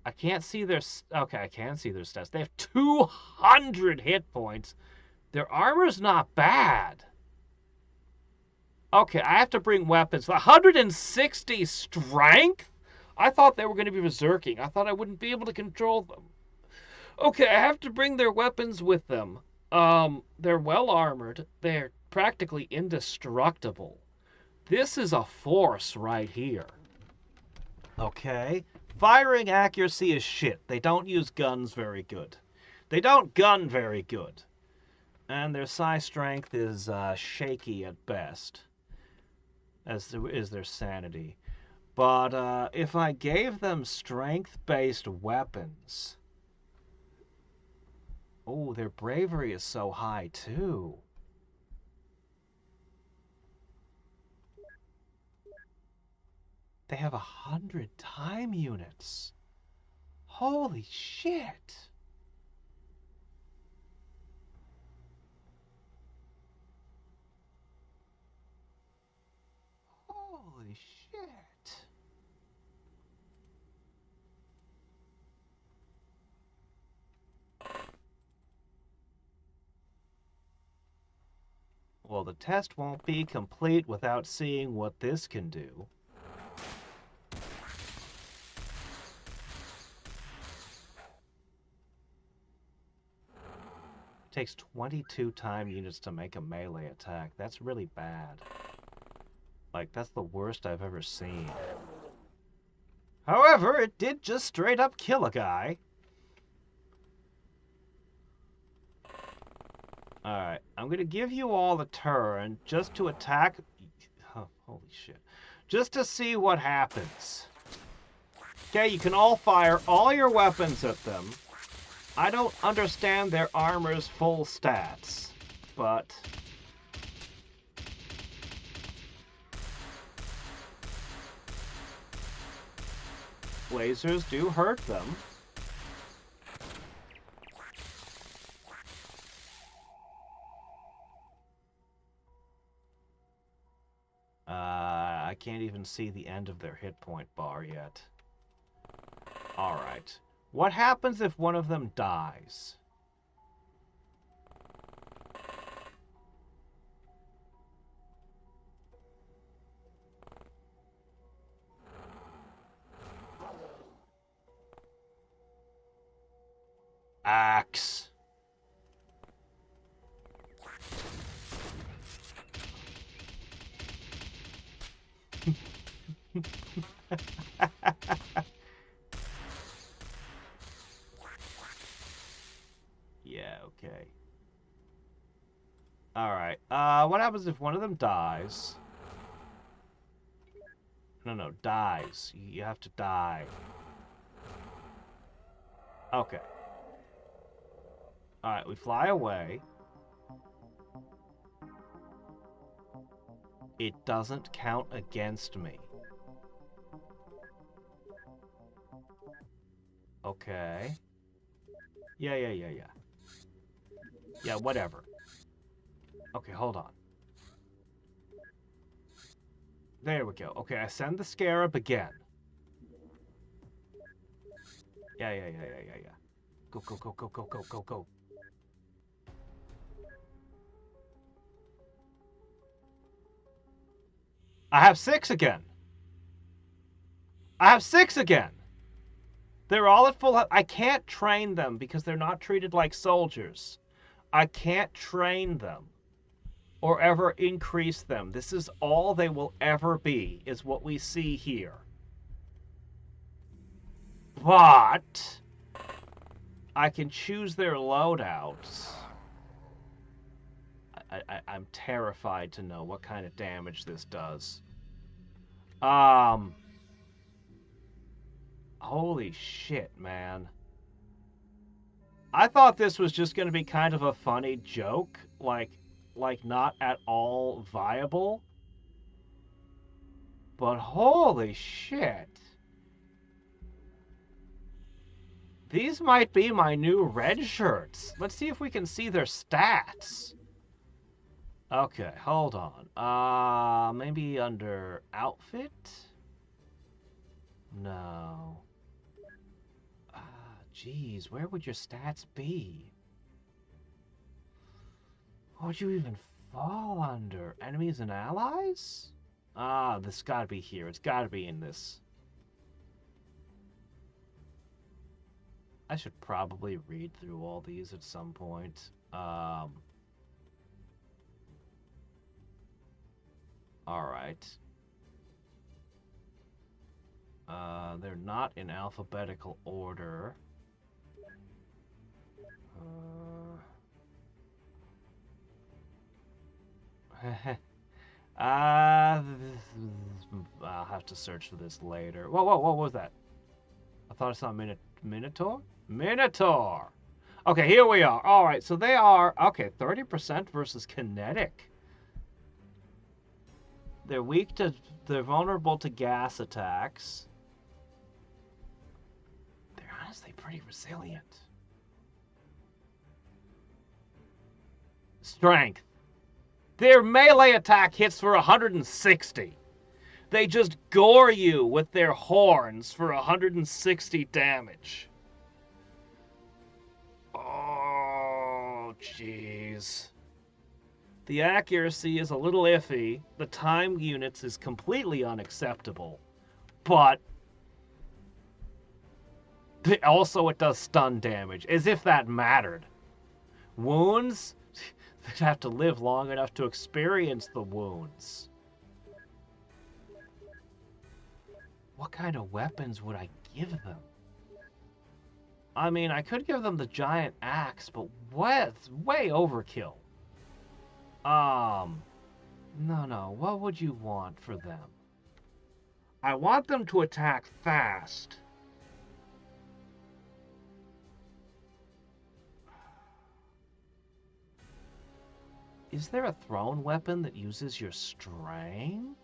I can't see their... Okay, I can see their stats. They have 200 hit points. Their armor's not bad. Okay, I have to bring weapons. 160 strength? I thought they were going to be berserking. I thought I wouldn't be able to control them. Okay, I have to bring their weapons with them. They're well armored. They're practically indestructible. This is a force right here. Okay. Firing accuracy is shit. They don't use guns very good. They don't gun very good. And their psi strength is shaky at best. As is their sanity. But if I gave them strength-based weapons... Oh, their bravery is so high, too. They have 100 time units. Holy shit. Holy shit. Well, the test won't be complete without seeing what this can do. Takes 22 time units to make a melee attack. That's really bad. Like, that's the worst I've ever seen. However, it did just straight up kill a guy. Alright, I'm going to give you all a turn just to attack... Oh, holy shit. Just to see what happens. Okay, you can all fire all your weapons at them. I don't understand their armor's full stats, but... lasers do hurt them. I can't even see the end of their hit point bar yet. Alright. What happens if one of them dies? Axe. Yeah, okay. Alright, what happens if one of them dies? No, dies. You have to die. Okay. Alright, we fly away. It doesn't count against me. Okay. Yeah. Yeah, whatever. Okay, hold on. There we go. Okay, I send the scarab again. Yeah. Go. I have 6 again. I have 6 again. They're all at full health. I can't train them because they're not treated like soldiers. I can't train them or ever increase them. This is all they will ever be, is what we see here. But I can choose their loadouts. I'm terrified to know what kind of damage this does. Holy shit, man. I thought this was just going to be kind of a funny joke, like not at all viable. But holy shit. These might be my new red shirts. Let's see if we can see their stats. Okay, hold on. Maybe under outfit? No. Geez, where would your stats be? What would you even fall under? Enemies and allies? This gotta be here. It's gotta be in this. I should probably read through all these at some point. Alright. They're not in alphabetical order. I'll have to search for this later. Whoa, what was that? I thought I saw a Minotaur? Minotaur! Okay, here we are. Alright, so they are, 30% versus kinetic. They're they're vulnerable to gas attacks. They're honestly pretty resilient. Strength. Their melee attack hits for 160. They just gore you with their horns for 160 damage. Oh, jeez. The accuracy is a little iffy. The time units is completely unacceptable. But also it does stun damage, as if that mattered. Wounds? They'd have to live long enough to experience the wounds. What kind of weapons would I give them? I mean, I could give them the giant axe, but it's way overkill. No. What would you want for them? I want them to attack fast. Is there a thrown weapon that uses your strength?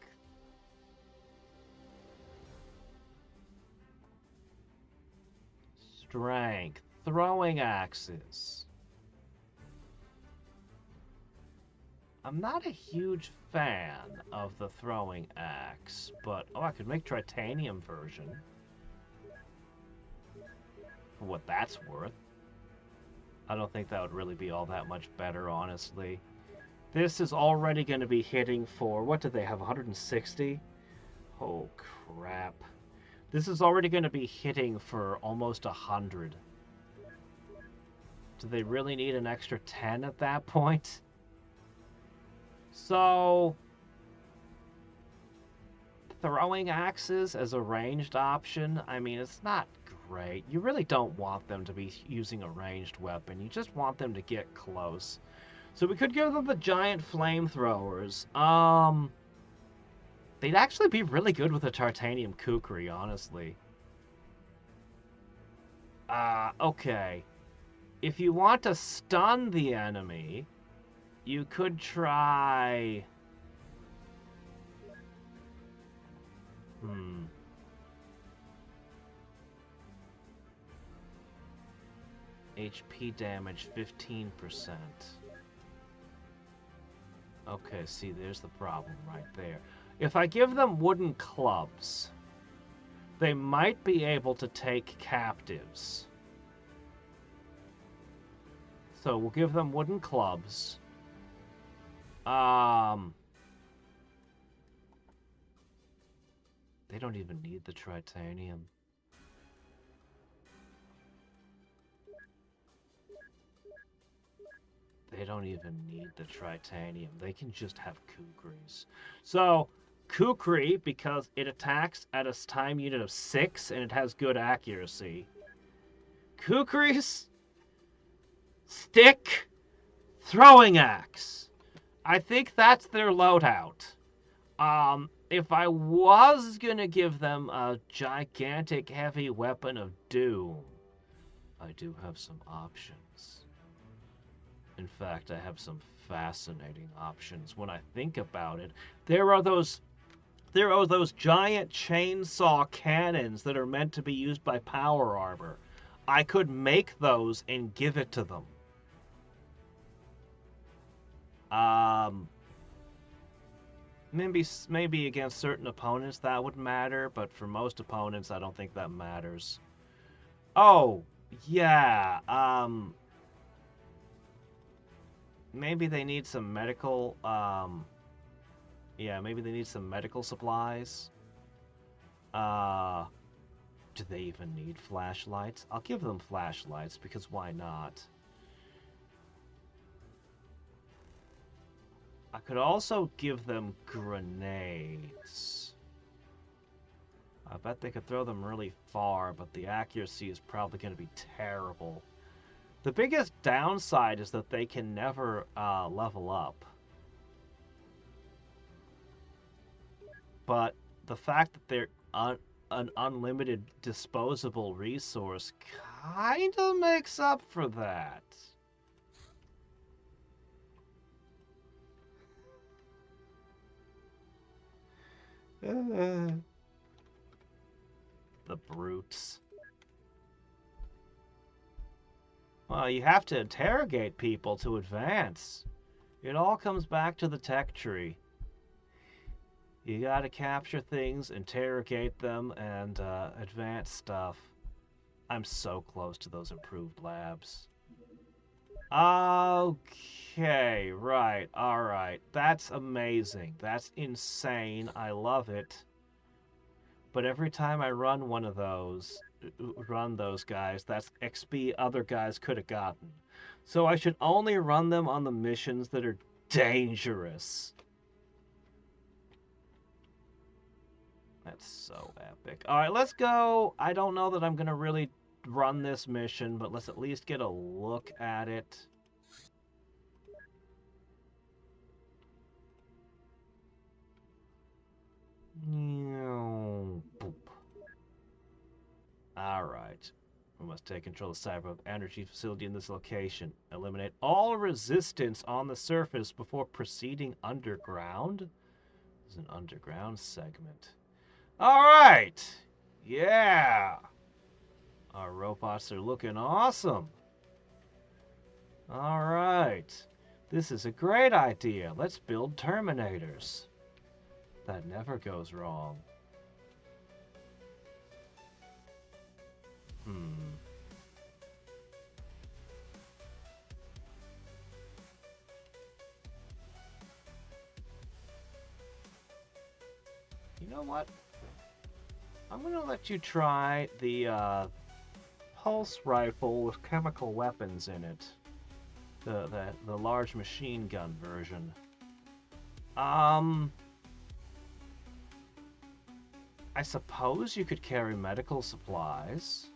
Strength. Throwing axes. I'm not a huge fan of the throwing axe, but I could make titanium version. For what that's worth. I don't think that would really be all that much better, honestly. This is already going to be hitting for, what did they have, 160? Oh, crap. This is already going to be hitting for almost 100. Do they really need an extra 10 at that point? So, throwing axes as a ranged option, I mean, it's not great. You really don't want them to be using a ranged weapon. You just want them to get close. So we could give them the giant flamethrowers. They'd actually be really good with a titanium kukri, honestly. Okay. If you want to stun the enemy, you could try... HP damage 15%. Okay, see, there's the problem right there. If I give them wooden clubs, they might be able to take captives. So we'll give them wooden clubs. They don't even need the titanium. They don't even need the titanium. They can just have kukris. So, kukri, because it attacks at a time unit of 6 and it has good accuracy. Kukris, stick, throwing axe. I think that's their loadout. If I was gonna give them a gigantic heavy weapon of doom, I do have some options. In fact, I have some fascinating options. When I think about it, there are those giant chainsaw cannons that are meant to be used by power armor. I could make those and give it to them. Maybe against certain opponents that would matter, but for most opponents I don't think that matters. Oh, yeah. Maybe they need some medical yeah, maybe they need some medical supplies. Do they even need flashlights? I'll give them flashlights because why not? I could also give them grenades. I bet they could throw them really far, but the accuracy is probably going to be terrible. The biggest downside is that they can never level up. But the fact that they're an unlimited disposable resource kind of makes up for that. The brutes. Well, you have to interrogate people to advance. It all comes back to the tech tree. You gotta capture things, interrogate them, and advance stuff. I'm so close to those improved labs. Okay, right, alright. That's amazing. That's insane. I love it. But every time I run one of those, run those guys, that's XP other guys could have gotten. So I should only run them on the missions that are dangerous. That's so epic. Alright, let's go. I don't know that I'm going to really run this mission, but let's at least get a look at it. Boop. Alright. We must take control of the cyber energy facility in this location. Eliminate all resistance on the surface before proceeding underground. There's an underground segment. Alright! Yeah! Our robots are looking awesome. Alright. This is a great idea. Let's build Terminators. That never goes wrong. You know what? I'm gonna let you try the pulse rifle with chemical weapons in it. The large machine gun version. I suppose you could carry medical supplies.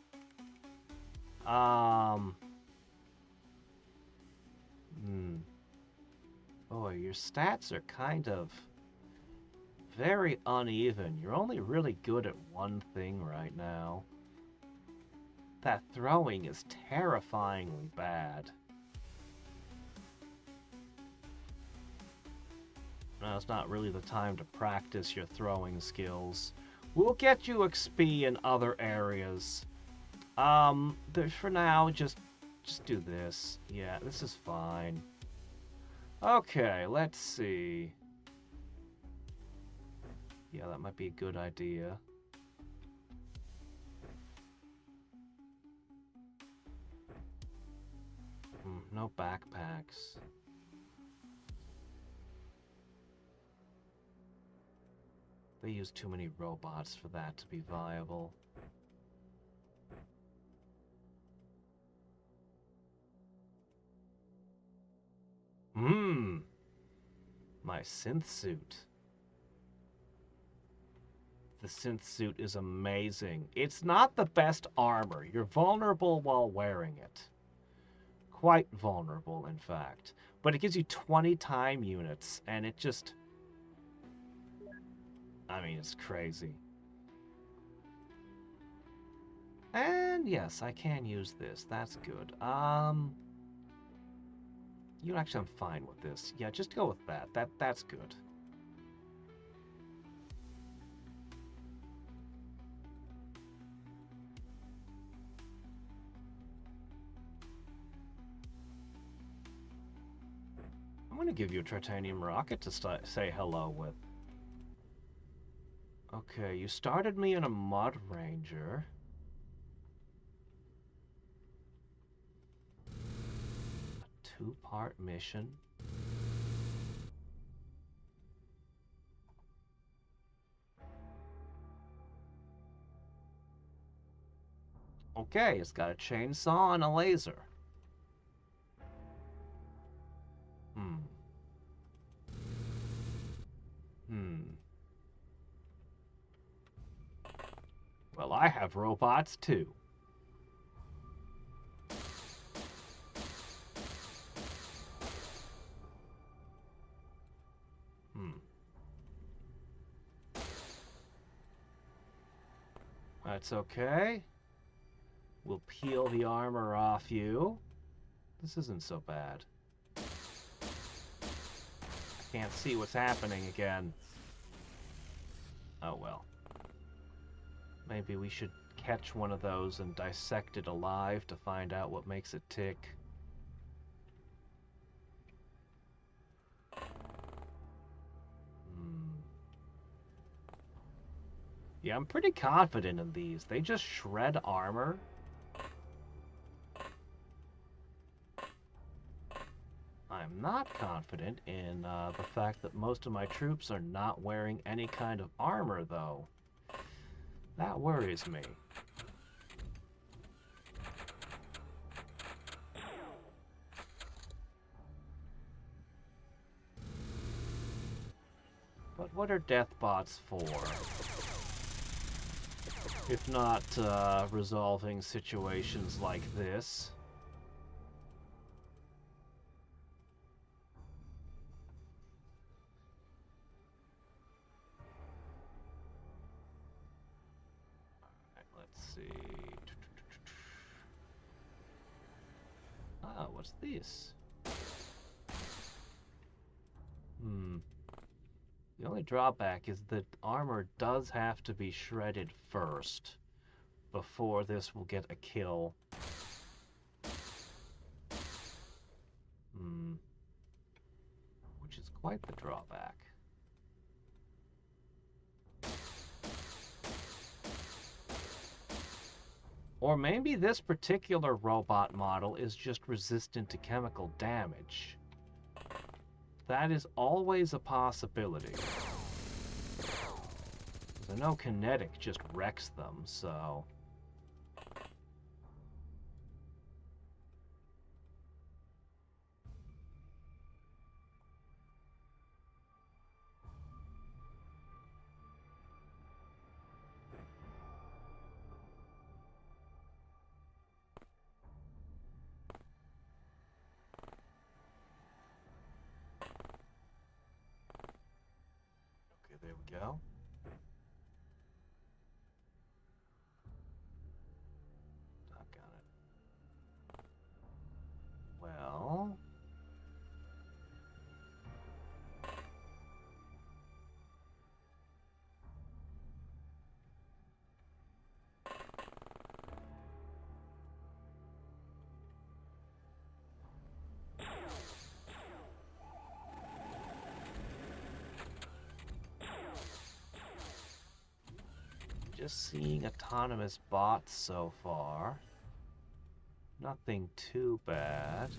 Boy, your stats are kind of very uneven. You're only really good at one thing right now. That throwing is terrifyingly bad. Now, it's not really the time to practice your throwing skills. We'll get you XP in other areas. For now, just do this. Yeah, this is fine. Okay, let's see. Yeah, that might be a good idea. No backpacks. They use too many robots for that to be viable. My synth suit. The synth suit is amazing. It's not the best armor. You're vulnerable while wearing it. Quite vulnerable, in fact. But it gives you 20 time units, and it just... I mean, it's crazy. And can? Yes, I can use this. That's good. You know, actually, I'm fine with this. Yeah, just go with that. That's good. I'm gonna give you a titanium rocket to say hello with. Okay, you started me in a Mud Ranger. A 2-part mission. Okay, it's got a chainsaw and a laser. Well, I have robots too. That's okay. We'll peel the armor off you. This isn't so bad. I can't see what's happening again. Oh well. Maybe we should catch one of those and dissect it alive to find out what makes it tick. Yeah, I'm pretty confident in these. They just shred armor. I'm not confident in the fact that most of my troops are not wearing any kind of armor, though. That worries me. But what are death bots for? If not resolving situations like this. Alright, let's see. Ah, what's this? The only drawback is that armor does have to be shredded first before this will get a kill. Which is quite the drawback. Or maybe this particular robot model is just resistant to chemical damage. That is always a possibility. I know kinetic just wrecks them, so... Okay, there we go. Doggone it. Well... Just seeing autonomous bots so far. Nothing too bad.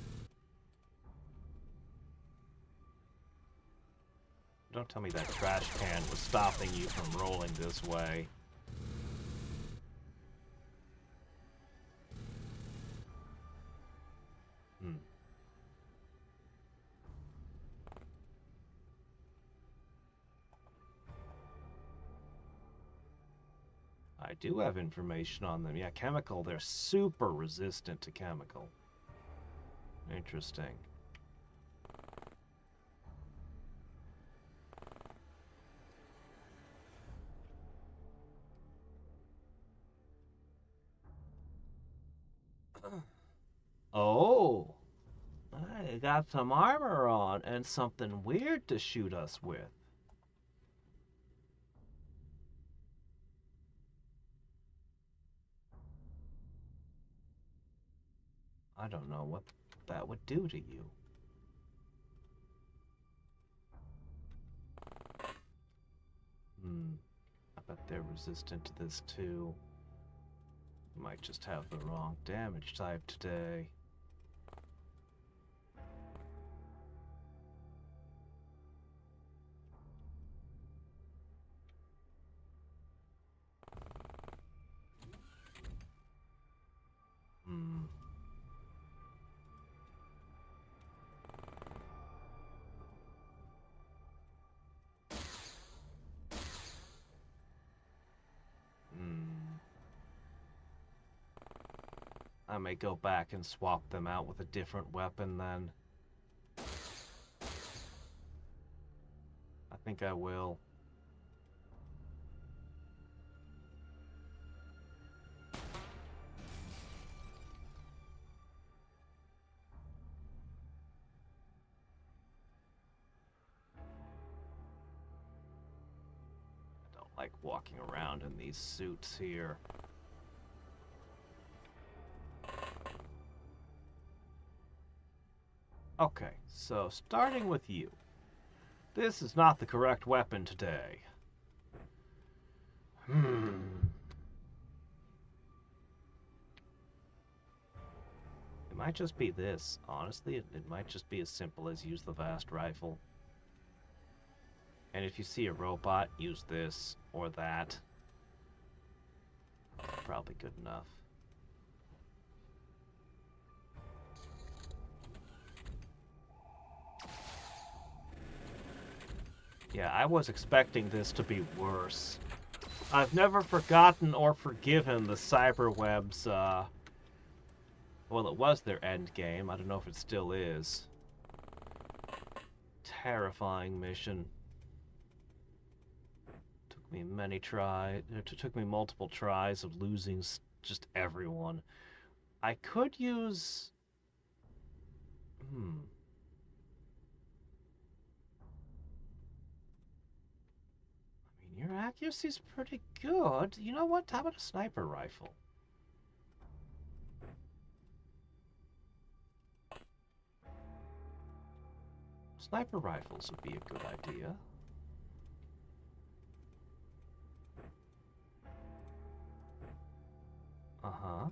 Don't tell me that trash can was stopping you from rolling this way. I do have information on them. Yeah, chemical. They're super resistant to chemical. Interesting. Oh, I got some armor on and something weird to shoot us with. I don't know what that would do to you. I bet they're resistant to this too. Might just have the wrong damage type today. I may go back and swap them out with a different weapon then. I think I will. I don't like walking around in these suits here. Okay, so starting with you. This is not the correct weapon today. It might just be this. Honestly, it might just be as simple as use the vast rifle. And if you see a robot, use this or that. Probably good enough. Yeah, I was expecting this to be worse. I've never forgotten or forgiven the Cyberwebs, well, it was their end game. I don't know if it still is. Terrifying mission. Took me many tries. It took me multiple tries of losing just everyone. I could use... Your accuracy's pretty good. You know what? How about a sniper rifle? Sniper rifles would be a good idea. Uh-huh.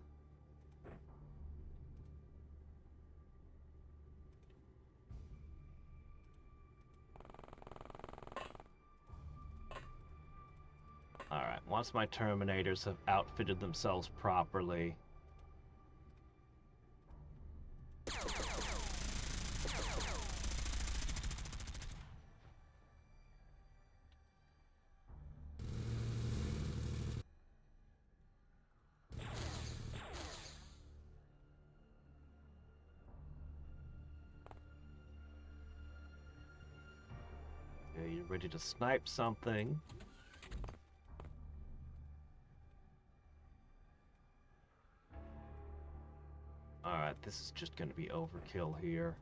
Alright, once my Terminators have outfitted themselves properly... Okay, you're ready to snipe something. Alright, this is just gonna be overkill here.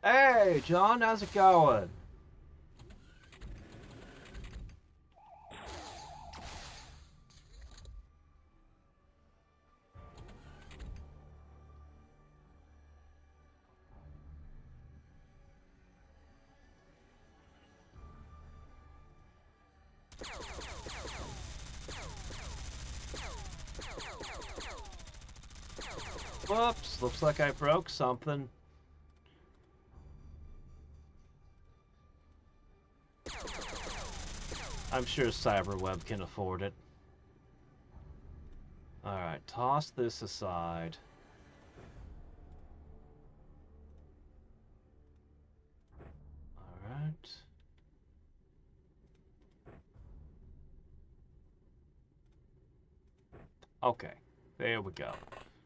Hey, John, how's it going? Whoops, looks like I broke something. I'm sure Cyberweb can afford it. Alright, toss this aside. Alright. Okay, there we go.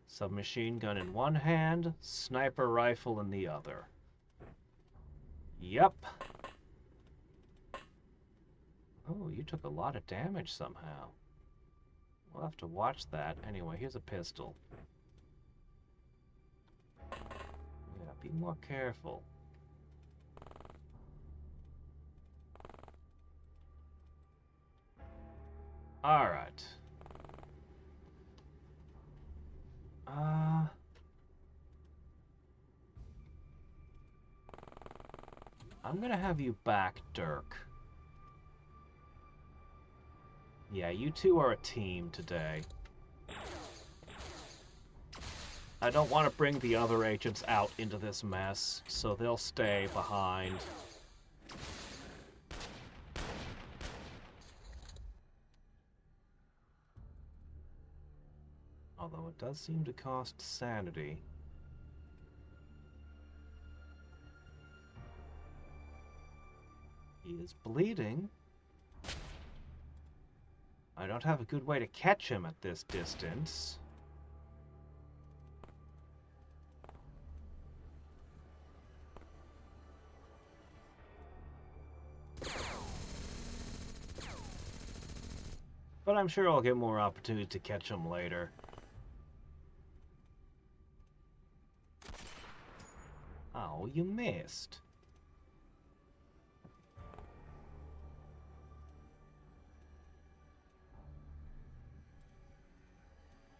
Submachine gun in one hand, sniper rifle in the other. Yep. Oh, you took a lot of damage somehow. We'll have to watch that. Anyway, here's a pistol. Yeah, be more careful. Alright. I'm gonna have you back, Dirk. Yeah, you two are a team today. I don't want to bring the other agents out into this mess, so they'll stay behind. Although it does seem to cost sanity. He is bleeding. I don't have a good way to catch him at this distance. But I'm sure I'll get more opportunity to catch him later. Oh, you missed.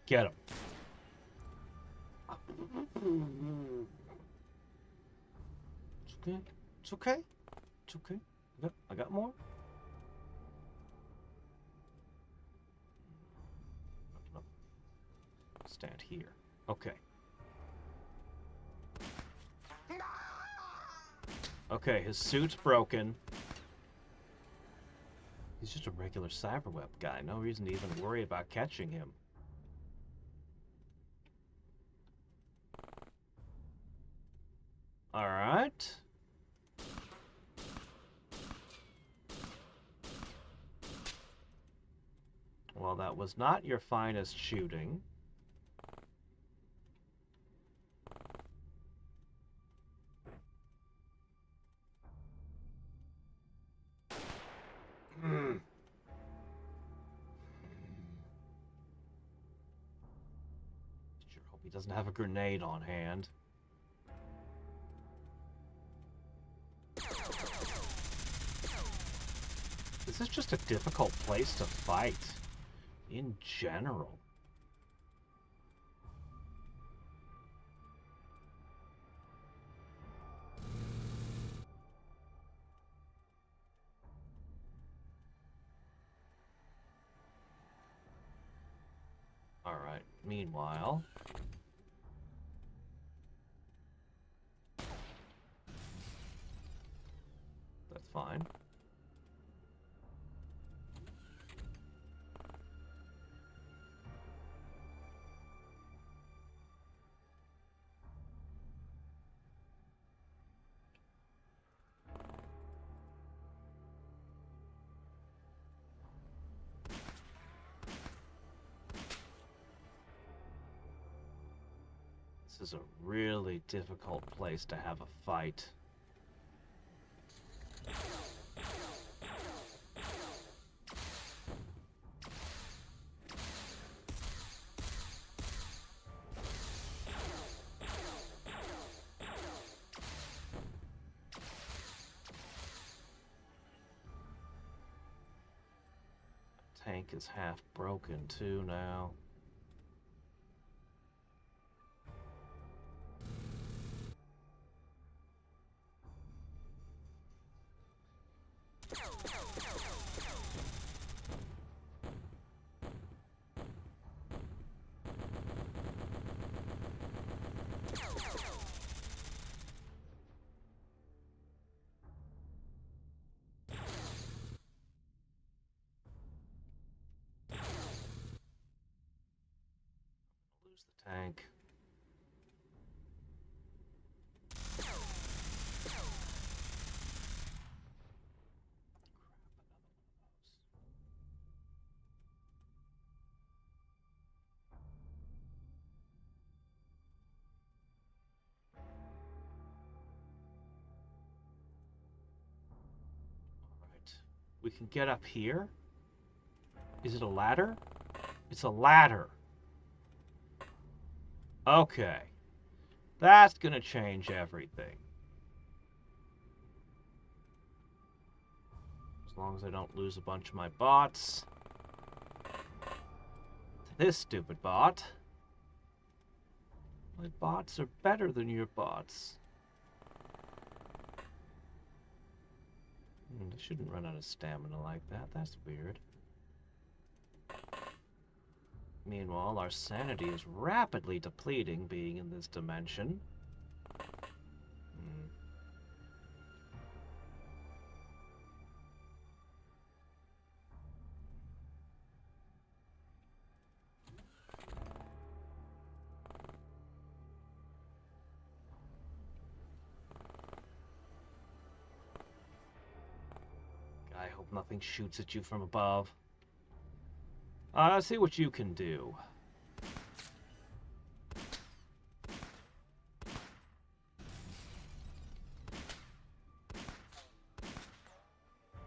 Get him. It's okay. It's okay. It's okay. I got more. Stand here. Okay. Okay, his suit's broken. He's just a regular cyberweb guy. No reason to even worry about catching him. Alright. Well, that was not your finest shooting. Sure hope he doesn't have a grenade on hand. This is just a difficult place to fight, in general. Alright, meanwhile... That's fine. This is a really difficult place to have a fight. Tank is half broken too now. Lose the tank. Alright. We can get up here? Is it a ladder? It's a ladder. Okay. That's gonna change everything. As long as I don't lose a bunch of my bots. This stupid bot. My bots are better than your bots. I shouldn't run out of stamina like that. That's weird. Meanwhile, our sanity is rapidly depleting being in this dimension. I hope nothing shoots at you from above. See what you can do.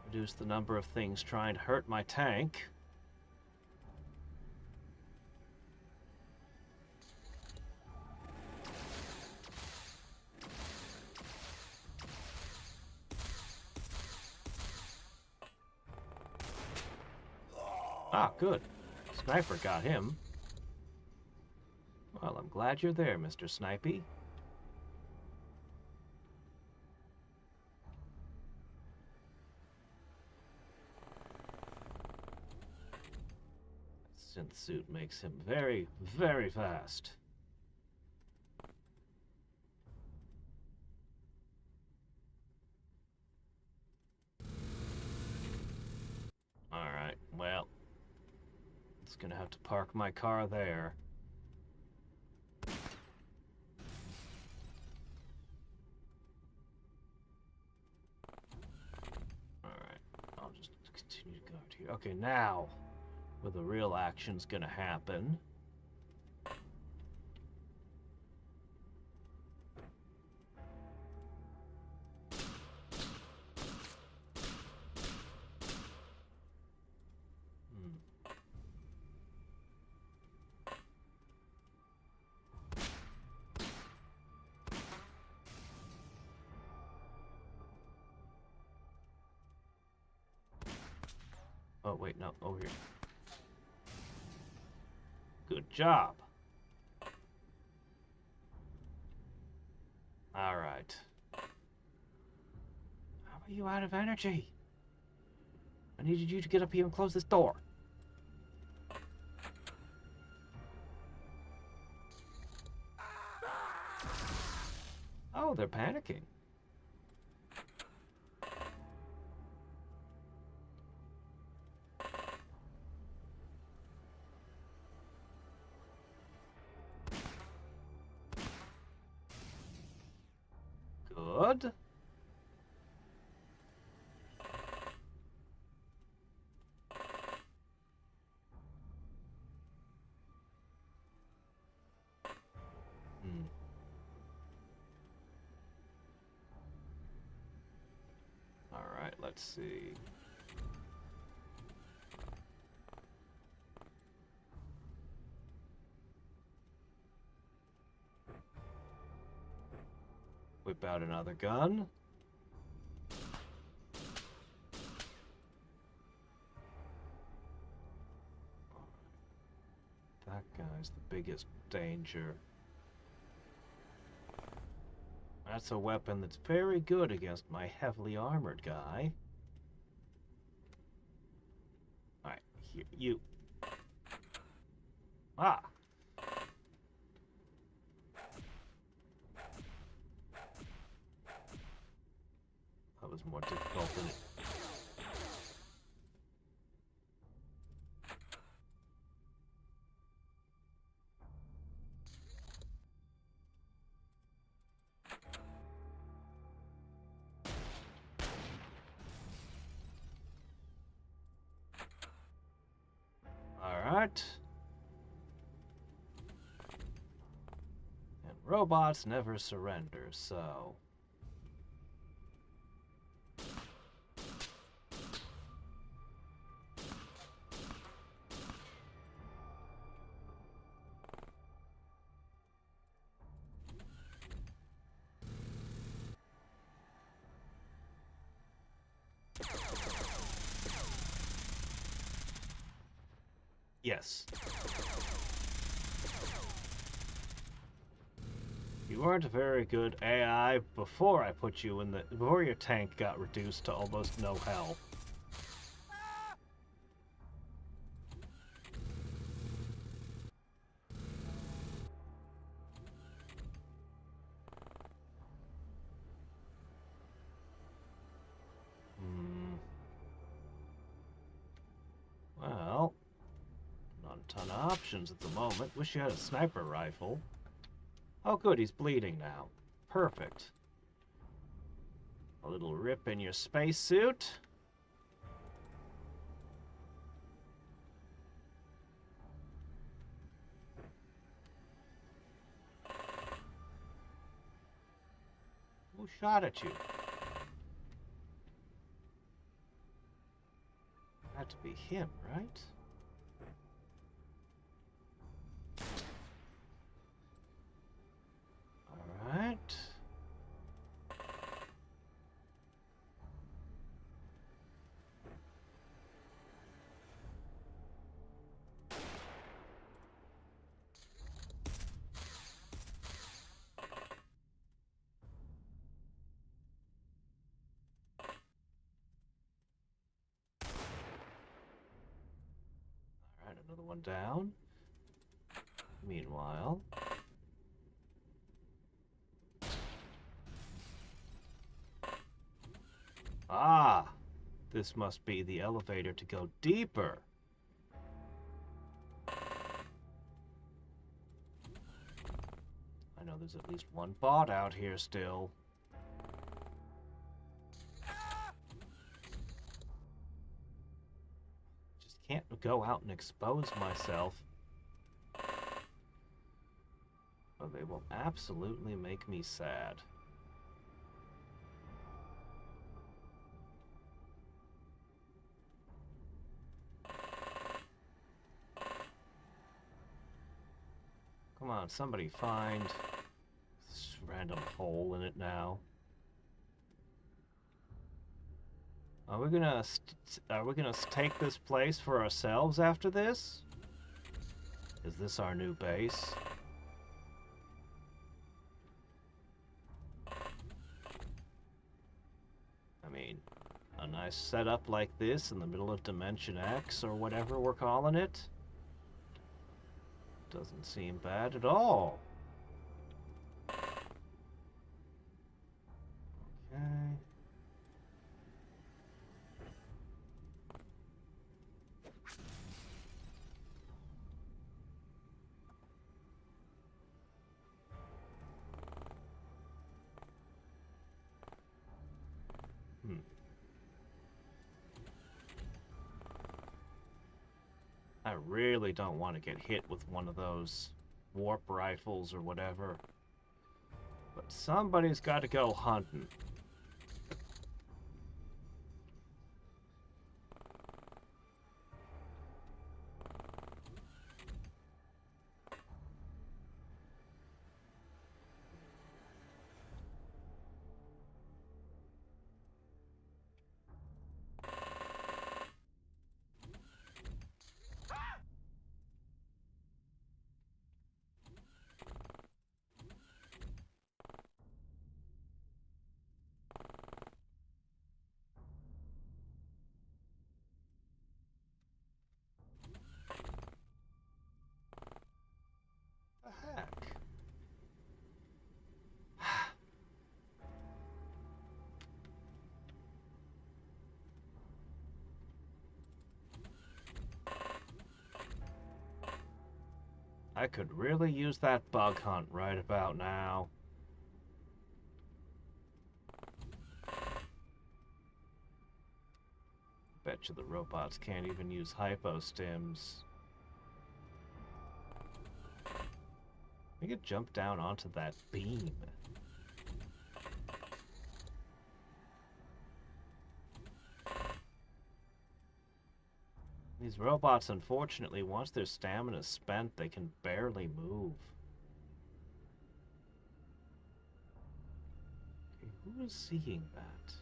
Reduce the number of things trying to hurt my tank. Ah, good. Sniper got him. Well, I'm glad you're there, Mr. Snipey. Synth suit makes him very, very fast. Alright, well, it's gonna have to park my car there. Alright, I'll just continue to go out here. Okay, now, where the real action's gonna happen. Oh, wait, no, over here. Good job. Alright. How are you out of energy? I needed you to get up here and close this door. Oh, they're panicking. Good. Alright, let's see. Whip out another gun. That guy's the biggest danger. That's a weapon that's very good against my heavily armored guy. Alright, here, you. Ah! That was more difficult than it. Alright. And robots never surrender, so... Yes. You weren't a very good AI before I put you in the... before your tank got reduced to almost no health. Well, not a ton of options at the moment. Wish you had a sniper rifle. Oh good, he's bleeding now. Perfect. A little rip in your spacesuit. Who shot at you? Had to be him, right? Alright. Alright, another one down. Meanwhile... Ah! This must be the elevator to go deeper. I know there's at least one bot out here still. Just can't go out and expose myself. Or they will absolutely make me sad. Come on, somebody find this random hole in it now. Are we gonna take this place for ourselves after this? Is this our new base? I mean, a nice setup like this in the middle of Dimension X or whatever we're calling it doesn't seem bad at all. Okay. I really don't want to get hit with one of those warp rifles or whatever. But somebody's got to go hunting. The heck? I could really use that bug hunt right about now. Bet you the robots can't even use hypostims. We could jump down onto that beam. These robots, unfortunately, once their stamina's spent, they can barely move. Okay, who is seeing that?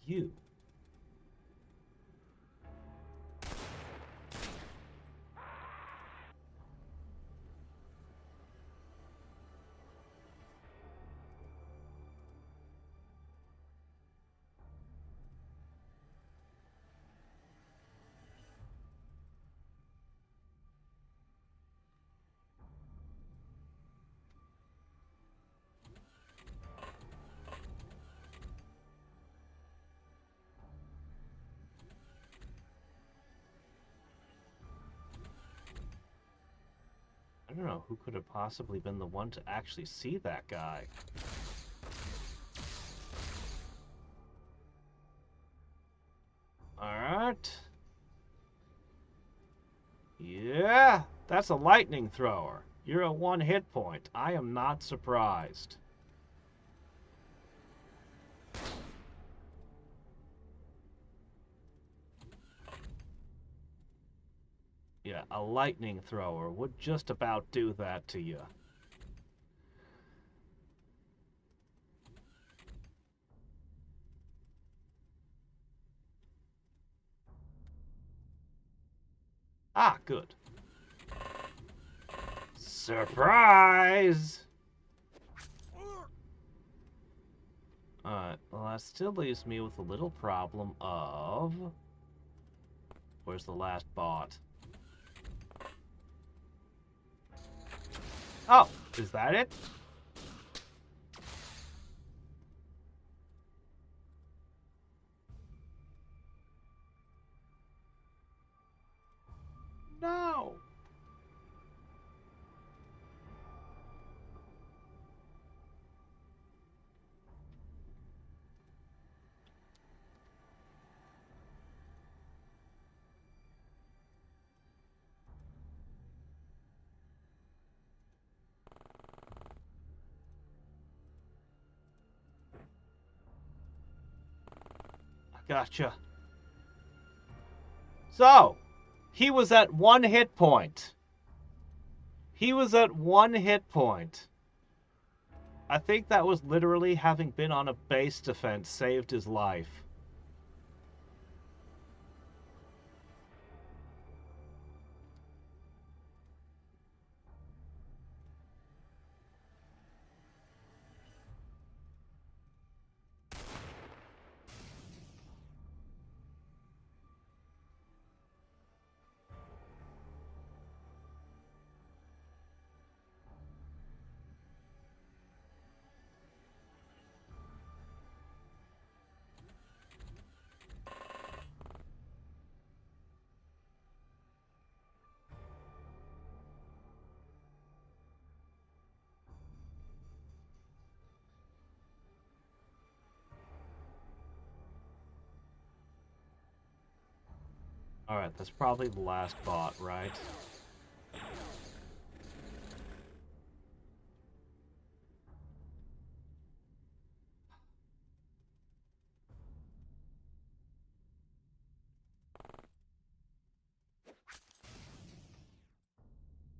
you. I don't know who could have possibly been the one to actually see that guy. Alright. Yeah, that's a lightning thrower. You're at 1 hit point. I am not surprised. Yeah, a lightning thrower would just about do that to you. Ah, good. Surprise! Alright, well that still leaves me with a little problem of... Where's the last bot? Oh, is that it? No! Gotcha. So, he was at 1 hit point. He was at 1 hit point. I think that was literally having been on a base defense saved his life. Alright, that's probably the last bot, right?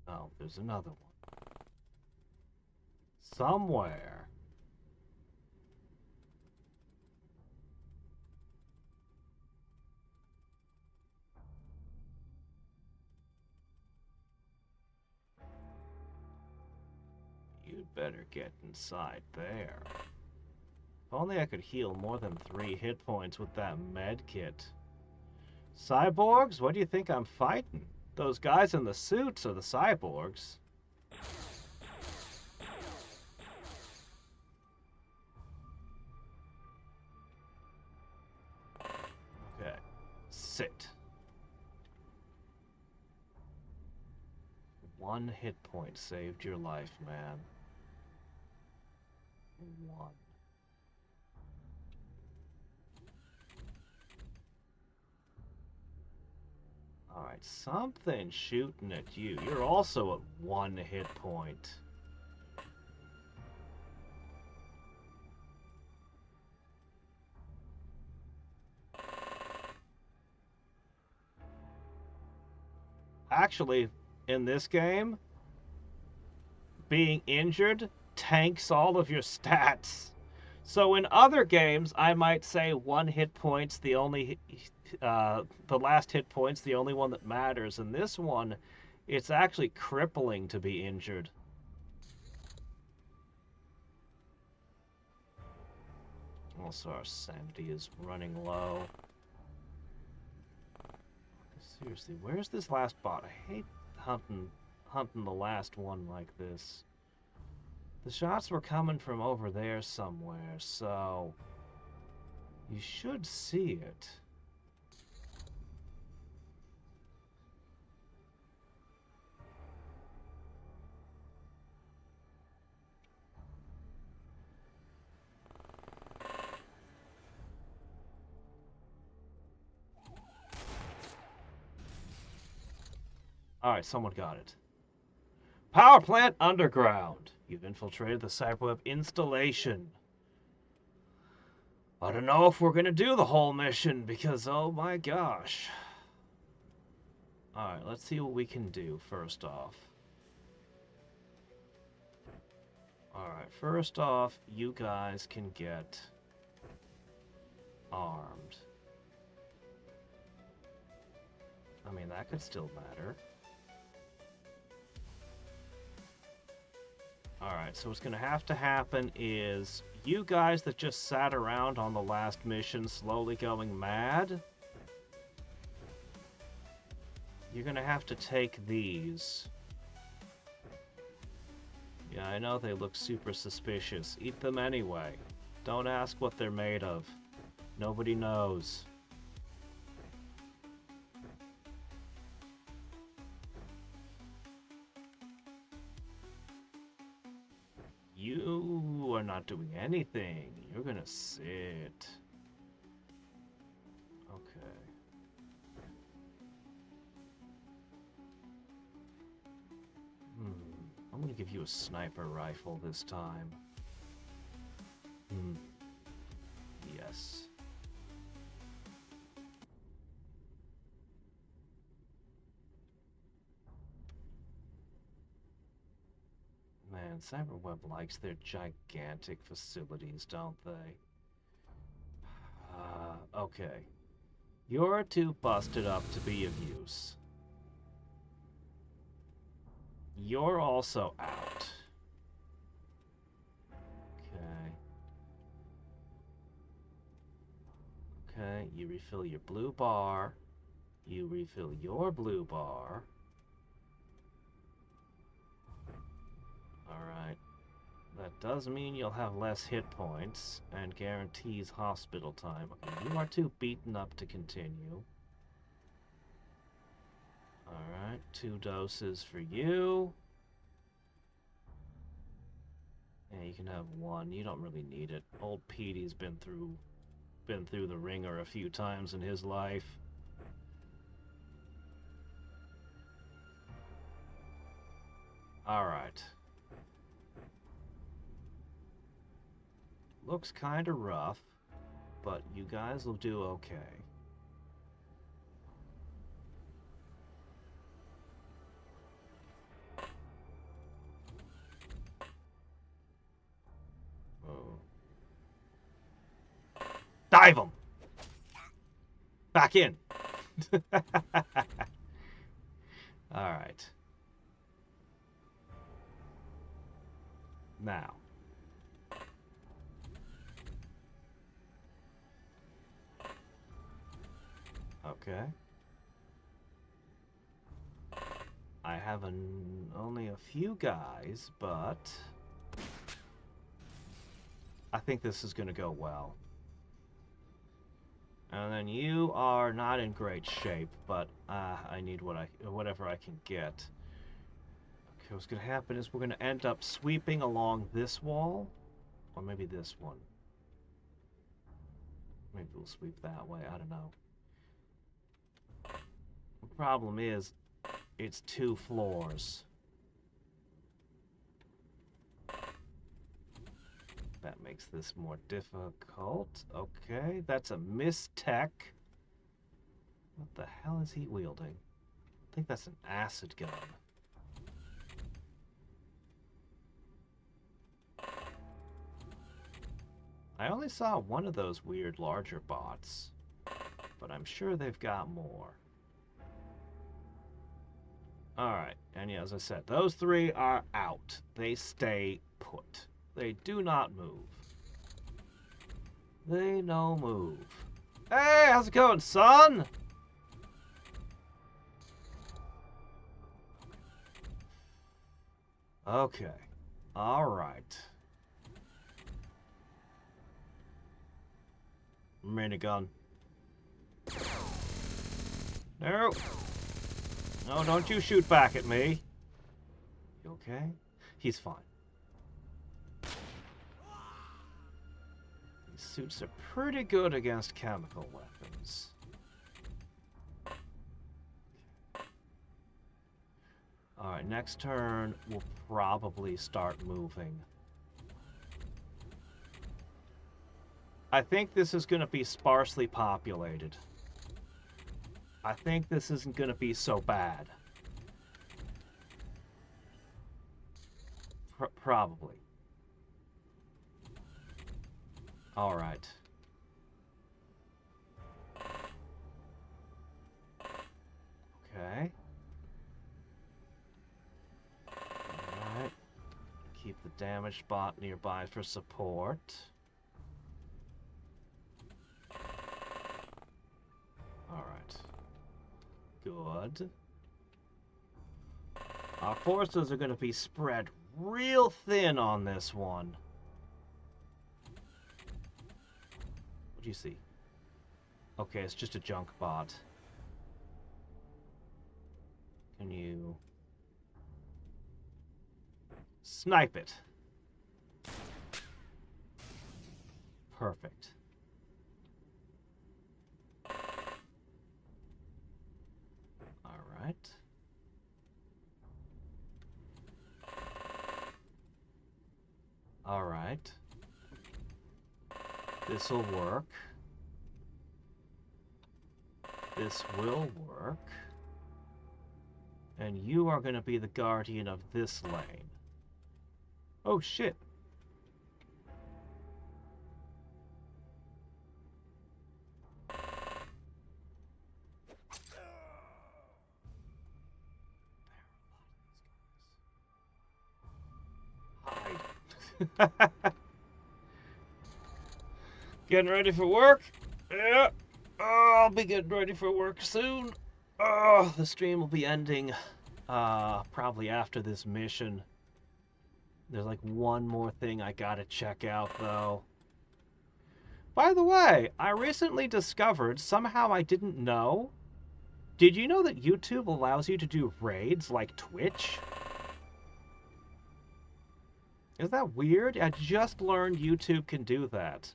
Oh, there's another one. Somewhere. You'd better get inside there. If only I could heal more than 3 hit points with that med kit. Cyborgs? What do you think I'm fighting? Those guys in the suits are the cyborgs. Okay. Sit. 1 hit point saved your life, man. 1. Alright, something shooting at you. You're also at 1 hit point. Actually, in this game, being injured tanks all of your stats. So in other games, I might say one hit point's the only, the last hit point's the only one that matters. In this one, it's actually crippling to be injured. Also, our sanity is running low. Seriously, where's this last bot? I hate hunting the last one like this. The shots were coming from over there somewhere, so you should see it. Alright, someone got it. Power plant underground. You've infiltrated the cyberweb installation. I don't know if we're gonna do the whole mission because, oh my gosh. Alright, let's see what we can do first off. Alright, first off, you guys can get armed. I mean, that could still matter. Alright, so what's going to have to happen is you guys that just sat around on the last mission slowly going mad, you're going to have to take these. Yeah, I know they look super suspicious. Eat them anyway. Don't ask what they're made of. Nobody knows. You are not doing anything. You're gonna sit. Okay. I'm gonna give you a sniper rifle this time. Yes. Man, Cyberweb likes their gigantic facilities, don't they? Okay. You're too busted up to be of use. You're also out. Okay. Okay, you refill your blue bar. You refill your blue bar. Alright. That does mean you'll have less hit points and guarantees hospital time. Okay, you are too beaten up to continue. Alright, 2 doses for you. Yeah, you can have 1. You don't really need it. Old Petey's been through the ringer a few times in his life. Alright. Looks kind of rough, but you guys will do okay. Oh. Dive him! Back in! Alright. Now. Okay. I have only a few guys, but I think this is going to go well. And then you are not in great shape, but I need whatever I can get. Okay, what's going to happen is we're going to end up sweeping along this wall, or maybe this one. Maybe we'll sweep that way, I don't know. The problem is, it's 2 floors. That makes this more difficult. Okay, that's a mistech. What the hell is he wielding? I think that's an acid gun. I only saw one of those weird larger bots, but I'm sure they've got more. Alright, and yeah, as I said, those three are out. They stay put. They do not move. They no move. Hey, how's it going, son? Okay. Alright. Minigun. No. No, don't you shoot back at me. You okay? He's fine. These suits are pretty good against chemical weapons. Alright, next turn we'll probably start moving. I think this is going to be sparsely populated. I think this isn't going to be so bad. Probably. Alright. Okay. Alright. Keep the damaged bot nearby for support. Alright. Good. Our forces are going to be spread real thin on this one. What do you see? Okay, it's just a junk bot. Can you snipe it? Perfect. Alright. Alright. This'll work. This will work. And you are going to be the guardian of this lane. Oh, shit. Hide. Getting ready for work? Yeah. Oh, I'll be getting ready for work soon. Oh, the stream will be ending probably after this mission. There's like one more thing I gotta check out, though. By the way, I recently discovered, somehow I didn't know, did you know that YouTube allows you to do raids like Twitch? Is that weird? I just learned YouTube can do that.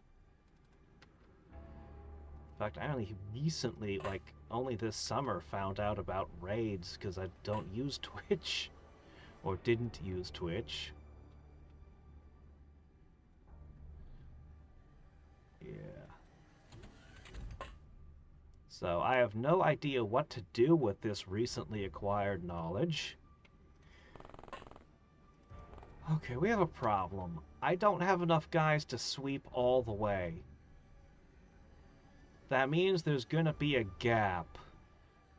In fact, I only recently, like, only this summer found out about raids because I don't use Twitch. Or didn't use Twitch. Yeah. So I have no idea what to do with this recently acquired knowledge. Okay, we have a problem. I don't have enough guys to sweep all the way. That means there's gonna be a gap.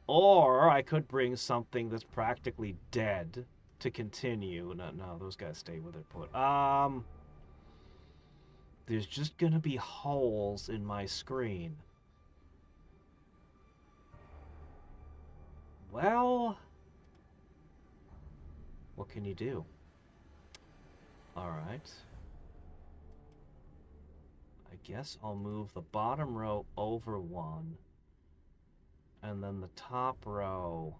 Or I could bring something that's practically dead to continue. No, those guys stay where they're put. There's just gonna be holes in my screen. Well, what can you do? Alright. I guess I'll move the bottom row over one. And then the top row,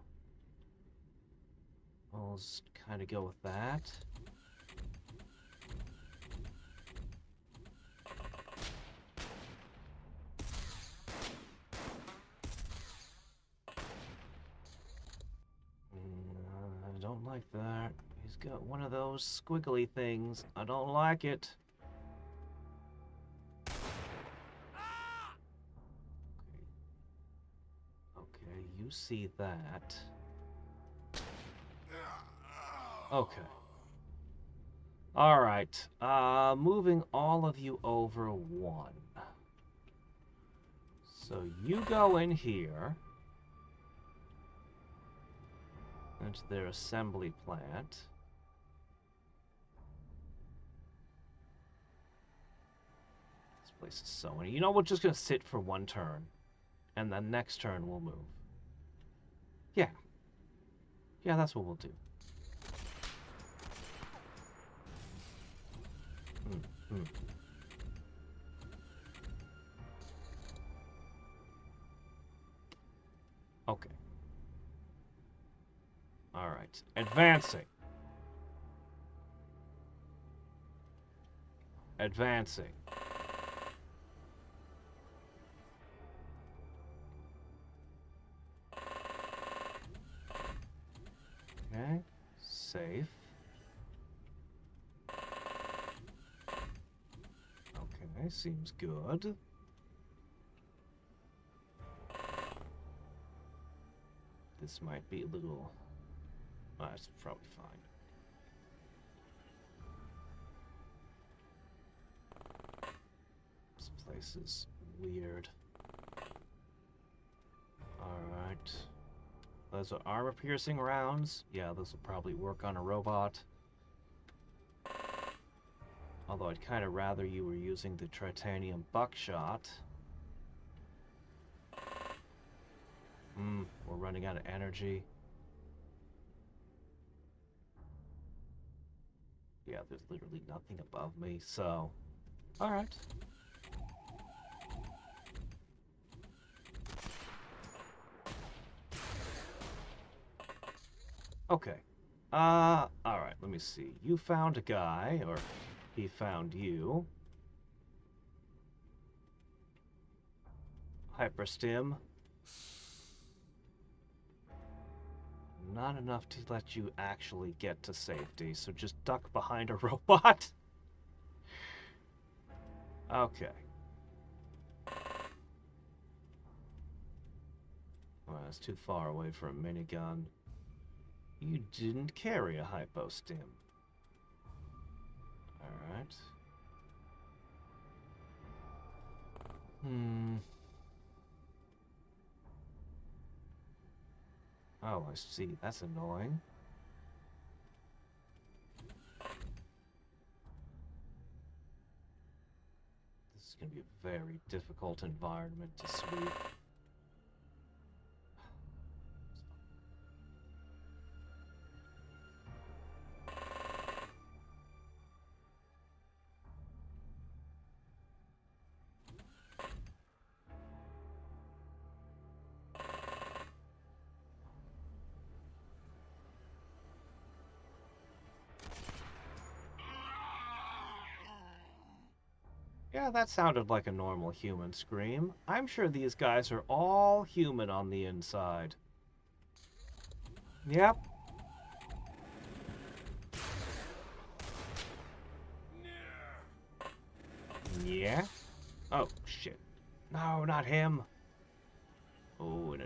I'll just kind of go with that. I don't like that. He's got one of those squiggly things. I don't like it. Okay, you see that. Okay. Alright, moving all of you over one. So you go in here into their assembly plant. This place is so many. You know, we're just gonna sit for one turn, and then next turn we'll move. Yeah. Yeah, that's what we'll do. Hmm. Okay. Alright. Advancing. Advancing. Okay. Safe. Okay, seems good. This might be a little... it's probably fine. This place is weird. Alright. Those are armor-piercing rounds. Yeah, those will probably work on a robot. Although I'd kind of rather you were using the titanium buckshot. We're running out of energy. Yeah, there's literally nothing above me, so... Alright. Okay. Alright, let me see. You found a guy, or he found you. Hyperstim. Not enough to let you actually get to safety, so just duck behind a robot. Okay. Well, that's too far away for a minigun. You didn't carry a hypostim. Alright. Oh, I see. That's annoying. This is going to be a very difficult environment to sweep. Yeah, that sounded like a normal human scream. I'm sure these guys are all human on the inside. Yep. Yeah? Oh, shit. No, not him. Oh, and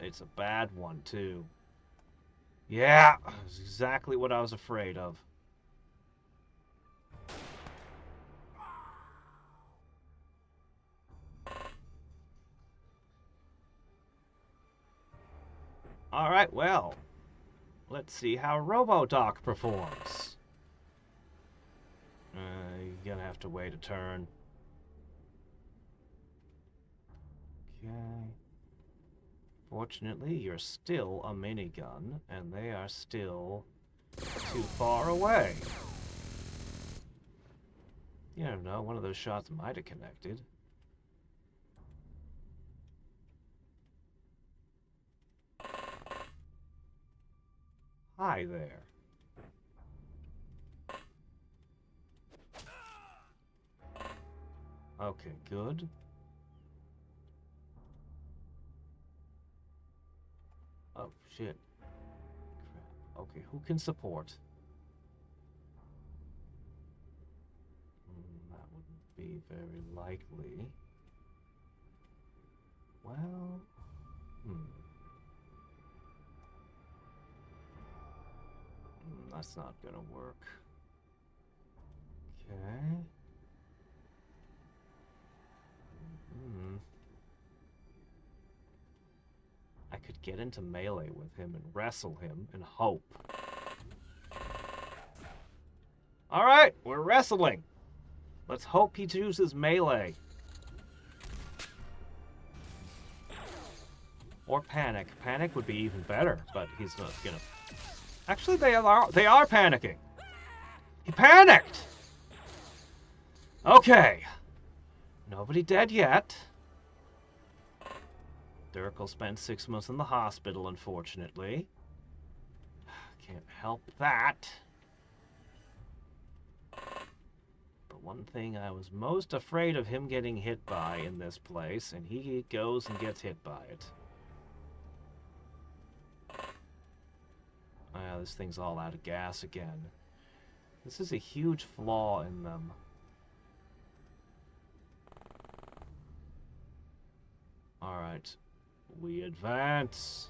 it's a bad one, too. Yeah, that's exactly what I was afraid of. Alright, well, let's see how RoboDoc performs. You're gonna have to wait a turn. Okay. Fortunately, you're still a minigun, and they are still too far away. You never know, one of those shots might have connected. Hi there. Okay, good. Oh, shit. Crap. Okay, who can support? That wouldn't be very likely. Well, that's not gonna work. Okay. I could get into melee with him and wrestle him and hope. Alright, we're wrestling. Let's hope he chooses melee. Or panic. Panic would be even better, but he's not gonna... Actually, they are panicking. He panicked! Okay. Nobody dead yet. Dirk will spend 6 months in the hospital, unfortunately. Can't help that. But one thing I was most afraid of him getting hit by in this place, and he goes and gets hit by it. Oh, yeah, this thing's all out of gas again. This is a huge flaw in them. Alright. We advance.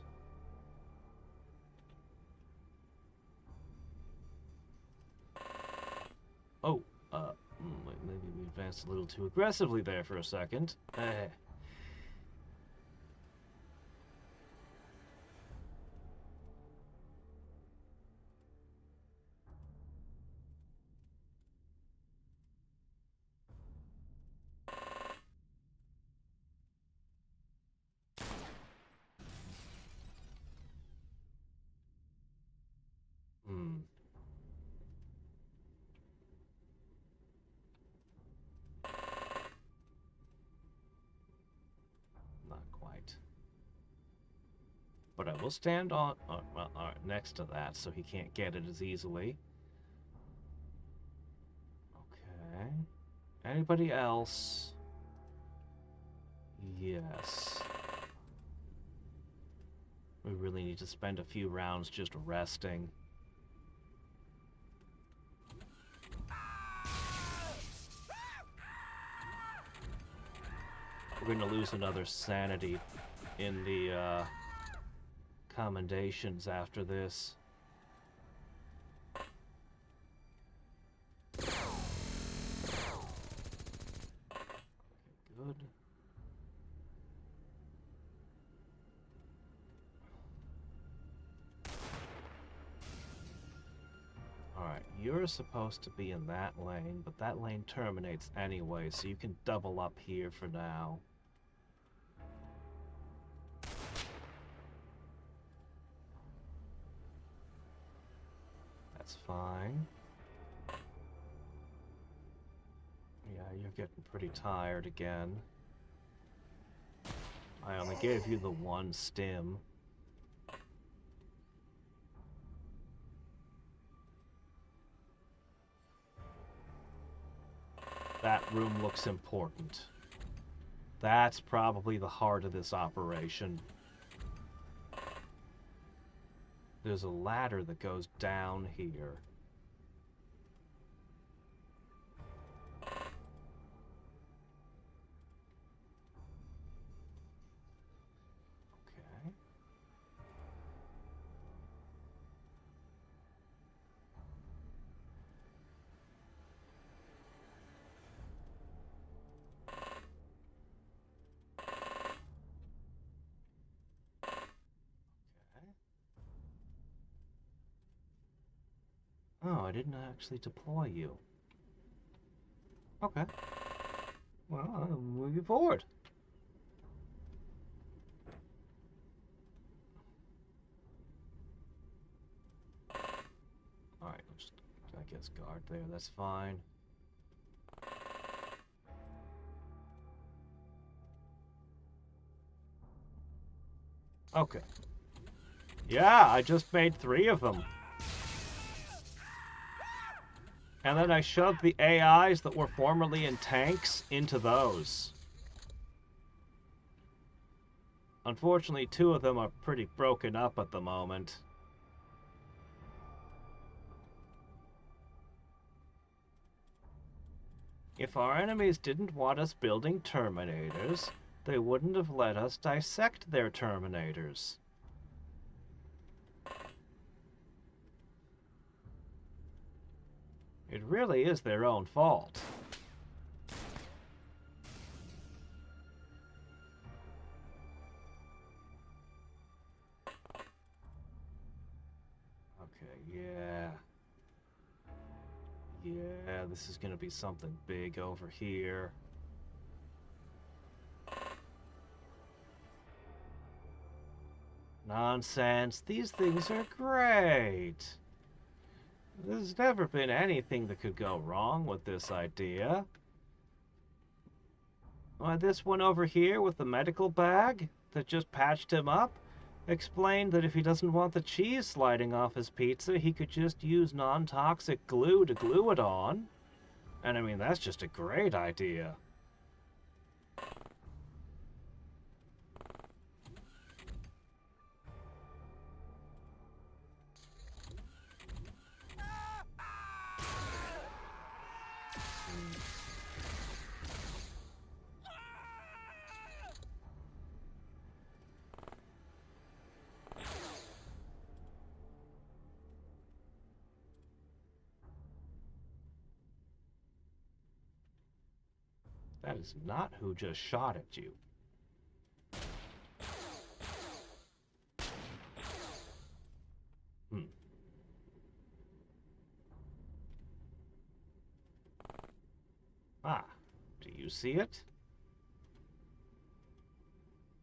Oh, maybe we advanced a little too aggressively there for a second. Not quite. But I will stand on, next to that so he can't get it as easily. Okay. Anybody else? Yes. We really need to spend a few rounds just resting. We're going to lose another sanity in the commendations after this. Good. Alright, you're supposed to be in that lane, but that lane terminates anyway, so you can double up here for now. That's fine. Yeah, you're getting pretty tired again. I only gave you the one stim. That room looks important. That's probably the heart of this operation. There's a ladder that goes down here. Okay. Oh, I didn't actually deploy you. Okay. Well, I'll move you forward. Alright, I'll just, I guess, guard there. That's fine. Okay. Yeah, I just made 3 of them. And then I shoved the AIs that were formerly in tanks into those. Unfortunately, 2 of them are pretty broken up at the moment. If our enemies didn't want us building Terminators, they wouldn't have let us dissect their Terminators. It It really is their own fault. Okay, yeah. Yeah, this is gonna be something big over here. Nonsense. These things are great. There's never been anything that could go wrong with this idea. Why, this one over here with the medical bag that just patched him up explained that if he doesn't want the cheese sliding off his pizza, he could just use non-toxic glue to glue it on. And I mean, that's just a great idea. That is not who just shot at you. Hmm. Ah, do you see it?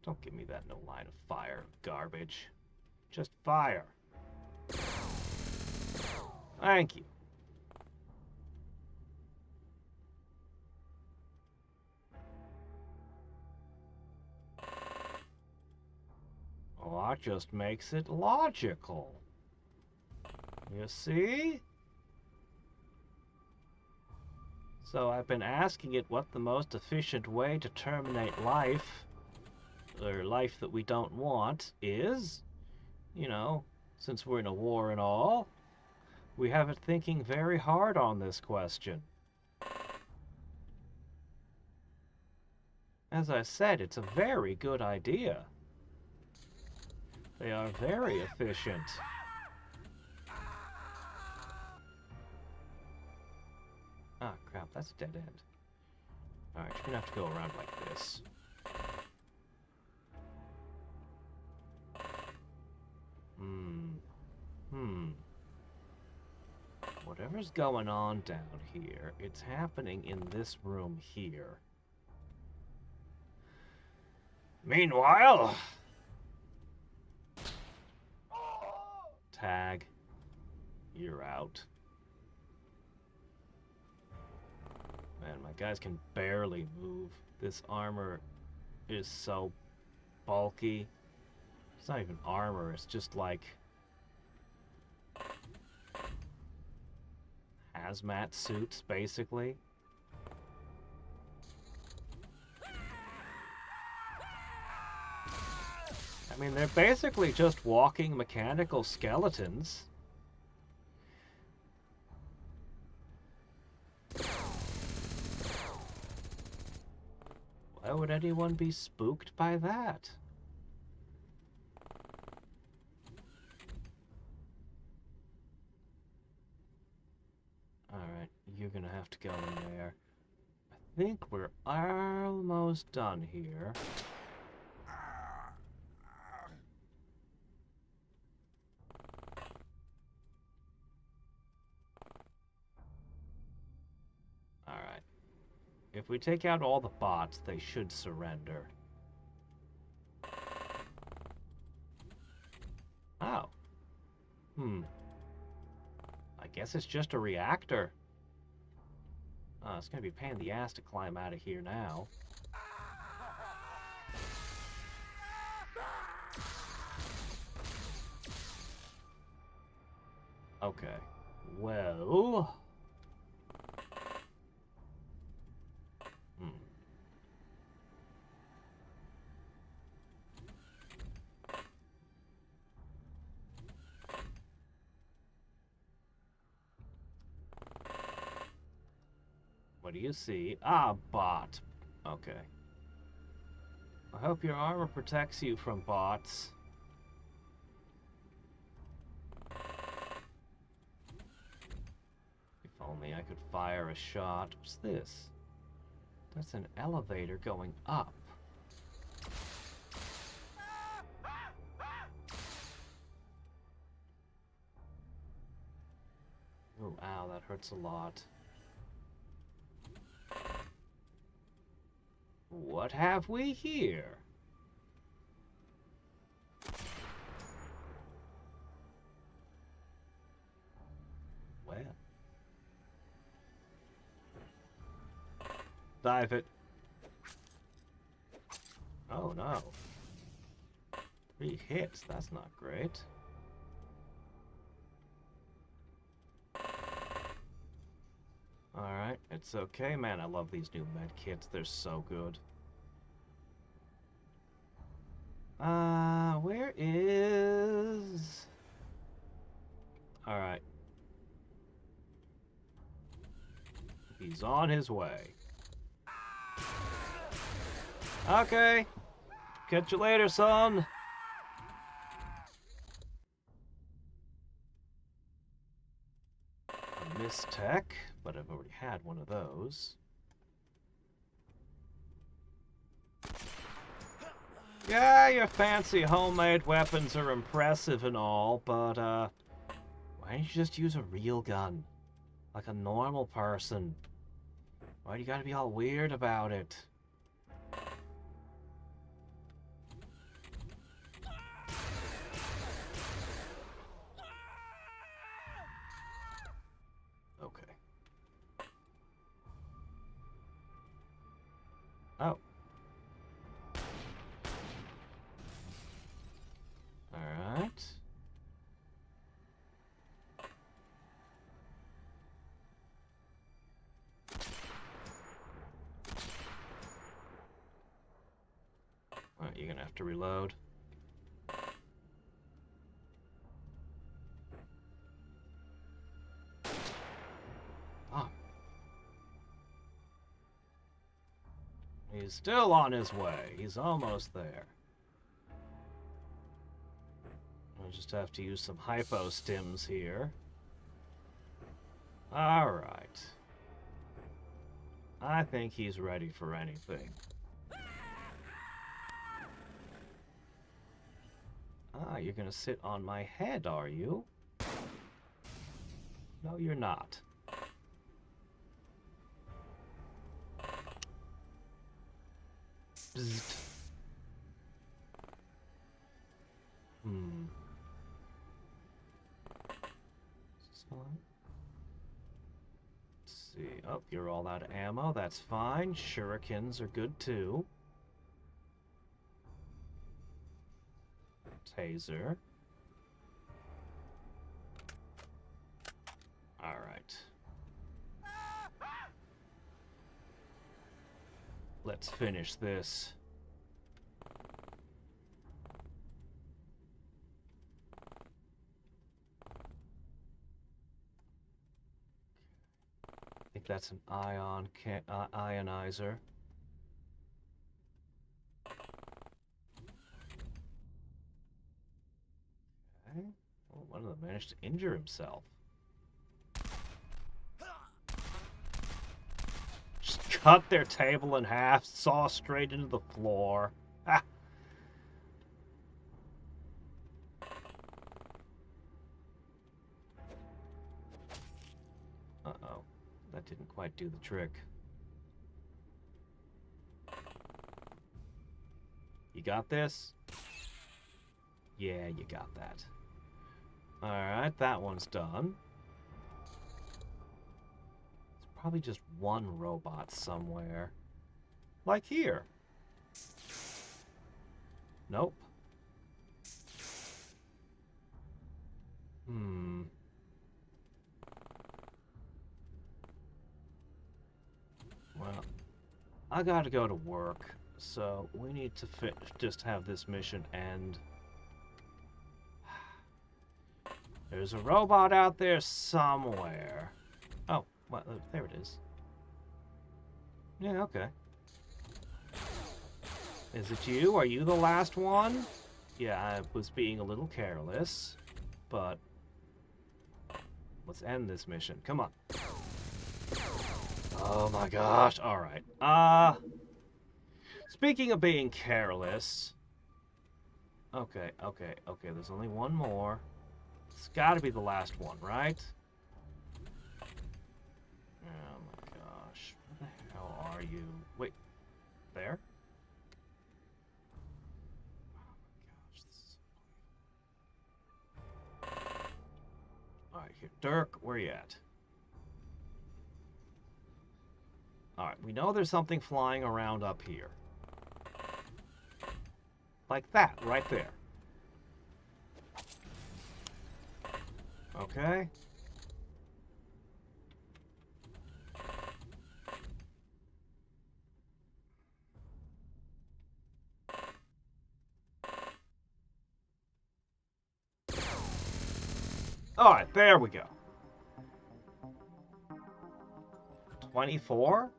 Don't give me that no line of fire garbage. Just fire. Thank you. Well, that just makes it logical. You see? So I've been asking it what the most efficient way to terminate life, or life that we don't want, is. You know, since we're in a war and all, we have it thinking very hard on this question. As I said, it's a very good idea. They are very efficient. Ah, crap, that's a dead end. Alright, you're gonna have to go around like this. Whatever's going on down here, it's happening in this room here. Meanwhile... Tag. You're out. Man, my guys can barely move. This armor is so bulky. It's not even armor, it's just like hazmat suits, basically. I mean, they're basically just walking mechanical skeletons. Why would anyone be spooked by that? Alright, you're gonna have to go in there. I think we're almost done here. Alright. If we take out all the bots, they should surrender. Oh. I guess it's just a reactor. Oh, it's gonna be a pain in the ass to climb out of here now. Okay. Well... What do you see? Ah, bot. Okay. I hope your armor protects you from bots. If only I could fire a shot. What's this? That's an elevator going up. Oh, ow, that hurts a lot. What have we here? Well. Dive it. Oh no. 3 hits, that's not great. Alright, it's okay, man. I love these new med kits. They're so good. Where is... Alright. He's on his way. Okay. Catch you later, son. A Miss Tech, but I've already had one of those. Yeah, your fancy homemade weapons are impressive and all, but, why don't you just use a real gun? Like a normal person. Why do you gotta be all weird about it? Okay. Oh. Alright. Alright, you're gonna have to reload. Oh. He's still on his way. He's almost there. I'll just have to use some hypo stims here. Alright. I think he's ready for anything. Ah, you're gonna sit on my head, are you? No, you're not. Bzzzt. Let's see. Oh, you're all out of ammo. That's fine. Shurikens are good too. Taser. Alright. Let's finish this. I think that's an ionizer. Okay. Well, one of them managed to injure himself. Just cut their table in half, saw straight into the floor. Ah. Uh-oh. That didn't quite do the trick. You got this? Yeah, you got that. Alright, that one's done. There's probably just one robot somewhere. Like here. Nope. Well, I gotta go to work, so we need to just have this mission end. There's a robot out there somewhere. Oh, well, there it is. Yeah, okay. Is it you? Are you the last one? Yeah, I was being a little careless, but let's end this mission. Come on. Oh my gosh. Alright. Speaking of being careless. Okay. There's only one more. It's gotta be the last one, right? Oh my gosh. Where the hell are you? Wait. There? Alright, here. Dirk, where you at? Alright, we know there's something flying around up here. Like that, right there. Okay. Alright, there we go. 24?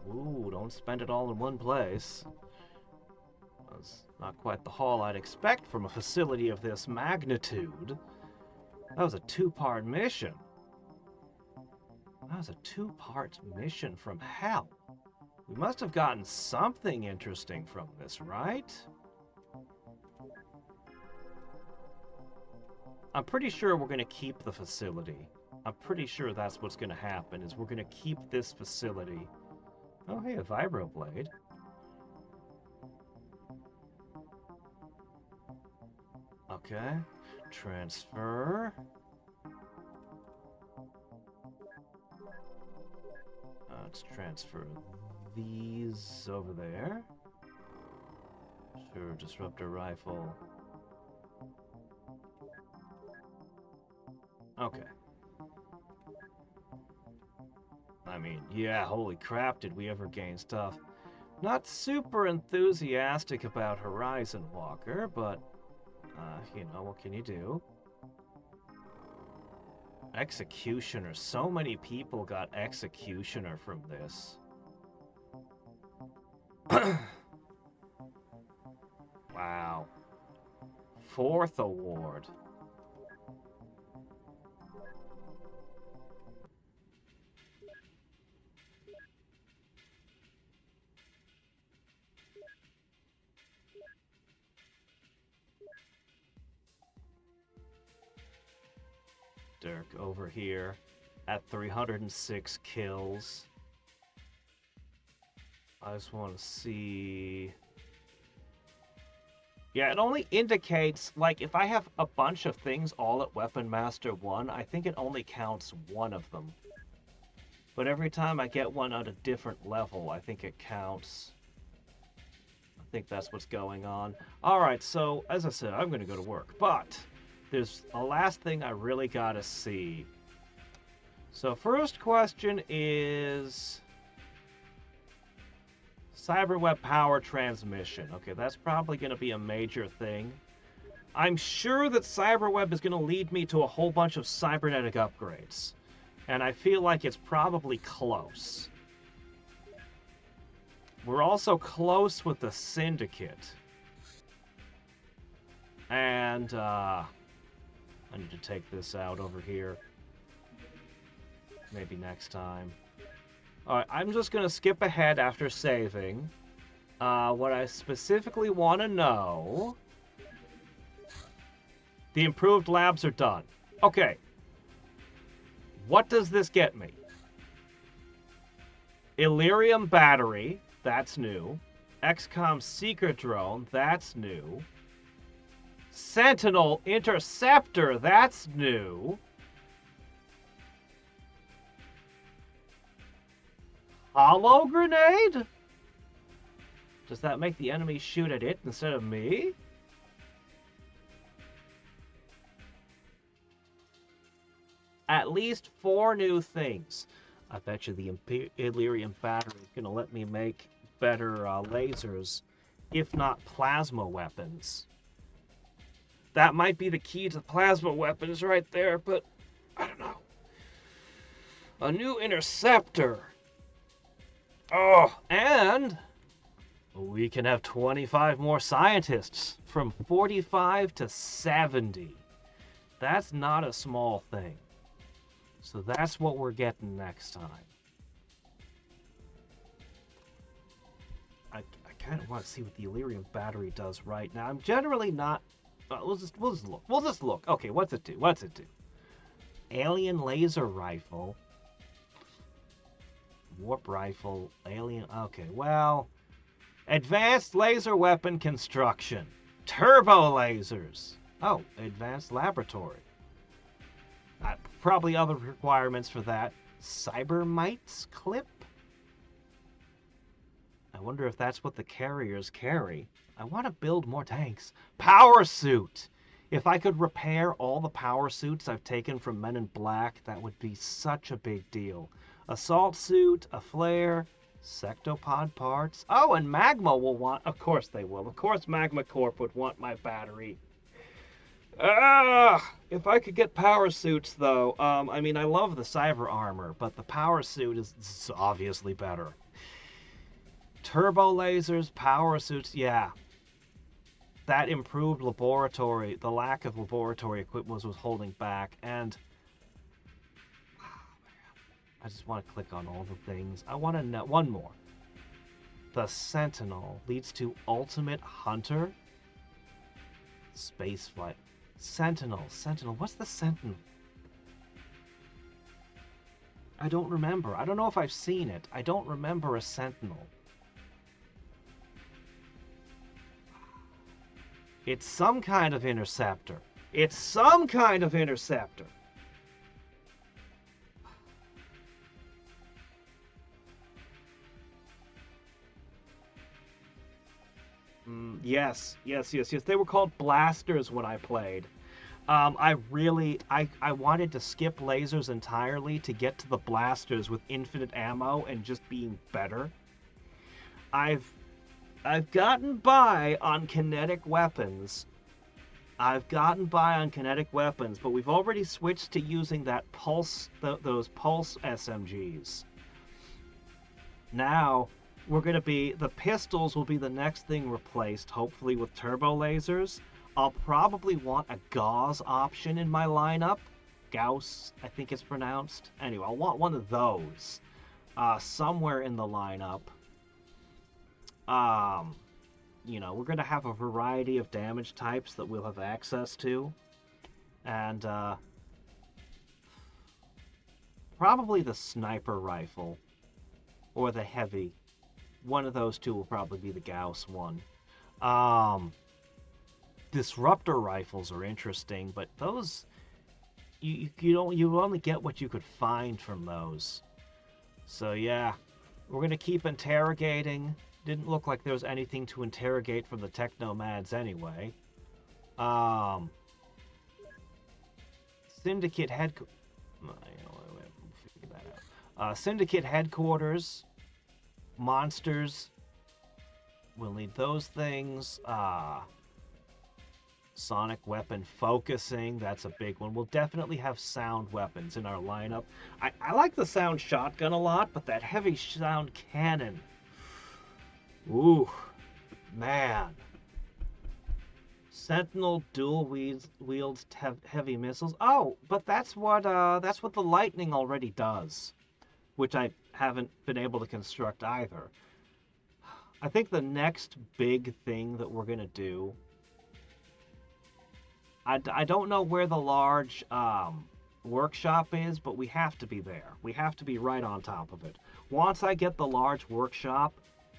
Ooh, don't spend it all in one place. That's not quite the haul I'd expect from a facility of this magnitude. That was a two-part mission. That was a two-part mission from hell. We must have gotten something interesting from this, right? I'm pretty sure we're going to keep the facility. I'm pretty sure that's what's going to happen, is we're going to keep this facility. Oh, hey, a vibroblade. Okay. Transfer. Let's transfer these over there. Sure, disruptor rifle. Okay. I mean, yeah, holy crap, did we ever gain stuff. Not super enthusiastic about Horizon Walker, but, you know, what can you do? Executioner. So many people got Executioner from this. Wow. 4th award. Dirk over here at 306 kills. I just want to see... Yeah, it only indicates, like, if I have a bunch of things all at Weapon Master 1, I think it only counts one of them. But every time I get one at a different level, I think it counts. I think that's what's going on. Alright, so, as I said, I'm going to go to work. But there's a last thing I really got to see. So, first question is... Cyberweb power transmission. Okay, that's probably going to be a major thing. I'm sure that Cyberweb is going to lead me to a whole bunch of cybernetic upgrades. And I feel like it's probably close. We're also close with the Syndicate. And, I need to take this out over here. Maybe next time. Alright, I'm just going to skip ahead after saving. What I specifically want to know... The improved labs are done. Okay. What does this get me? Illyrium battery, that's new. Xcom Seeker drone, that's new. Sentinel interceptor, that's new. Hollow grenade? Does that make the enemy shoot at it instead of me? At least 4 new things. I bet you the Illyrium battery is going to let me make better lasers, if not plasma weapons. That might be the key to plasma weapons right there, but I don't know. A new interceptor. Oh, and we can have 25 more scientists, from 45 to 70. That's not a small thing. So that's what we're getting next time. kind of want to see what the Illyrium battery does right now. I'm generally not... we'll just look. We'll just look. Okay, what's it do? What's it do? Alien laser rifle. Warp rifle. Alien... Okay, well... Advanced laser weapon construction. Turbo lasers. Oh, advanced laboratory. Probably other requirements for that. Cybermites clip? I wonder if that's what the carriers carry. I want to build more tanks. Power suit! If I could repair all the power suits I've taken from Men in Black, that would be such a big deal. Assault suit, a flare, sectopod parts. Oh, and Magma will want... Of course they will. Of course Magma Corp would want my battery. If I could get power suits, though. I mean, I love the cyber armor, but the power suit is obviously better. Turbo lasers, power suits, yeah. That improved laboratory, the lack of laboratory equipment was holding back, and I just want to click on all the things. I want to know one more. The Sentinel leads to Ultimate Hunter. Spaceflight. Sentinel. What's the Sentinel? I don't remember. I don't know if I've seen it. I don't remember a Sentinel. It's some kind of interceptor. It's some kind of interceptor. Yes. They were called blasters when I played. I wanted to skip lasers entirely to get to the blasters with infinite ammo and just being better. I've gotten by on kinetic weapons. But we've already switched to using that pulse, those pulse SMGs. Now, the pistols will be the next thing replaced, hopefully with turbo lasers. I'll probably want a gauze option in my lineup. Gauss, I think it's pronounced. Anyway, I'll want one of those somewhere in the lineup. We're going to have a variety of damage types that we'll have access to. And, probably the sniper rifle. Or the heavy. One of those two will probably be the Gauss one. Disruptor rifles are interesting, but those... You only get what you could find from those. So, yeah. We're going to keep interrogating. Didn't look like there was anything to interrogate from the Technomads anyway. Syndicate headquarters. Syndicate headquarters. Monsters. We'll need those things. Sonic weapon focusing. That's a big one. We'll definitely have sound weapons in our lineup. I like the sound shotgun a lot, but that heavy sound cannon. Ooh, man. Sentinel dual wields heavy missiles. Oh, but that's what the Lightning already does, which I haven't been able to construct either. I think the next big thing that we're gonna do. I don't know where the large workshop is, but we have to be there. We have to be right on top of it. Once I get the large workshop.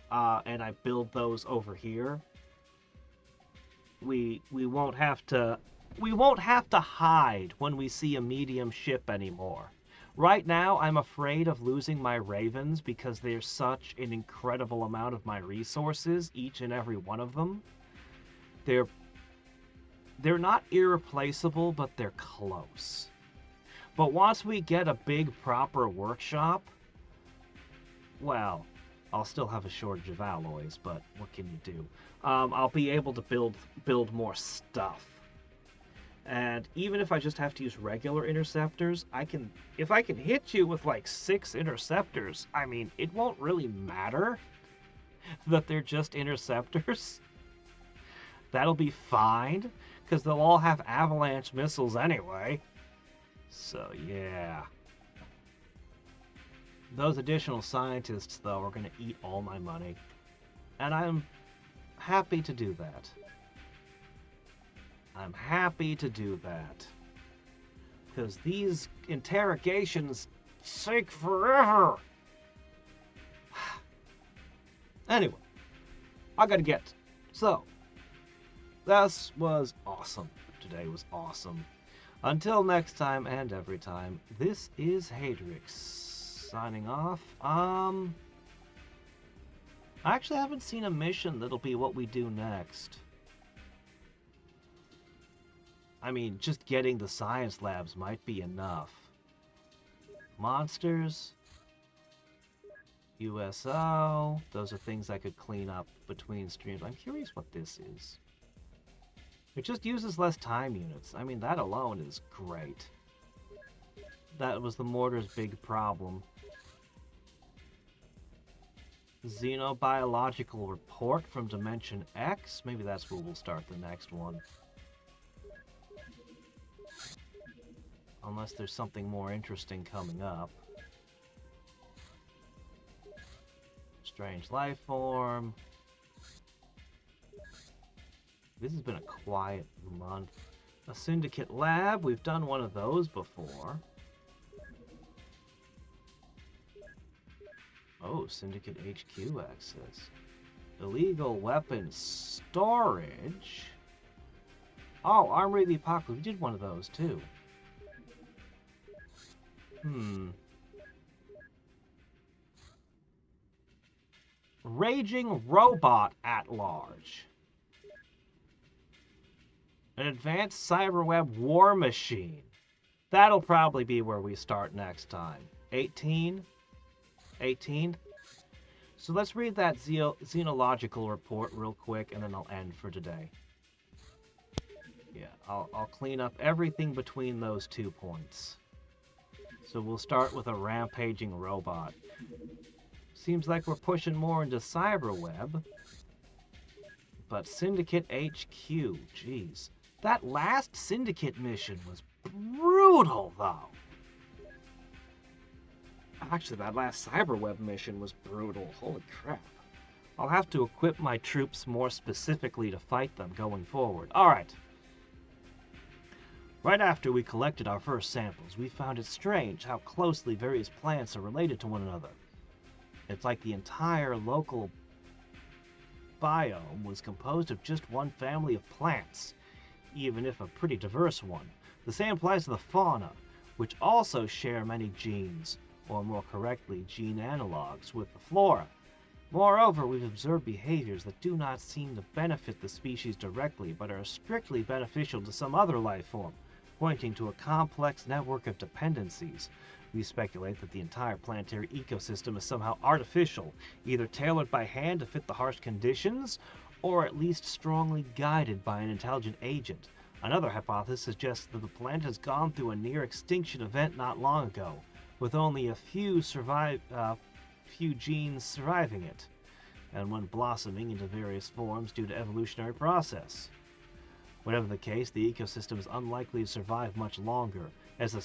And I build those over here. We won't have to hide when we see a medium ship anymore. Right now, I'm afraid of losing my Ravens because they're such an incredible amount of my resources, each and every one of them. They're not irreplaceable, but they're close. But once we get a big proper workshop, well, I'll still have a shortage of alloys, but what can you do? I'll be able to build more stuff. And even if I just have to use regular interceptors, if I can hit you with like 6 interceptors, I mean, it won't really matter that they're just interceptors. That'll be fine, because they'll all have avalanche missiles anyway. So, yeah. Those additional scientists, though, are going to eat all my money. And happy to do that. I'm happy to do that. Because these interrogations take forever. Anyway, I gotta get. So, this was awesome. Today was awesome. Until next time and every time, this is Hadriex signing off. I actually haven't seen a mission that'll be what we do next. I mean, just getting the science labs might be enough. Monsters, USO, those are things I could clean up between streams. I'm curious what this is. It just uses less time units. I mean, that alone is great. That was the mortar's big problem. Xenobiological report from Dimension X. Maybe that's where we'll start the next one. Unless there's something more interesting coming up. Strange life form. This has been a quiet month. A syndicate lab. We've done one of those before. Oh, Syndicate HQ access. Illegal weapons storage. Oh, Armory of the Apocalypse. We did one of those too. Raging robot at large. An advanced cyberweb war machine. That'll probably be where we start next time. 18? 18? So let's read that xenological report real quick, and then I'll end for today. Yeah, I'll clean up everything between those 2 points. So we'll start with a rampaging robot. Seems like we're pushing more into cyberweb. But Syndicate HQ, jeez. That last Syndicate mission was brutal, though. Actually, that last cyberweb mission was brutal. Holy crap. I'll have to equip my troops more specifically to fight them going forward. Alright. Right after we collected our first samples, we found it strange how closely various plants are related to one another. It's like the entire local biome was composed of just one family of plants, even if a pretty diverse one. The same applies to the fauna, which also share many genes, or more correctly, gene analogs, with the flora. Moreover, we've observed behaviors that do not seem to benefit the species directly, but are strictly beneficial to some other life form, pointing to a complex network of dependencies. We speculate that the entire planetary ecosystem is somehow artificial, either tailored by hand to fit the harsh conditions, or at least strongly guided by an intelligent agent. Another hypothesis suggests that the planet has gone through a near-extinction event not long ago, with only a few genes surviving it, and one blossoming into various forms due to evolutionary process. Whatever the case, the ecosystem is unlikely to survive much longer, as the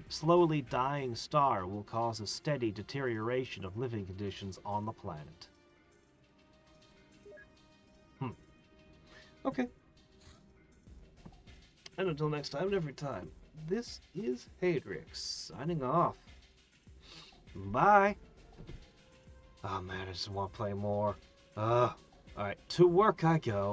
slowly dying star will cause a steady deterioration of living conditions on the planet. Okay. And until next time and every time, this is Hadriex, signing off. Bye. Oh man, I just want to play more. Alright, to work I go.